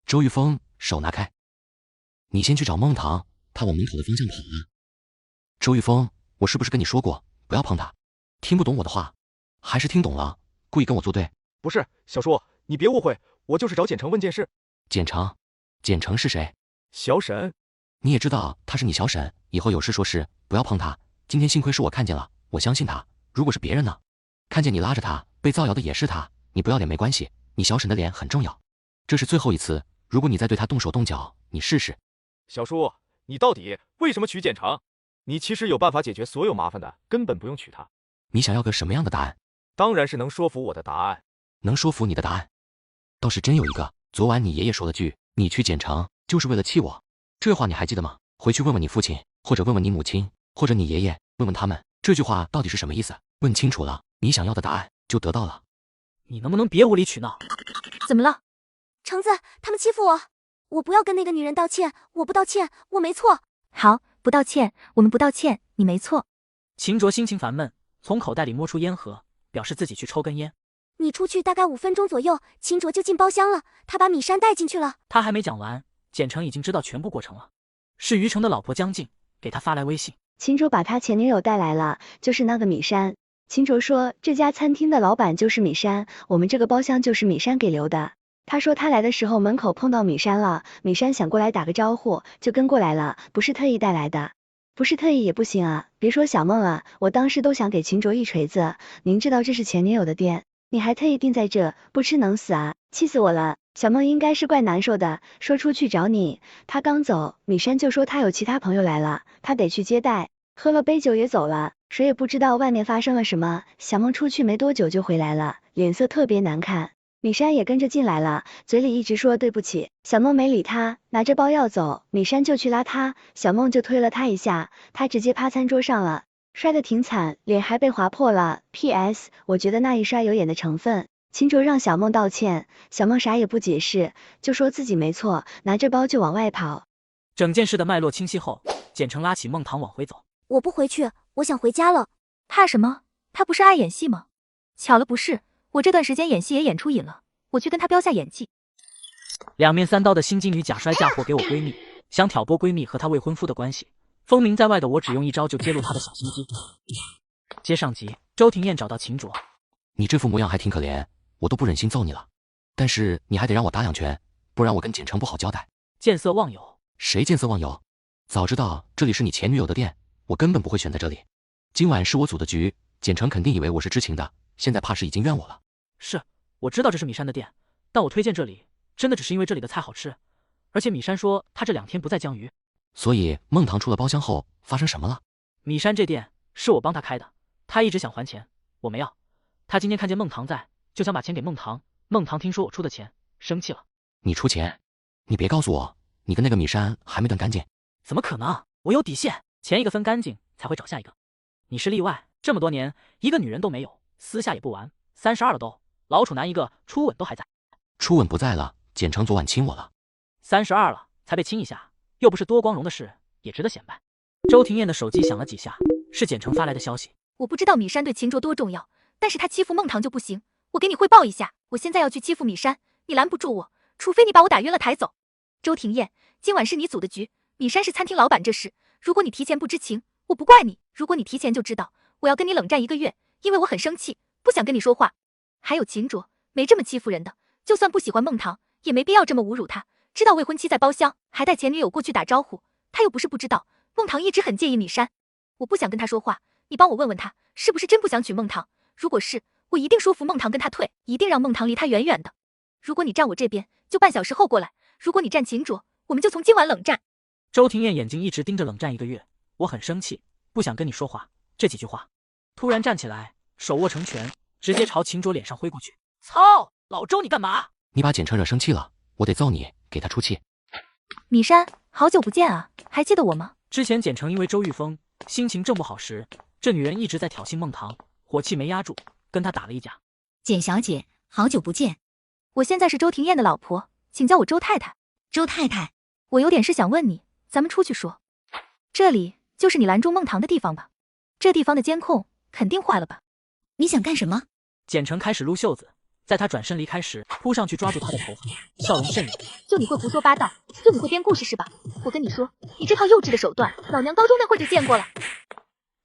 周玉峰手拿开，你先去找孟棠，他往门口的方向跑了。周玉峰，我是不是跟你说过不要碰他？听不懂我的话，还是听懂了，故意跟我作对？不是，小叔，你别误会，我就是找简城问件事。简城？简城是谁？小沈。你也知道他是你小沈，以后有事说事，不要碰他。今天幸亏是我看见了，我相信他。如果是别人呢？看见你拉着他，被造谣的也是他。你不要脸没关系，你小沈的脸很重要。这是最后一次，如果你再对他动手动脚，你试试。小叔，你到底为什么娶简城？你其实有办法解决所有麻烦的，根本不用娶她。你想要个什么样的答案？当然是能说服我的答案。能说服你的答案，倒是真有一个。昨晚你爷爷说了句，你娶简城就是为了气我，这话你还记得吗？回去问问你父亲，或者问问你母亲，或者你爷爷，问问他们，这句话到底是什么意思？问清楚了，你想要的答案就得到了。你能不能别无理取闹？怎么了？橙子，他们欺负我，我不要跟那个女人道歉，我不道歉，我没错。好，不道歉，我们不道歉，你没错。秦卓心情烦闷，从口袋里摸出烟盒，表示自己去抽根烟。你出去大概5分钟左右，秦卓就进包厢了，他把米珊带进去了。他还没讲完，简城已经知道全部过程了。是于成的老婆江静给他发来微信，秦卓把他前女友带来了，就是那个米珊。秦卓说这家餐厅的老板就是米珊，我们这个包厢就是米珊给留的。他说他来的时候门口碰到米珊了，米珊想过来打个招呼，就跟过来了，不是特意带来的。不是特意也不行啊，别说小梦啊，我当时都想给秦卓一锤子。明知道这是前女友的店，你还特意定在这，不吃能死啊，气死我了。小梦应该是怪难受的，说出去找你。他刚走，米珊就说他有其他朋友来了，他得去接待，喝了杯酒也走了，谁也不知道外面发生了什么。小梦出去没多久就回来了，脸色特别难看。米珊也跟着进来了，嘴里一直说对不起。小梦没理他，拿着包要走，米珊就去拉他，小梦就推了他一下，他直接趴餐桌上了，摔得挺惨，脸还被划破了。PS 我觉得那一摔有演的成分。秦卓让小梦道歉，小梦啥也不解释，就说自己没错，拿着包就往外跑。整件事的脉络清晰后，简城拉起孟棠往回走。我不回去，我想回家了。怕什么？他不是爱演戏吗？巧了不是，我这段时间演戏也演出瘾了，我去跟他飙下演技。两面三刀的新金女假摔嫁祸给我闺蜜，想挑拨闺蜜和她未婚夫的关系。风名在外的我只用一招就揭露她的小心机。接上集，周庭燕找到秦卓，你这副模样还挺可怜，我都不忍心揍你了，但是你还得让我打2拳，不然我跟简城不好交代。见色忘友？谁见色忘友？早知道这里是你前女友的店，我根本不会选在这里。今晚是我组的局，简城肯定以为我是知情的，现在怕是已经怨我了。是，我知道这是米珊的店，但我推荐这里，真的只是因为这里的菜好吃。而且米珊说她这2天不在江鱼。所以孟棠出了包厢后发生什么了？米珊这店是我帮她开的，她一直想还钱，我没要。她今天看见孟棠在，就想把钱给孟棠。孟棠听说我出的钱，生气了。你出钱？你别告诉我，你跟那个米珊还没断干净？怎么可能？我有底线，前一个分干净才会找下一个。你是例外，这么多年一个女人都没有，私下也不玩，32了都，老处男一个，初吻都还在。初吻不在了，简城昨晚亲我了。32了才被亲一下，又不是多光荣的事，也值得显摆。周庭燕的手机响了几下，是简城发来的消息。我不知道米珊对秦卓多重要，但是他欺负孟棠就不行。我给你汇报一下，我现在要去欺负米珊，你拦不住我，除非你把我打晕了抬走。周庭燕，今晚是你组的局，米珊是餐厅老板这事，如果你提前不知情，我不怪你；如果你提前就知道，我要跟你冷战1个月，因为我很生气，不想跟你说话。还有秦卓，没这么欺负人的，就算不喜欢孟棠，也没必要这么侮辱他。知道未婚妻在包厢，还带前女友过去打招呼，他又不是不知道，孟棠一直很介意米珊，我不想跟他说话，你帮我问问他，是不是真不想娶孟棠？如果是，我一定说服孟棠跟他退，一定让孟棠离他远远的。如果你站我这边，就半小时后过来；如果你站秦卓，我们就从今晚冷战。周庭燕眼睛一直盯着冷战1个月，我很生气，不想跟你说话。这几句话，突然站起来，手握成拳，直接朝秦卓脸上挥过去。操，老周你干嘛？你把简城惹生气了，我得揍你，给他出气。米珊，好久不见啊，还记得我吗？之前简城因为周玉峰心情正不好时，这女人一直在挑衅孟棠，火气没压住，跟他打了一架。简小姐，好久不见。我现在是周庭燕的老婆，请叫我周太太。周太太，我有点事想问你，咱们出去说。这里就是你拦住孟棠的地方吧？这地方的监控肯定坏了吧？你想干什么？简成开始撸袖子，在他转身离开时，扑上去抓住他的头发，笑容甚脸。就你会胡说八道，就你会编故事是吧？我跟你说，你这套幼稚的手段，老娘高中那会儿就见过了。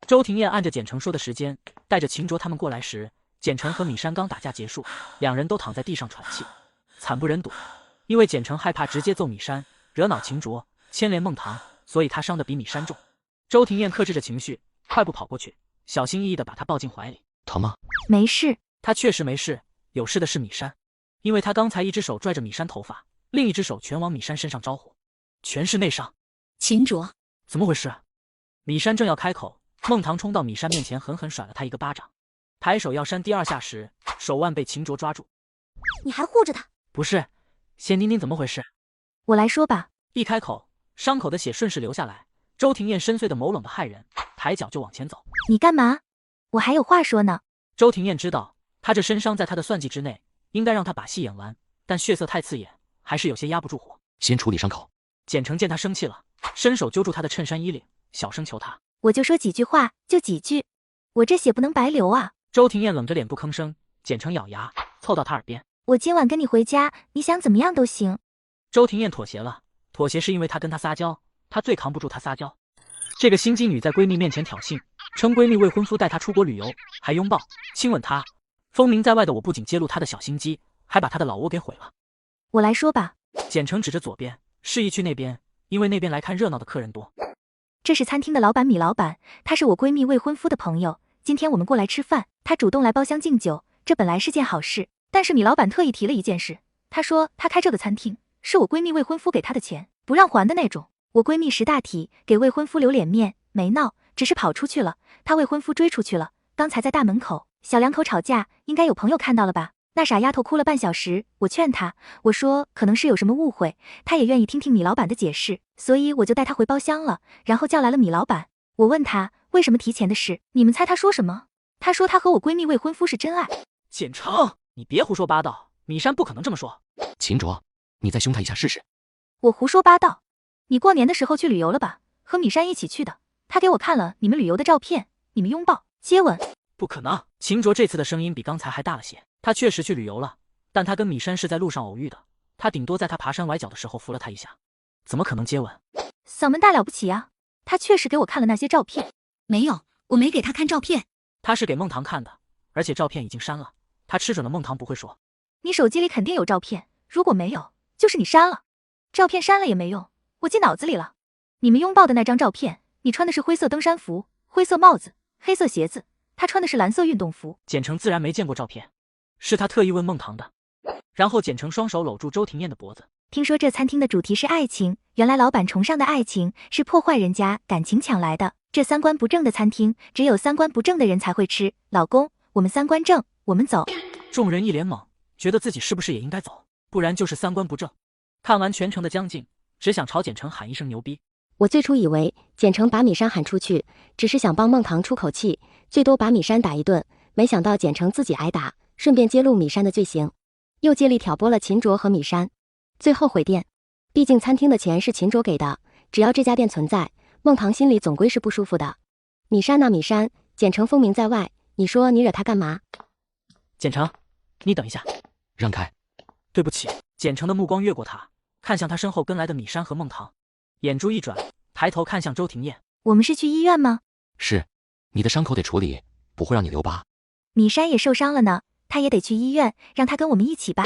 周庭燕按着简成说的时间，带着秦卓他们过来时，简成和米山刚打架结束，两人都躺在地上喘气，惨不忍睹。因为简成害怕直接揍米山，惹恼秦卓，牵连孟棠，所以他伤得比米山重。周庭燕克制着情绪，快步跑过去，小心翼翼地把他抱进怀里。疼吗？没事。他确实没事，有事的是米山，因为他刚才一只手拽着米山头发，另一只手全往米山身上招呼，全是内伤。秦卓，怎么回事？米山正要开口，孟棠冲到米山面前，狠狠甩了他一个巴掌，抬手要扇第二下时，手腕被秦卓抓住。你还护着他？不是，先听听怎么回事。我来说吧。一开口，伤口的血顺势流下来。周庭燕深邃的眸冷得骇人，抬脚就往前走。你干嘛？我还有话说呢。周庭燕知道他这身伤在他的算计之内，应该让他把戏演完，但血色太刺眼，还是有些压不住火。先处理伤口。简成见他生气了，伸手揪住他的衬衫衣领，小声求他。我就说几句话，就几句，我这血不能白流啊。周庭燕冷着脸不吭声，简成咬牙凑到他耳边。我今晚跟你回家，你想怎么样都行。周庭燕妥协了，妥协是因为他跟他撒娇，他最扛不住他撒娇。这个心机女在闺蜜面前挑衅，称闺蜜未婚夫带她出国旅游，还拥抱亲吻她，风名在外的我不仅揭露她的小心机，还把她的老窝给毁了。我来说吧。简成指着左边，示意去那边，因为那边来看热闹的客人多。这是餐厅的老板米老板，他是我闺蜜未婚夫的朋友，今天我们过来吃饭，他主动来包厢敬酒，这本来是件好事，但是米老板特意提了一件事，他说他开这个餐厅是我闺蜜未婚夫给他的钱，不让还的那种。我闺蜜识大体，给未婚夫留脸面，没闹，只是跑出去了，他未婚夫追出去了，刚才在大门口，小两口吵架，应该有朋友看到了吧？那傻丫头哭了半小时，我劝她，我说可能是有什么误会，她也愿意听听米老板的解释，所以我就带她回包厢了，然后叫来了米老板。我问他为什么提钱的事，你们猜他说什么？他说他和我闺蜜未婚夫是真爱。简成，你别胡说八道，米山不可能这么说。秦卓，你再凶他一下试试。我胡说八道？你过年的时候去旅游了吧？和米山一起去的，他给我看了你们旅游的照片，你们拥抱接吻。不可能！秦卓这次的声音比刚才还大了些。他确实去旅游了，但他跟米山是在路上偶遇的，他顶多在他爬山崴脚的时候扶了他一下，怎么可能接吻？嗓门大了不起啊！他确实给我看了那些照片。没有，我没给他看照片。他是给孟棠看的，而且照片已经删了，他吃准了孟棠不会说。你手机里肯定有照片，如果没有，就是你删了。照片删了也没用，我记脑子里了。你们拥抱的那张照片，你穿的是灰色登山服，灰色帽子，黑色鞋子，他穿的是蓝色运动服。简成自然没见过照片，是他特意问孟棠的。然后简成双手搂住周庭燕的脖子。听说这餐厅的主题是爱情，原来老板崇尚的爱情是破坏人家感情抢来的。这三观不正的餐厅，只有三观不正的人才会吃。老公，我们三观正，我们走。众人一脸懵，觉得自己是不是也应该走，不然就是三观不正。看完全程的江静，只想朝简成喊一声牛逼。我最初以为简成把米山喊出去，只是想帮孟棠出口气，最多把米山打一顿，没想到简成自己挨打，顺便揭露米山的罪行，又借力挑拨了秦卓和米山。最后毁店，毕竟餐厅的钱是秦卓给的，只要这家店存在，孟棠心里总归是不舒服的。米山呐米山，简成风名在外，你说你惹他干嘛？简成，你等一下，让开。对不起。简成的目光越过他，看向他身后跟来的米山和孟棠，眼珠一转，抬头看向周庭燕。我们是去医院吗？是，你的伤口得处理，不会让你留疤。米山也受伤了呢，他也得去医院，让他跟我们一起吧。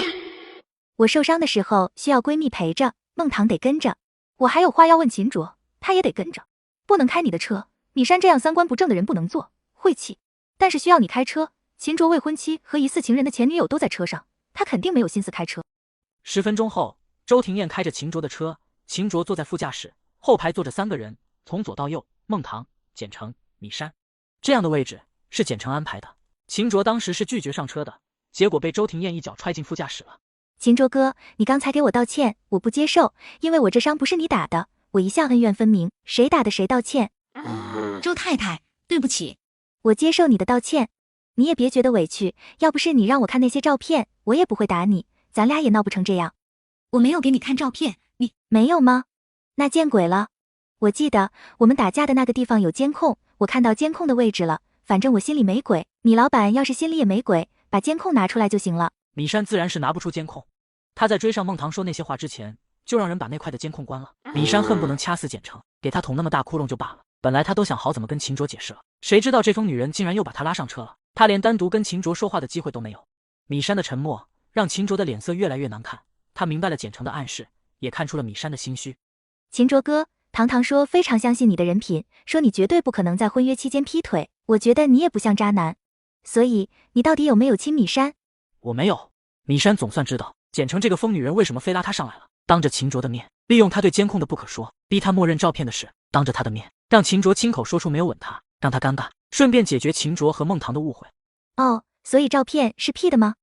我受伤的时候需要闺蜜陪着，孟棠得跟着。我还有话要问秦卓，他也得跟着。不能开你的车，米山这样三观不正的人不能坐，晦气。但是需要你开车，秦卓未婚妻和疑似情人的前女友都在车上，他肯定没有心思开车。10分钟后，周庭燕开着秦卓的车，秦卓坐在副驾驶，后排坐着3个人，从左到右，孟棠、简成、米山。这样的位置是简成安排的。秦卓当时是拒绝上车的，结果被周庭燕一脚踹进副驾驶了。秦卓哥，你刚才给我道歉，我不接受，因为我这伤不是你打的，我一向恩怨分明，谁打的谁道歉。周太太，对不起。我接受你的道歉，你也别觉得委屈，要不是你让我看那些照片，我也不会打你，咱俩也闹不成这样。我没有给你看照片，你没有吗？那见鬼了！我记得我们打架的那个地方有监控，我看到监控的位置了，反正我心里没鬼，你老板要是心里也没鬼，把监控拿出来就行了。米山自然是拿不出监控，他在追上孟棠说那些话之前，就让人把那块的监控关了。米山恨不能掐死简成，给他捅那么大窟窿就罢了。本来他都想好怎么跟秦卓解释了，谁知道这疯女人竟然又把他拉上车了，他连单独跟秦卓说话的机会都没有。米山的沉默让秦卓的脸色越来越难看，他明白了简成的暗示，也看出了米山的心虚。秦卓哥，堂堂说非常相信你的人品，说你绝对不可能在婚约期间劈腿，我觉得你也不像渣男，所以你到底有没有亲米山？我没有。米山总算知道简成这个疯女人为什么非拉他上来了，当着秦卓的面利用他对监控的不可说，逼他默认照片的事，当着他的面让秦卓亲口说出没有吻他，让他尴尬，顺便解决秦卓和孟棠的误会。哦，所以照片是 P 的吗？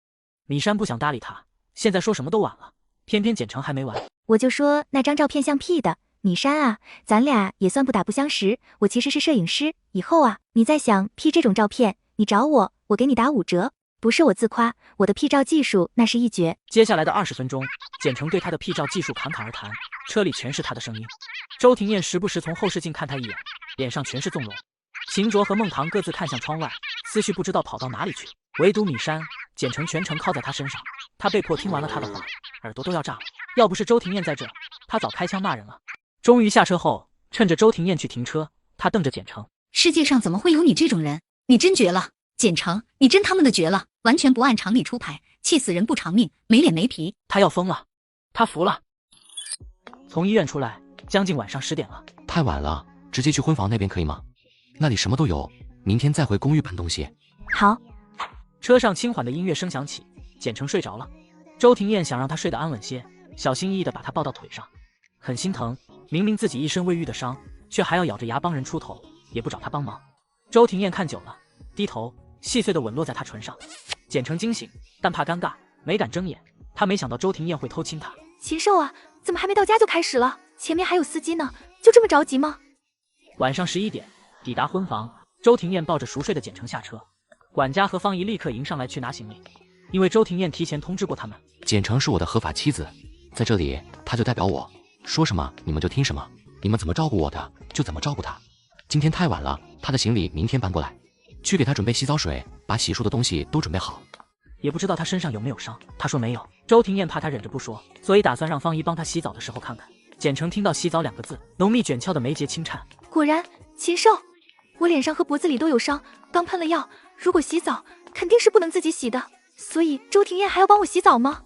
米山不想搭理他，现在说什么都晚了，偏偏简成还没完。我就说那张照片像 P 的，米山啊，咱俩也算不打不相识，我其实是摄影师，以后啊，你再想 P 这种照片，你找我，我给你打5折。不是我自夸，我的 P 照技术那是一绝。接下来的20分钟，简成对他的 P 照技术侃侃而谈，车里全是他的声音。周庭燕时不时从后视镜看他一眼，脸上全是纵容。秦卓和孟棠各自看向窗外，思绪不知道跑到哪里去。唯独米山，简成全程靠在他身上，他被迫听完了他的话，耳朵都要炸了。要不是周庭燕在这，他早开枪骂人了。终于下车后，趁着周庭燕去停车，他瞪着简成：世界上怎么会有你这种人？你真绝了，简成，你真他妈的绝了，完全不按常理出牌，气死人不偿命，没脸没皮。他要疯了，他服了。从医院出来，将近晚上10点了。太晚了，直接去婚房那边可以吗？那里什么都有，明天再回公寓搬东西。好。车上轻缓的音乐声响起，简成睡着了。周庭燕想让他睡得安稳些，小心翼翼地把他抱到腿上，很心疼，明明自己一身未愈的伤，却还要咬着牙帮人出头，也不找他帮忙。周庭燕看久了，低头，细碎的吻落在他唇上。简成惊醒，但怕尴尬，没敢睁眼。他没想到周庭燕会偷亲他。禽兽啊，怎么还没到家就开始了？前面还有司机呢，就这么着急吗？晚上11点，抵达婚房，周庭燕抱着熟睡的简成下车。管家和方姨立刻迎上来去拿行李，因为周庭燕提前通知过他们，简成是我的合法妻子，在这里他就代表我，说什么你们就听什么，你们怎么照顾我的就怎么照顾他。今天太晚了，他的行李明天搬过来，去给他准备洗澡水，把洗漱的东西都准备好。也不知道他身上有没有伤，他说没有。周庭燕怕他忍着不说，所以打算让方姨帮他洗澡的时候看看。简成听到洗澡2个字，浓密卷翘的眉睫轻颤。果然，禽兽！我脸上和脖子里都有伤，刚喷了药，如果洗澡肯定是不能自己洗的，所以周庭燕还要帮我洗澡吗？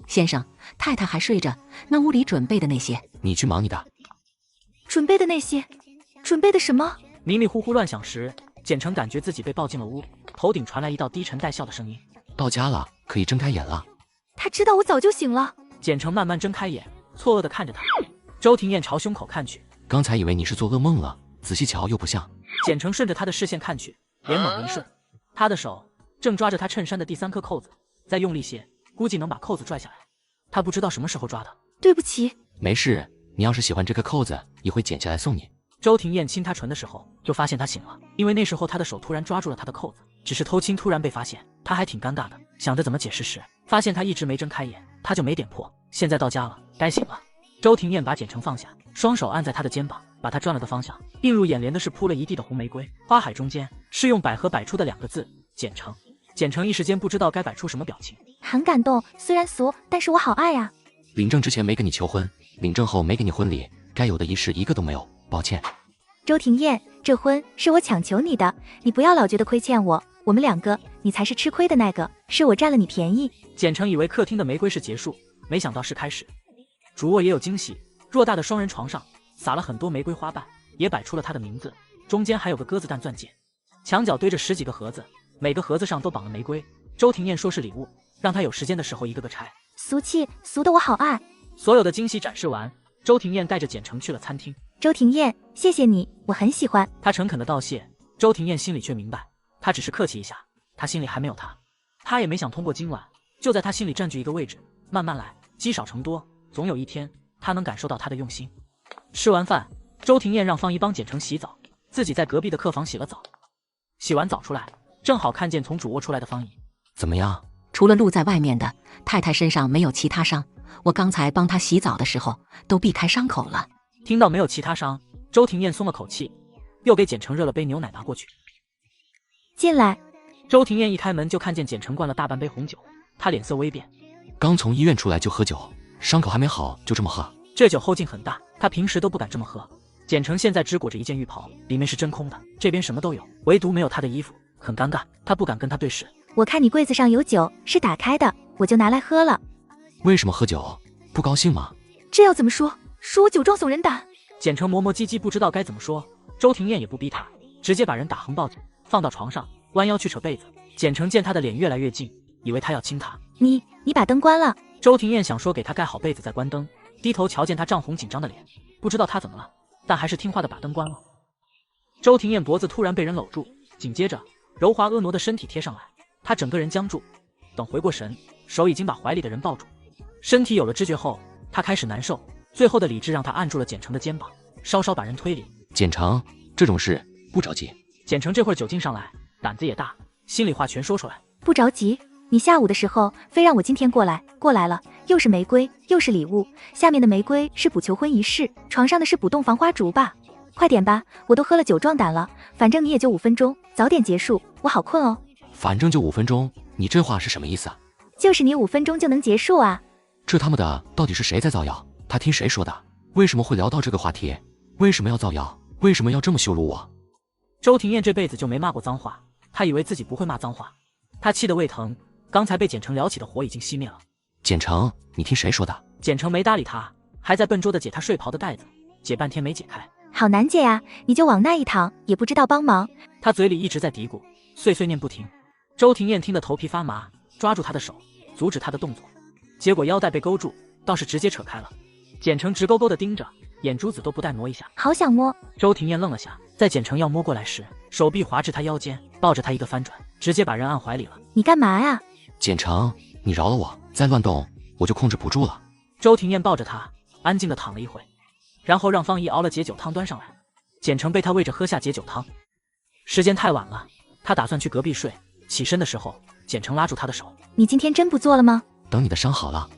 先生，太太还睡着，那屋里准备的那些，你去忙你的。准备的那些？准备的什么？迷迷糊糊乱想时，简成感觉自己被抱进了屋，头顶传来一道低沉带笑的声音：到家了，可以睁开眼了。他知道我早就醒了。简成慢慢睁开眼，错愕地看着他。周庭燕朝胸口看去，刚才以为你是做噩梦了，仔细瞧又不像。简成顺着他的视线看去，脸猛一瞬，他的手正抓着他衬衫的第3颗扣子，再用力些，估计能把扣子拽下来。他不知道什么时候抓的。对不起。没事，你要是喜欢这颗扣子，一会剪下来送你。周庭燕亲他唇的时候，就发现他醒了，因为那时候他的手突然抓住了他的扣子，只是偷亲突然被发现，他还挺尴尬的，想着怎么解释时，发现他一直没睁开眼，他就没点破。现在到家了，该醒了。周庭燕把简成放下，双手按在他的肩膀，把他转了的方向。映入眼帘的是铺了一地的红玫瑰，花海中间是用百合摆出的2个字：简成。简成一时间不知道该摆出什么表情。很感动，虽然俗，但是我好爱啊。领证之前没跟你求婚，领证后没给你婚礼，该有的仪式一个都没有，抱歉。周庭燕，这婚是我强求你的，你不要老觉得亏欠我，我们2个，你才是吃亏的那个，是我占了你便宜。简成以为客厅的玫瑰是结束，没想到是开始。主卧也有惊喜，偌大的双人床上撒了很多玫瑰花瓣，也摆出了他的名字，中间还有个鸽子蛋钻戒。墙角堆着10几个盒子，每个盒子上都绑了玫瑰。周庭燕说是礼物，让他有时间的时候一个个拆。俗气，俗的我好爱。所有的惊喜展示完，周庭燕带着简成去了餐厅。周庭燕，谢谢你，我很喜欢。他诚恳的道谢，周庭燕心里却明白，他只是客气一下，他心里还没有他。他也没想通过今晚就在他心里占据一个位置，慢慢来，积少成多，总有一天他能感受到他的用心。吃完饭，周庭燕让方姨帮简成洗澡，自己在隔壁的客房洗了澡。洗完澡出来，正好看见从主卧出来的方姨。怎么样？除了露在外面的，太太身上没有其他伤，我刚才帮她洗澡的时候都避开伤口了。听到没有其他伤，周庭燕松了口气。又给简成热了杯牛奶拿过去。进来。周庭燕一开门就看见简成灌了大半杯红酒，她脸色微变。刚从医院出来就喝酒，伤口还没好就这么喝？这酒后劲很大，她平时都不敢这么喝。简成现在只裹着一件浴袍，里面是真空的，这边什么都有，唯独没有她的衣服，很尴尬，她不敢跟他对视。我看你柜子上有酒，是打开的，我就拿来喝了。为什么喝酒？不高兴吗？这要怎么说？说我酒壮怂人胆。简成磨磨唧唧，不知道该怎么说。周庭燕也不逼他，直接把人打横抱起，放到床上，弯腰去扯被子。简成见他的脸越来越近，以为他要亲他。你把灯关了。周庭燕想说给他盖好被子再关灯，低头瞧见他涨红紧张的脸，不知道他怎么了，但还是听话的把灯关了。周庭燕脖子突然被人搂住，紧接着柔滑婀娜的身体贴上来，她整个人僵住，等回过神，手已经把怀里的人抱住。身体有了知觉后，她开始难受，最后的理智让她按住了简成的肩膀，稍稍把人推离。简成，这种事不着急。简成这会儿酒劲上来，胆子也大，心里话全说出来。不着急，你下午的时候非让我今天过来了，又是玫瑰又是礼物，下面的玫瑰是补求婚仪式，床上的是补洞房花烛吧？快点吧，我都喝了酒壮胆了，反正你也就5分钟，早点结束，我好困哦。反正就5分钟，你这话是什么意思啊？就是你5分钟就能结束啊。这他妈的到底是谁在造谣？他听谁说的？为什么会聊到这个话题？为什么要造谣？为什么要这么羞辱我？周庭燕这辈子就没骂过脏话，她以为自己不会骂脏话，她气得胃疼，刚才被简成撩起的火已经熄灭了。简成，你听谁说的？简成没搭理他，还在笨拙地解他睡袍的带子，解半天没解开。好难解呀，你就往那一躺，也不知道帮忙。他嘴里一直在嘀咕，碎碎念不停。周庭燕听得头皮发麻，抓住他的手，阻止他的动作，结果腰带被勾住，倒是直接扯开了。简成直勾勾地盯着，眼珠子都不带挪一下。好想摸。周庭燕愣了下，在简成要摸过来时，手臂滑至他腰间，抱着他一个翻转，直接把人按怀里了。你干嘛呀？简成，你饶了我，再乱动我就控制不住了。周庭燕抱着他，安静地躺了一会，然后让方姨熬了解酒汤端上来。简成被他喂着喝下解酒汤。时间太晚了，他打算去隔壁睡。起身的时候，简成拉住他的手。你今天真不做了吗？等你的伤好了。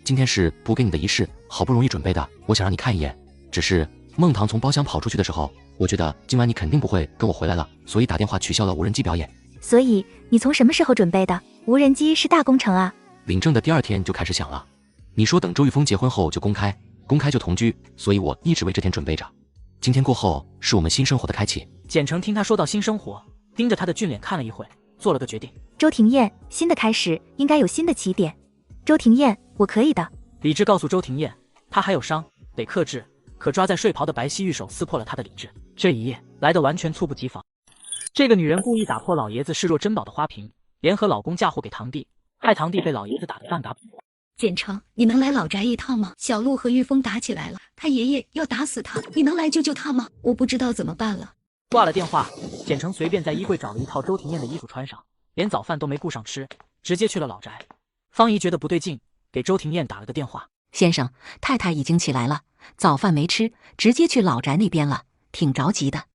今天是补给你的仪式，好不容易准备的，我想让你看一眼。只是孟棠从包厢跑出去的时候，我觉得今晚你肯定不会跟我回来了，所以打电话取消了无人机表演。所以你从什么时候准备的？无人机是大工程啊。领证的第2天就开始想了。你说等周玉峰结婚后就公开就同居，所以我一直为这天准备着。今天过后是我们新生活的开启。简成听他说到新生活，盯着他的俊脸看了一会，做了个决定。周庭燕，新的开始应该有新的起点。周庭燕，我可以的。理智告诉周庭燕，他还有伤，得克制。可抓在睡袍的白皙玉手撕破了他的理智。这一夜来得完全猝不及防。这个女人故意打破老爷子视若珍宝的花瓶，联合老公嫁祸给堂弟，害堂弟被老爷子打得半嘎不活。简成，你能来老宅一趟吗？小鹿和玉峰打起来了，他爷爷要打死他，你能来救救他吗？我不知道怎么办了。挂了电话，简成随便在衣柜找了一套周庭燕的衣服穿上，连早饭都没顾上吃，直接去了老宅。方姨觉得不对劲，给周庭燕打了个电话。先生，太太已经起来了，早饭没吃，直接去老宅那边了，挺着急的。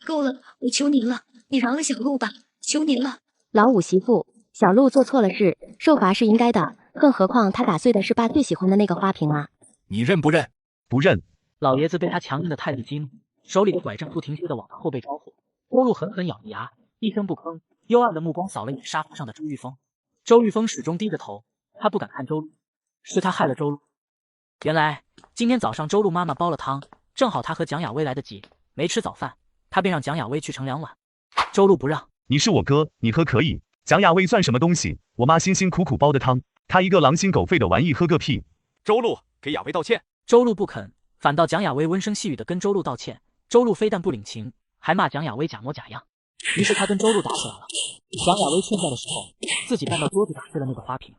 够了，我求您了，你饶了小鹿吧，求您了。老五媳妇，小鹿做错了事，受罚是应该的，更何况他打碎的是爸最喜欢的那个花瓶啊。你认不认？不认。老爷子被他强硬的态度激怒，手里的拐杖不停歇地往他后背招呼。郭路狠狠咬着牙，一声不吭，幽暗的目光扫了眼沙发上的周玉峰。周玉峰始终低着头，他不敢看周路，是他害了周路。原来今天早上周路妈妈煲了汤，正好他和蒋雅薇来得及，没吃早饭，他便让蒋雅薇去盛2碗。周路不让。你是我哥，你喝可以。蒋雅薇算什么东西？我妈辛辛苦苦煲的汤，她一个狼心狗肺的玩意喝个屁。周路，给雅薇道歉。周路不肯，反倒蒋雅薇温声细语的跟周路道歉。周路非但不领情，还骂蒋雅薇假模假样。于是他跟周路打起来了。蒋雅薇欠债的时候，自己搬到桌子打碎了那个花瓶。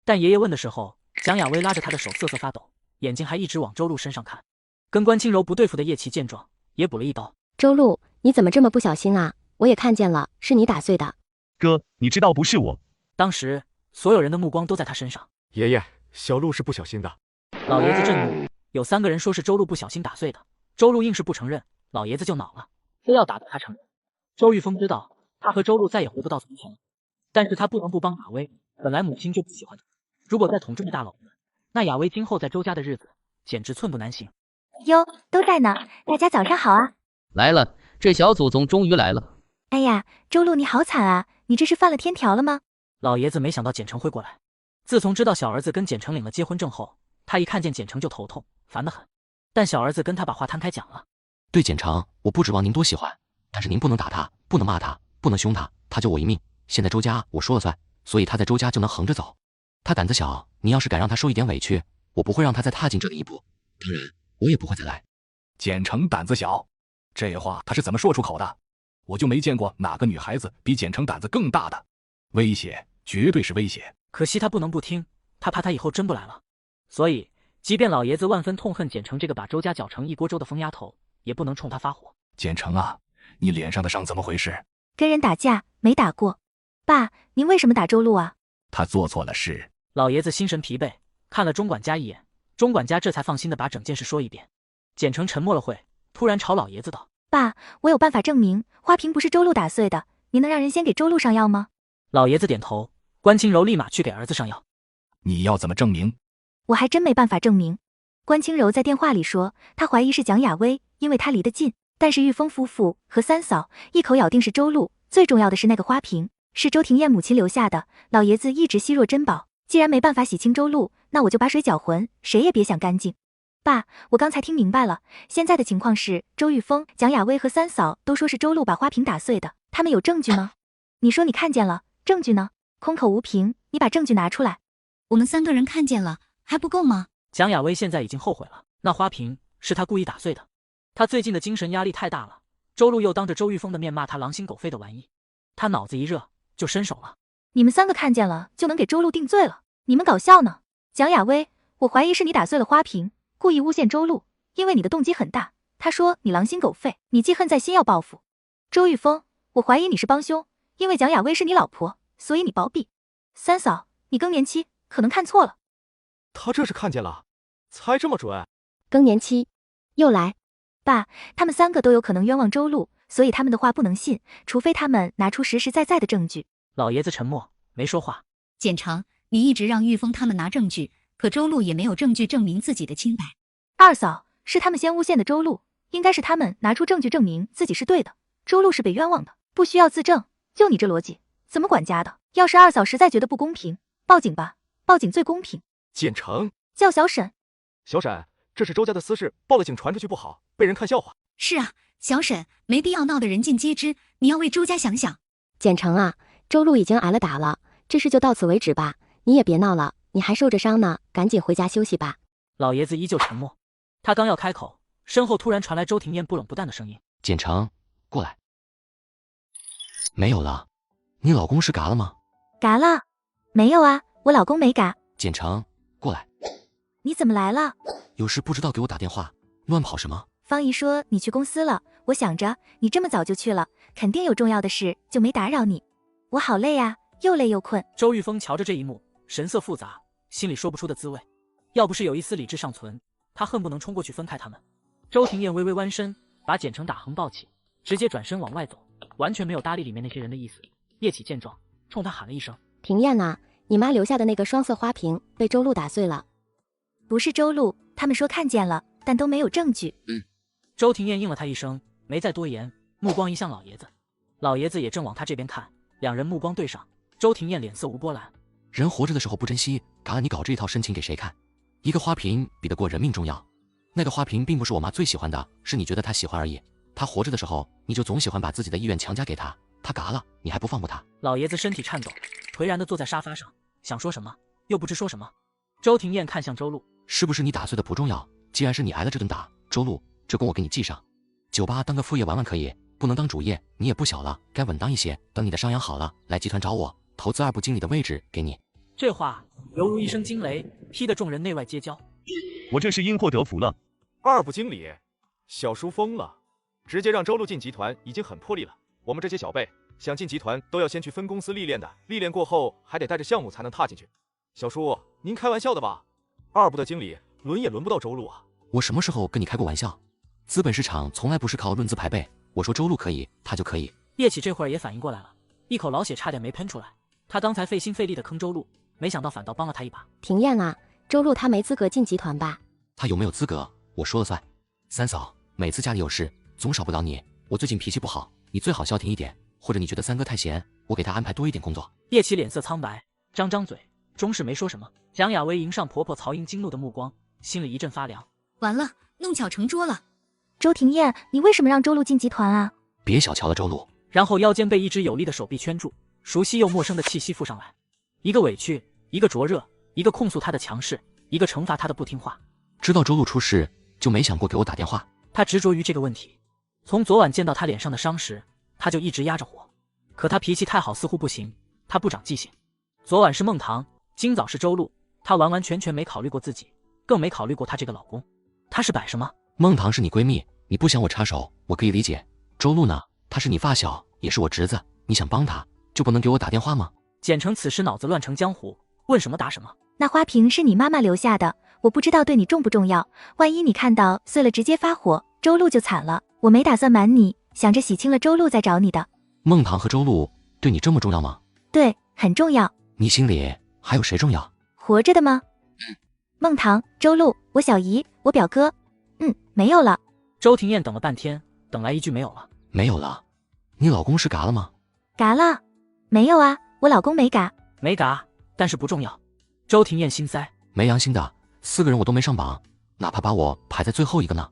但爷爷问的时候，蒋雅薇拉着他的手瑟瑟发抖，眼睛还一直往周路身上看。跟关清柔不对付的叶琪见状，也补了一刀。周路，你怎么这么不小心啊？我也看见了，是你打碎的。哥，你知道不是我。当时所有人的目光都在他身上。爷爷，小鹿是不小心的。老爷子震怒，有3个人说是周路不小心打碎的，周路硬是不承认，老爷子就恼了，非要打得他承认。周玉峰知道他和周路再也回不到从前了，但是他不能不帮雅薇，本来母亲就不喜欢他，如果再捅这么大篓子，那雅薇今后在周家的日子简直寸步难行。哟，都在呢，大家早上好啊。来了，这小祖宗终于来了。哎呀，周路你好惨啊，你这是犯了天条了吗？老爷子没想到简城会过来。自从知道小儿子跟简城领了结婚证后，他一看见简城就头痛，烦得很。但小儿子跟他把话摊开讲了。对简城，我不指望您多喜欢，但是您不能打他，不能骂他，不能凶他，他救我一命。现在周家我说了算，所以他在周家就能横着走。他胆子小，您要是敢让他受一点委屈，我不会让他再踏进这里一步。当然，我也不会再来。简城胆子小，这话他是怎么说出口的？我就没见过哪个女孩子比简城胆子更大的。威胁，绝对是威胁。可惜他不能不听，他怕他以后真不来了。所以，即便老爷子万分痛恨简城这个把周家搅成一锅粥的疯丫头，也不能冲他发火。简城啊，你脸上的伤怎么回事？跟人打架没打过。爸，您为什么打周路啊？他做错了事。老爷子心神疲惫，看了钟管家一眼，钟管家这才放心的把整件事说一遍。简城沉默了会，突然朝老爷子道：爸，我有办法证明花瓶不是周路打碎的，您能让人先给周路上药吗？老爷子点头，关清柔立马去给儿子上药。你要怎么证明？我还真没办法证明。关清柔在电话里说，她怀疑是蒋雅薇，因为她离得近。但是玉峰夫妇和三嫂一口咬定是周路，最重要的是那个花瓶是周庭燕母亲留下的，老爷子一直惜若珍宝。既然没办法洗清周路，那我就把水搅浑，谁也别想干净。爸，我刚才听明白了，现在的情况是周玉峰、蒋雅薇和三嫂都说是周路把花瓶打碎的，他们有证据吗？你说你看见了，证据呢？空口无凭，你把证据拿出来。我们3个人看见了，还不够吗？蒋雅薇现在已经后悔了，那花瓶是他故意打碎的。他最近的精神压力太大了，周路又当着周玉峰的面骂他狼心狗肺的玩意，他脑子一热就伸手了。你们3个看见了就能给周路定罪了？你们搞笑呢？蒋雅薇，我怀疑是你打碎了花瓶，故意诬陷周路，因为你的动机很大。他说你狼心狗肺，你记恨在心要报复。周玉峰，我怀疑你是帮凶，因为蒋雅薇是你老婆，所以你包庇。三嫂，你更年期可能看错了。他这是看见了，猜这么准？更年期，又来。爸，他们3个都有可能冤枉周路，所以他们的话不能信，除非他们拿出实实在在的证据。老爷子沉默，没说话。简城，你一直让玉峰他们拿证据，可周路也没有证据证明自己的清白。二嫂，是他们先诬陷的周路，应该是他们拿出证据证明自己是对的。周路是被冤枉的，不需要自证。就你这逻辑，怎么管家的？要是二嫂实在觉得不公平，报警吧，报警最公平。简城，叫小沈。小沈，这是周家的私事，报了警传出去不好，被人看笑话。是啊，小沈，没必要闹得人尽皆知，你要为周家想想。简城啊，周路已经挨了打了，这事就到此为止吧，你也别闹了，你还受着伤呢，赶紧回家休息吧。老爷子依旧沉默，他刚要开口，身后突然传来周庭燕不冷不淡的声音：简城，过来。没有了，你老公是嘎了吗？嘎了？没有啊，我老公没嘎。简城，过来。你怎么来了？有事不知道给我打电话，乱跑什么？方姨说你去公司了，我想着你这么早就去了，肯定有重要的事，就没打扰你。我好累啊，又累又困。周玉峰瞧着这一幕，神色复杂，心里说不出的滋味。要不是有一丝理智尚存，他恨不能冲过去分开他们。周庭燕微微弯身，把简城打横抱起，直接转身往外走，完全没有搭理里面那些人的意思。叶启见状，冲他喊了一声：庭燕啊，你妈留下的那个双色花瓶被周路打碎了。不是周路，他们说看见了，但都没有证据。周庭燕应了他一声，没再多言，目光移向老爷子。老爷子也正往他这边看，两人目光对上。周庭燕脸色无波澜。人活着的时候不珍惜，嘎了你搞这一套深情给谁看？一个花瓶比得过人命重要。那个花瓶并不是我妈最喜欢的，是你觉得她喜欢而已。她活着的时候，你就总喜欢把自己的意愿强加给她，她嘎了，你还不放过她？老爷子身体颤抖，颓然地坐在沙发上，想说什么又不知说什么。周庭燕看向周路，是不是你打碎的不重要，既然是你挨了这顿打，周路，这功我给你记上。酒吧当个副业玩玩可以，不能当主业，你也不小了，该稳当一些。等你的伤养好了，来集团找我，投资2部经理的位置给你。这话犹如一声惊雷，劈得众人内外皆焦。我这是因祸得福了。2部经理，小叔疯了，直接让周路进集团已经很破例了。我们这些小辈想进集团都要先去分公司历练的，历练过后还得带着项目才能踏进去。小叔，您开玩笑的吧？2部的经理轮也轮不到周路啊。我什么时候跟你开过玩笑？资本市场从来不是靠论资排辈，我说周路可以，他就可以。叶启这会儿也反应过来了，一口老血差点没喷出来。他刚才费心费力的坑周路，没想到反倒帮了他一把。庭燕啊，周路他没资格进集团吧？他有没有资格，我说了算。三嫂，每次家里有事，总少不了你。我最近脾气不好，你最好消停一点，或者你觉得三哥太闲，我给他安排多一点工作。叶琪脸色苍白，张张嘴，终是没说什么。蒋雅薇迎上婆婆曹英惊怒的目光，心里一阵发凉。完了，弄巧成拙了。周庭燕，你为什么让周璐进集团啊？别小瞧了周璐。然后腰间被一只有力的手臂圈住，熟悉又陌生的气息附上来，一个委屈，一个灼热，一个控诉他的强势，一个惩罚他的不听话。知道周璐出事，就没想过给我打电话。他执着于这个问题，从昨晚见到他脸上的伤时，他就一直压着火。可他脾气太好似乎不行，他不长记性。昨晚是孟棠，今早是周璐，他完完全全没考虑过自己，更没考虑过他这个老公。他是摆什么？孟棠是你闺蜜，你不想我插手，我可以理解。周璐呢？他是你发小，也是我侄子，你想帮他，就不能给我打电话吗？简成此时脑子乱成浆糊，问什么答什么。那花瓶是你妈妈留下的，我不知道对你重不重要，万一你看到碎了直接发火，周璐就惨了。我没打算瞒你，想着洗清了周璐再找你的。孟棠和周璐对你这么重要吗？对，很重要。你心里还有谁重要？活着的吗？孟棠、周璐，我小姨，我表哥。没有了。周庭燕等了半天，等来一句没有了。没有了？你老公是嘎了吗？嘎了？没有啊，我老公没嘎。没嘎，但是不重要。周庭燕心塞。没良心的，4个人我都没上榜，哪怕把我排在最后一个呢？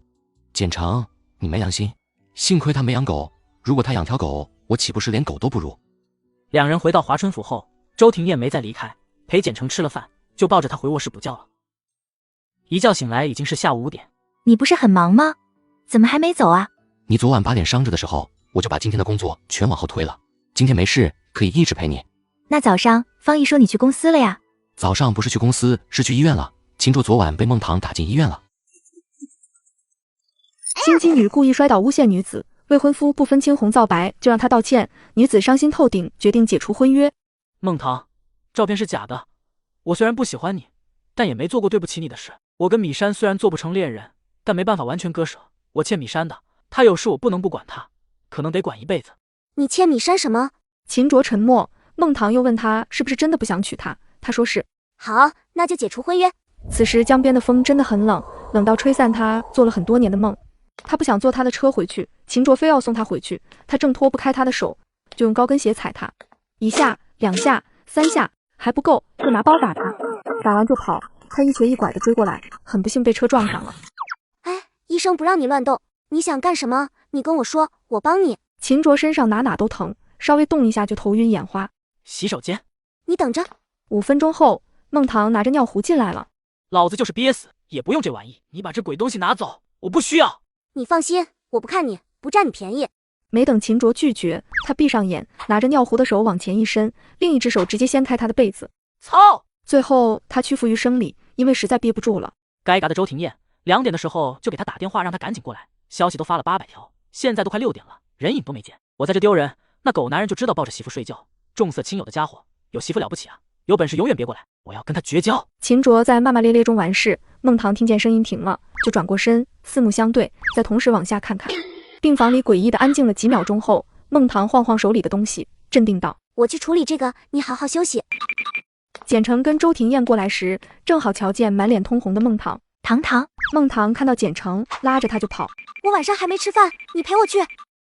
简成，你没良心。幸亏他没养狗，如果他养条狗，我岂不是连狗都不如？两人回到华春府后，周庭燕没再离开，陪简成吃了饭，就抱着他回卧室补觉了。一觉醒来已经是下午5点。你不是很忙吗？怎么还没走啊？你昨晚把脸伤着的时候，我就把今天的工作全往后推了。今天没事，可以一直陪你。那早上方毅说你去公司了呀？早上不是去公司，是去医院了。秦卓昨晚被孟棠打进医院了。心机女故意摔倒诬陷女子，未婚夫不分青红皂白就让她道歉，女子伤心透顶，决定解除婚约。孟棠，照片是假的。我虽然不喜欢你，但也没做过对不起你的事。我跟米山虽然做不成恋人，但没办法完全割舍。我欠米山的，他有事我不能不管他，可能得管一辈子。你欠米山什么？秦卓沉默，孟棠又问他是不是真的不想娶她，他说是。好，那就解除婚约。此时江边的风真的很冷，冷到吹散他做了很多年的梦。他不想坐他的车回去，秦卓非要送他回去，他挣脱不开他的手，就用高跟鞋踩他，1下、2下、3下，还不够，就拿包打他，打完就跑。他一瘸一拐的追过来，很不幸被车撞上了。医生不让你乱动，你想干什么？你跟我说，我帮你。秦卓身上哪都疼，稍微动一下就头晕眼花。洗手间。你等着。5分钟后，孟棠拿着尿壶进来了。老子就是憋死也不用这玩意，你把这鬼东西拿走，我不需要。你放心，我不看你，不占你便宜。没等秦卓拒绝，他闭上眼，拿着尿壶的手往前一伸，另一只手直接掀开他的被子。操！最后他屈服于生理，因为实在憋不住了。该嘎的周庭燕，2点的时候就给他打电话让他赶紧过来，消息都发了800条，现在都快6点了，人影都没见。我在这丢人，那狗男人就知道抱着媳妇睡觉，重色轻友的家伙，有媳妇了不起啊？有本事永远别过来，我要跟他绝交。秦卓在骂骂咧咧中完事，孟棠听见声音停了，就转过身，四目相对，再同时往下看看。病房里诡异的安静了几秒钟后，孟棠晃晃手里的东西，镇定道：我去处理这个，你好好休息。简成跟周庭燕过来时，正好瞧见满脸通红的孟棠。棠，孟棠看到简成，拉着他就跑。我晚上还没吃饭，你陪我去。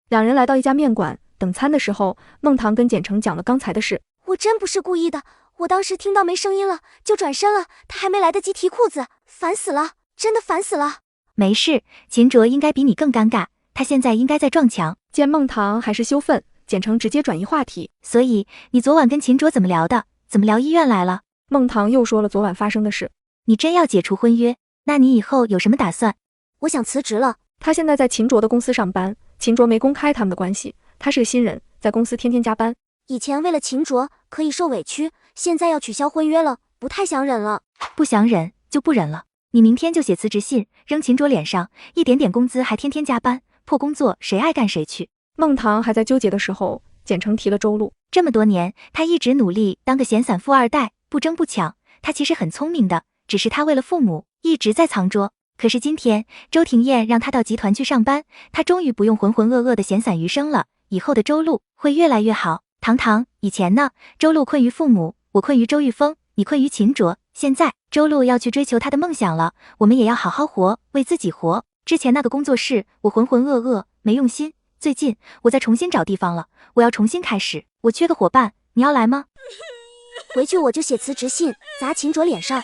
两人来到一家面馆，等餐的时候，孟棠跟简成讲了刚才的事。我真不是故意的，我当时听到没声音了，就转身了，他还没来得及提裤子，烦死了，真的烦死了。没事，秦卓应该比你更尴尬，他现在应该在撞墙。见孟棠还是羞愤，简成直接转移话题。所以你昨晚跟秦卓怎么聊的？怎么聊医院来了？孟棠又说了昨晚发生的事。你真要解除婚约？那你以后有什么打算？我想辞职了。他现在在秦卓的公司上班，秦卓没公开他们的关系，他是个新人，在公司天天加班。以前为了秦卓可以受委屈，现在要取消婚约了，不太想忍了。不想忍就不忍了。你明天就写辞职信，扔秦卓脸上，一点点工资还天天加班，破工作谁爱干谁去。孟棠还在纠结的时候，简成提了周璐。这么多年，他一直努力当个闲散富二代，不争不抢。他其实很聪明的，只是他为了父母一直在藏拙。可是今天周庭燕让他到集团去上班，他终于不用浑浑噩噩的闲散余生了。以后的周璐会越来越好。棠，以前呢，周璐困于父母，我困于周玉峰，你困于秦卓。现在周璐要去追求她的梦想了，我们也要好好活，为自己活。之前那个工作室，我浑浑噩噩，没用心。最近我在重新找地方了，我要重新开始，我缺个伙伴，你要来吗？回去我就写辞职信砸秦卓脸上。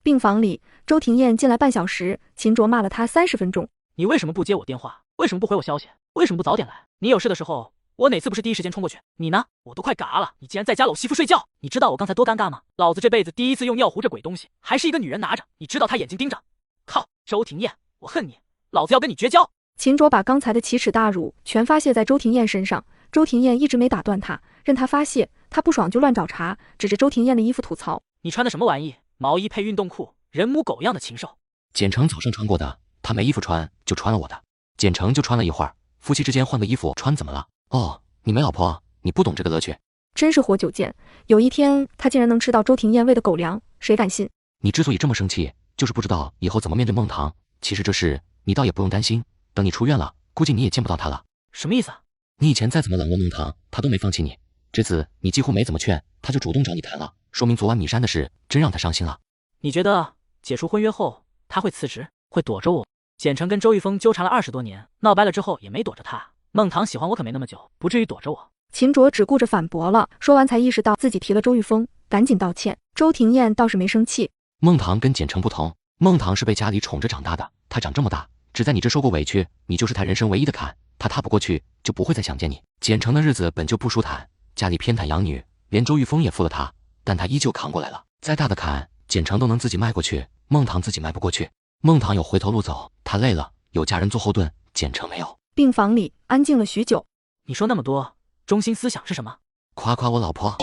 病房里，周庭燕进来半小时，秦卓骂了她30分钟。你为什么不接我电话？为什么不回我消息？为什么不早点来？你有事的时候，我哪次不是第一时间冲过去？你呢？我都快嘎了，你竟然在家搂媳妇睡觉！你知道我刚才多尴尬吗？老子这辈子第一次用尿壶这鬼东西，还是一个女人拿着，你知道她眼睛盯着。靠，周庭燕，我恨你，老子要跟你绝交！秦卓把刚才的奇耻大辱全发泄在周庭燕身上，周庭燕一直没打断他，任他发泄，他不爽就乱找茬，指着周庭燕的衣服吐槽：你穿的什么玩意？毛衣配运动裤，人模狗样的禽兽！简城早上穿过的，他没衣服穿就穿了我的。简城就穿了一会儿，夫妻之间换个衣服穿怎么了？哦，你没老婆，你不懂这个乐趣。真是活久见，有一天他竟然能吃到周庭燕喂的狗粮，谁敢信？你之所以这么生气，就是不知道以后怎么面对孟棠。其实这事你倒也不用担心，等你出院了，估计你也见不到他了。什么意思啊？你以前再怎么冷落孟棠，他都没放弃你，这次你几乎没怎么劝，他就主动找你谈了，说明昨晚米山的事真让他伤心了。你觉得解除婚约后他会辞职，会躲着我？简城跟周玉峰纠缠了20多年，闹掰了之后也没躲着他。孟棠喜欢我可没那么久，不至于躲着我。秦卓只顾着反驳了，说完才意识到自己提了周玉峰，赶紧道歉。周庭燕倒是没生气。孟棠跟简城不同，孟棠是被家里宠着长大的，她长这么大，只在你这受过委屈，你就是她人生唯一的坎，她踏不过去，就不会再想见你。简城的日子本就不舒坦，家里偏袒养女，连周玉峰也负了他，但他依旧扛过来了。再大的坎，简城都能自己迈过去，孟棠自己迈不过去。孟棠有回头路走，她累了，有家人做后盾，简城没有。病房里安静了许久。你说那么多，中心思想是什么？夸夸我老婆。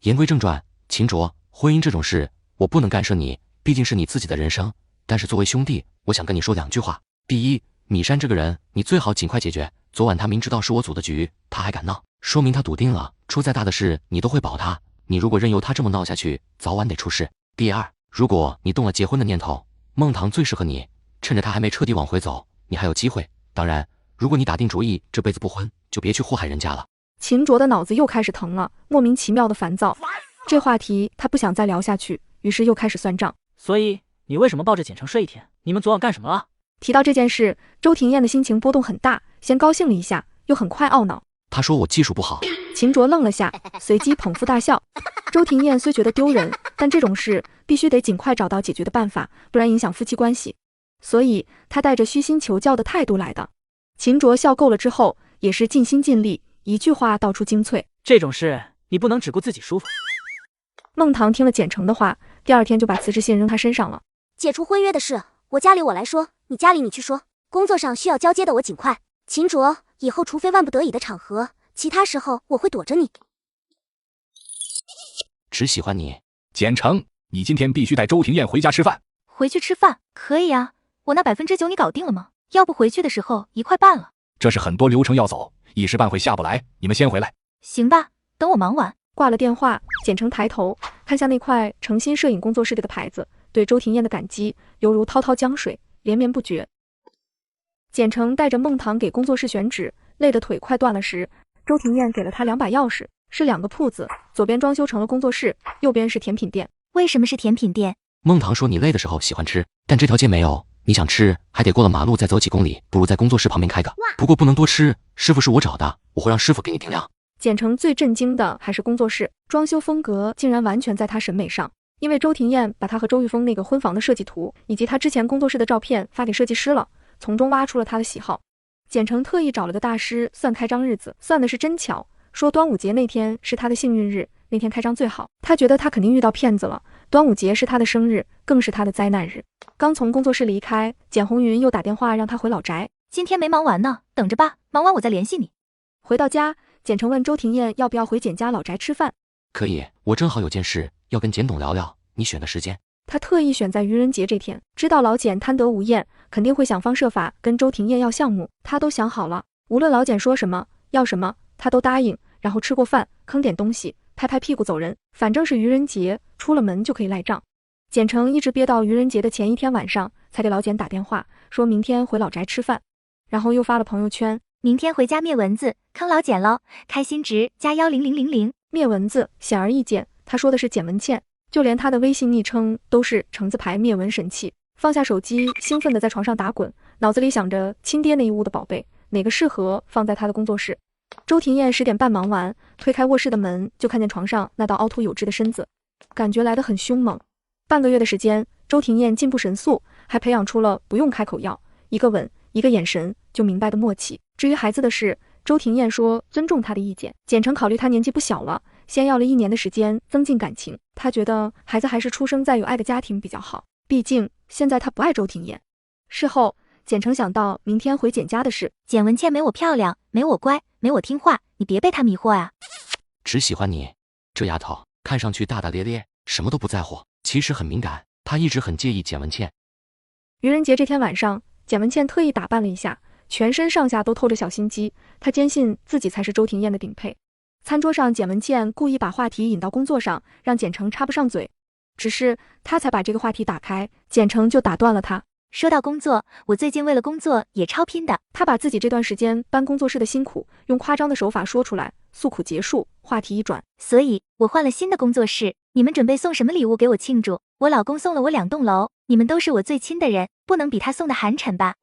言归正传，秦卓，婚姻这种事我不能干涉你，毕竟是你自己的人生。但是作为兄弟，我想跟你说2句话。第一，米山这个人，你最好尽快解决。昨晚他明知道是我组的局，他还敢闹，说明他笃定了，出再大的事你都会保他。你如果任由他这么闹下去，早晚得出事。第二，如果你动了结婚的念头，孟棠最适合你，趁着他还没彻底往回走，你还有机会。当然，如果你打定主意这辈子不婚，就别去祸害人家了。秦卓的脑子又开始疼了，莫名其妙的烦躁。这话题他不想再聊下去，于是又开始算账。所以你为什么抱着简城睡一天？你们昨晚干什么了？提到这件事，周庭燕的心情波动很大，先高兴了一下，又很快懊恼。他说我技术不好。秦卓愣了下，随即捧腹大笑。周庭燕虽觉得丢人，但这种事必须得尽快找到解决的办法，不然影响夫妻关系，所以他带着虚心求教的态度来的。秦卓笑够了之后，也是尽心尽力，一句话道出精粹。这种事你不能只顾自己舒服。孟棠听了简城的话，第2天就把辞职信扔他身上了。解除婚约的事，我家里我来说，你家里你去说。工作上需要交接的，我尽快。秦卓，以后除非万不得已的场合，其他时候我会躲着你。只喜欢你。简城，你今天必须带周庭燕回家吃饭。回去吃饭可以啊，我那9%你搞定了吗？要不回去的时候一块办了。这是很多流程要走，一时半会下不来，你们先回来。行吧，等我忙完。挂了电话，简城抬头看向那块诚心摄影工作室里的牌子，对周庭燕的感激犹如滔滔江水，连绵不绝。简城带着孟棠给工作室选址，累得腿快断了时，周庭燕给了他2把钥匙，是2个铺子，左边装修成了工作室，右边是甜品店。为什么是甜品店？孟棠说你累的时候喜欢吃，但这条街没有，你想吃还得过了马路再走几公里，不如在工作室旁边开个。不过不能多吃，师傅是我找的，我会让师傅给你定量。简城最震惊的还是工作室装修风格竟然完全在他审美上，因为周庭燕把他和周玉峰那个婚房的设计图以及他之前工作室的照片发给设计师了，从中挖出了他的喜好。简城特意找了个大师算开张日子，算的是真巧，说端午节那天是他的幸运日，那天开张最好。他觉得他肯定遇到骗子了，端午节是他的生日，更是他的灾难日。刚从工作室离开，简红云又打电话让他回老宅。今天没忙完呢，等着吧，忙完我再联系你。回到家，简城问周庭燕要不要回简家老宅吃饭。可以，我正好有件事要跟简董聊聊，你选个时间。他特意选在愚人节这天，知道老简贪得无厌，肯定会想方设法跟周庭燕要项目，他都想好了，无论老简说什么要什么，他都答应，然后吃过饭坑点东西，拍拍屁股走人。反正是愚人节，出了门就可以赖账。简城一直憋到愚人节的前一天晚上，才给老简打电话，说明天回老宅吃饭，然后又发了朋友圈，明天回家灭蚊子，坑老简喽，开心值加10000。灭蚊子显而易见，他说的是简文倩，就连他的微信昵称都是橙字牌灭蚊神器。放下手机，兴奋地在床上打滚，脑子里想着亲爹那一屋的宝贝，哪个适合放在他的工作室。周庭燕10点半忙完，推开卧室的门，就看见床上那道凹凸有致的身子，感觉来得很凶猛。半个月的时间，周庭燕进步神速，还培养出了不用开口要，一个吻，一个眼神就明白的默契。至于孩子的事，周庭燕说尊重他的意见，简成考虑他年纪不小了，先要了1年的时间增进感情。他觉得孩子还是出生在有爱的家庭比较好，毕竟现在他不爱周庭燕。事后，简成想到明天回简家的事，简文倩没我漂亮，没我乖，没我听话，你别被她迷惑啊。只喜欢你，这丫头看上去大大咧咧，什么都不在乎，其实很敏感。她一直很介意简文倩。愚人节这天晚上，简文倩特意打扮了一下，全身上下都透着小心机，她坚信自己才是周庭燕的顶配。餐桌上，简文倩故意把话题引到工作上，让简成插不上嘴。只是她才把这个话题打开，简成就打断了她。说到工作，我最近为了工作也超拼的。他把自己这段时间搬工作室的辛苦用夸张的手法说出来，诉苦结束，话题一转。所以我换了新的工作室，你们准备送什么礼物给我庆祝？我老公送了我2栋楼，你们都是我最亲的人，不能比他送的寒碜吧？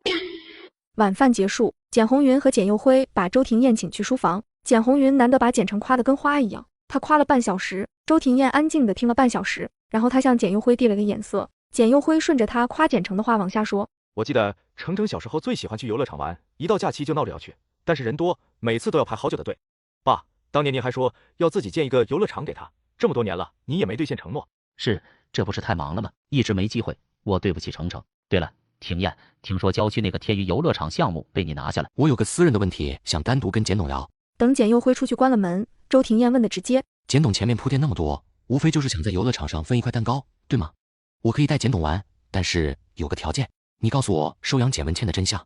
晚饭结束，简红云和简佑辉把周庭燕请去书房。简红云难得把简成夸得跟花一样，他夸了半小时，周庭燕安静地听了半小时，然后他向简佑辉递了个眼色。简佑辉顺着他夸简成的话往下说，我记得程程小时候最喜欢去游乐场玩，一到假期就闹着要去，但是人多，每次都要排好久的队。爸，当年您还说要自己建一个游乐场给他，这么多年了，您也没兑现承诺。是，这不是太忙了吗？一直没机会，我对不起程程。对了，庭燕，听说郊区那个天娱游乐场项目被你拿下了，我有个私人的问题想单独跟简董聊。等简佑辉出去关了门，周庭燕问的直接，简董前面铺垫那么多，无非就是想在游乐场上分一块蛋糕，对吗？我可以带简董玩，但是有个条件，你告诉我收养简文倩的真相。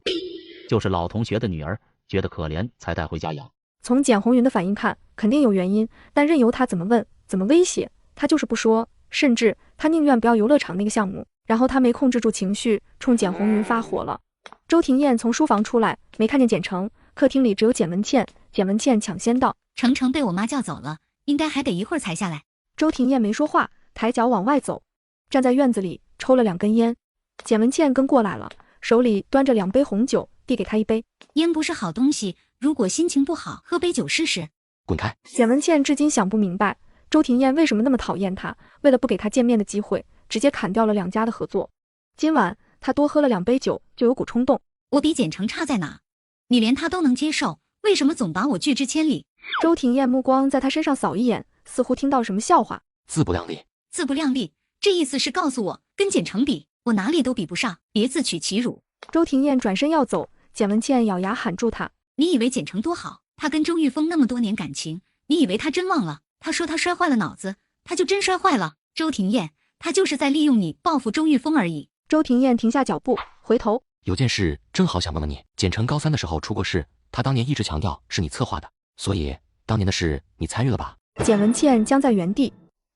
就是老同学的女儿，觉得可怜才带回家养。从简红云的反应看，肯定有原因，但任由他怎么问，怎么威胁，他就是不说，甚至他宁愿不要游乐场那个项目。然后他没控制住情绪，冲简红云发火了。周庭燕从书房出来，没看见简成，客厅里只有简文倩。简文倩抢先道：“程程被我妈叫走了，应该还得一会儿才下来。”周庭燕没说话，抬脚往外走。站在院子里抽了2根烟，简文倩跟过来了，手里端着2杯红酒，递给他1杯。烟不是好东西，如果心情不好，喝杯酒试试。滚开！简文倩至今想不明白，周庭燕为什么那么讨厌他，为了不给他见面的机会，直接砍掉了2家的合作。今晚他多喝了2杯酒，就有股冲动。我比简成差在哪？你连他都能接受，为什么总把我拒之千里？周庭燕目光在他身上扫一眼，似乎听到什么笑话。自不量力，自不量力。这意思是告诉我，跟简成比，我哪里都比不上，别自取其辱。周庭燕转身要走，简文倩咬牙喊住他：“你以为简成多好？他跟周玉峰那么多年感情，你以为他真忘了？他说他摔坏了脑子，他就真摔坏了。周庭燕，他就是在利用你报复周玉峰而已。”周庭燕停下脚步，回头：“有件事正好想问问你，简成高3的时候出过事，他当年一直强调是你策划的，所以当年的事你参与了吧？”简文倩僵在原地。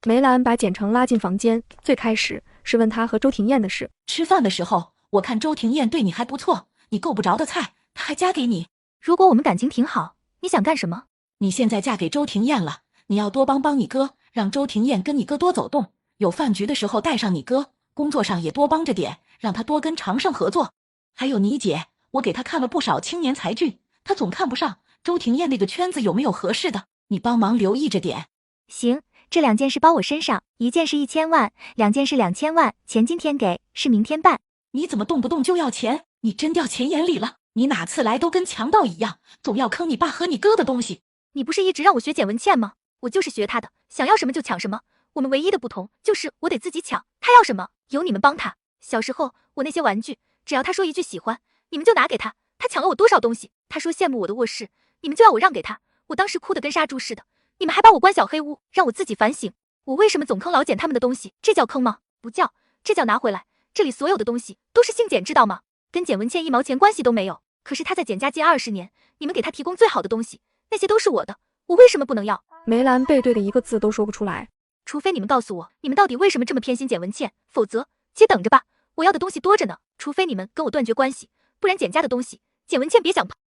梅兰把简成拉进房间，最开始是问他和周庭燕的事。吃饭的时候，我看周庭燕对你还不错，你够不着的菜，她还嫁给你。如果我们感情挺好，你想干什么？你现在嫁给周庭燕了，你要多帮你哥，让周庭燕跟你哥多走动，有饭局的时候带上你哥，工作上也多帮着点，让他多跟常胜合作。还有你姐，我给她看了不少青年才俊，她总看不上周庭燕那个圈子有没有合适的，你帮忙留意着点。行。这2件事包我身上，1件是1000万，2件是2000万，钱今天给，事明天办。你怎么动不动就要钱？你真掉钱眼里了？你哪次来都跟强盗一样，总要坑你爸和你哥的东西。你不是一直让我学简文倩吗？我就是学她的，想要什么就抢什么。我们唯一的不同就是我得自己抢，她要什么有你们帮她。小时候我那些玩具，只要她说一句喜欢，你们就拿给她。她抢了我多少东西？她说羡慕我的卧室，你们就要我让给她。我当时哭得跟杀猪似的。你们还把我关小黑屋，让我自己反省，我为什么总坑老简他们的东西？这叫坑吗？不叫，这叫拿回来。这里所有的东西都是姓简，知道吗？跟简文倩1毛钱关系都没有。可是他在简家接20年，你们给他提供最好的东西，那些都是我的，我为什么不能要？梅兰背对的一个字都说不出来。除非你们告诉我，你们到底为什么这么偏心简文倩，否则且等着吧，我要的东西多着呢。除非你们跟我断绝关系，不然简家的东西，简文倩别想碰。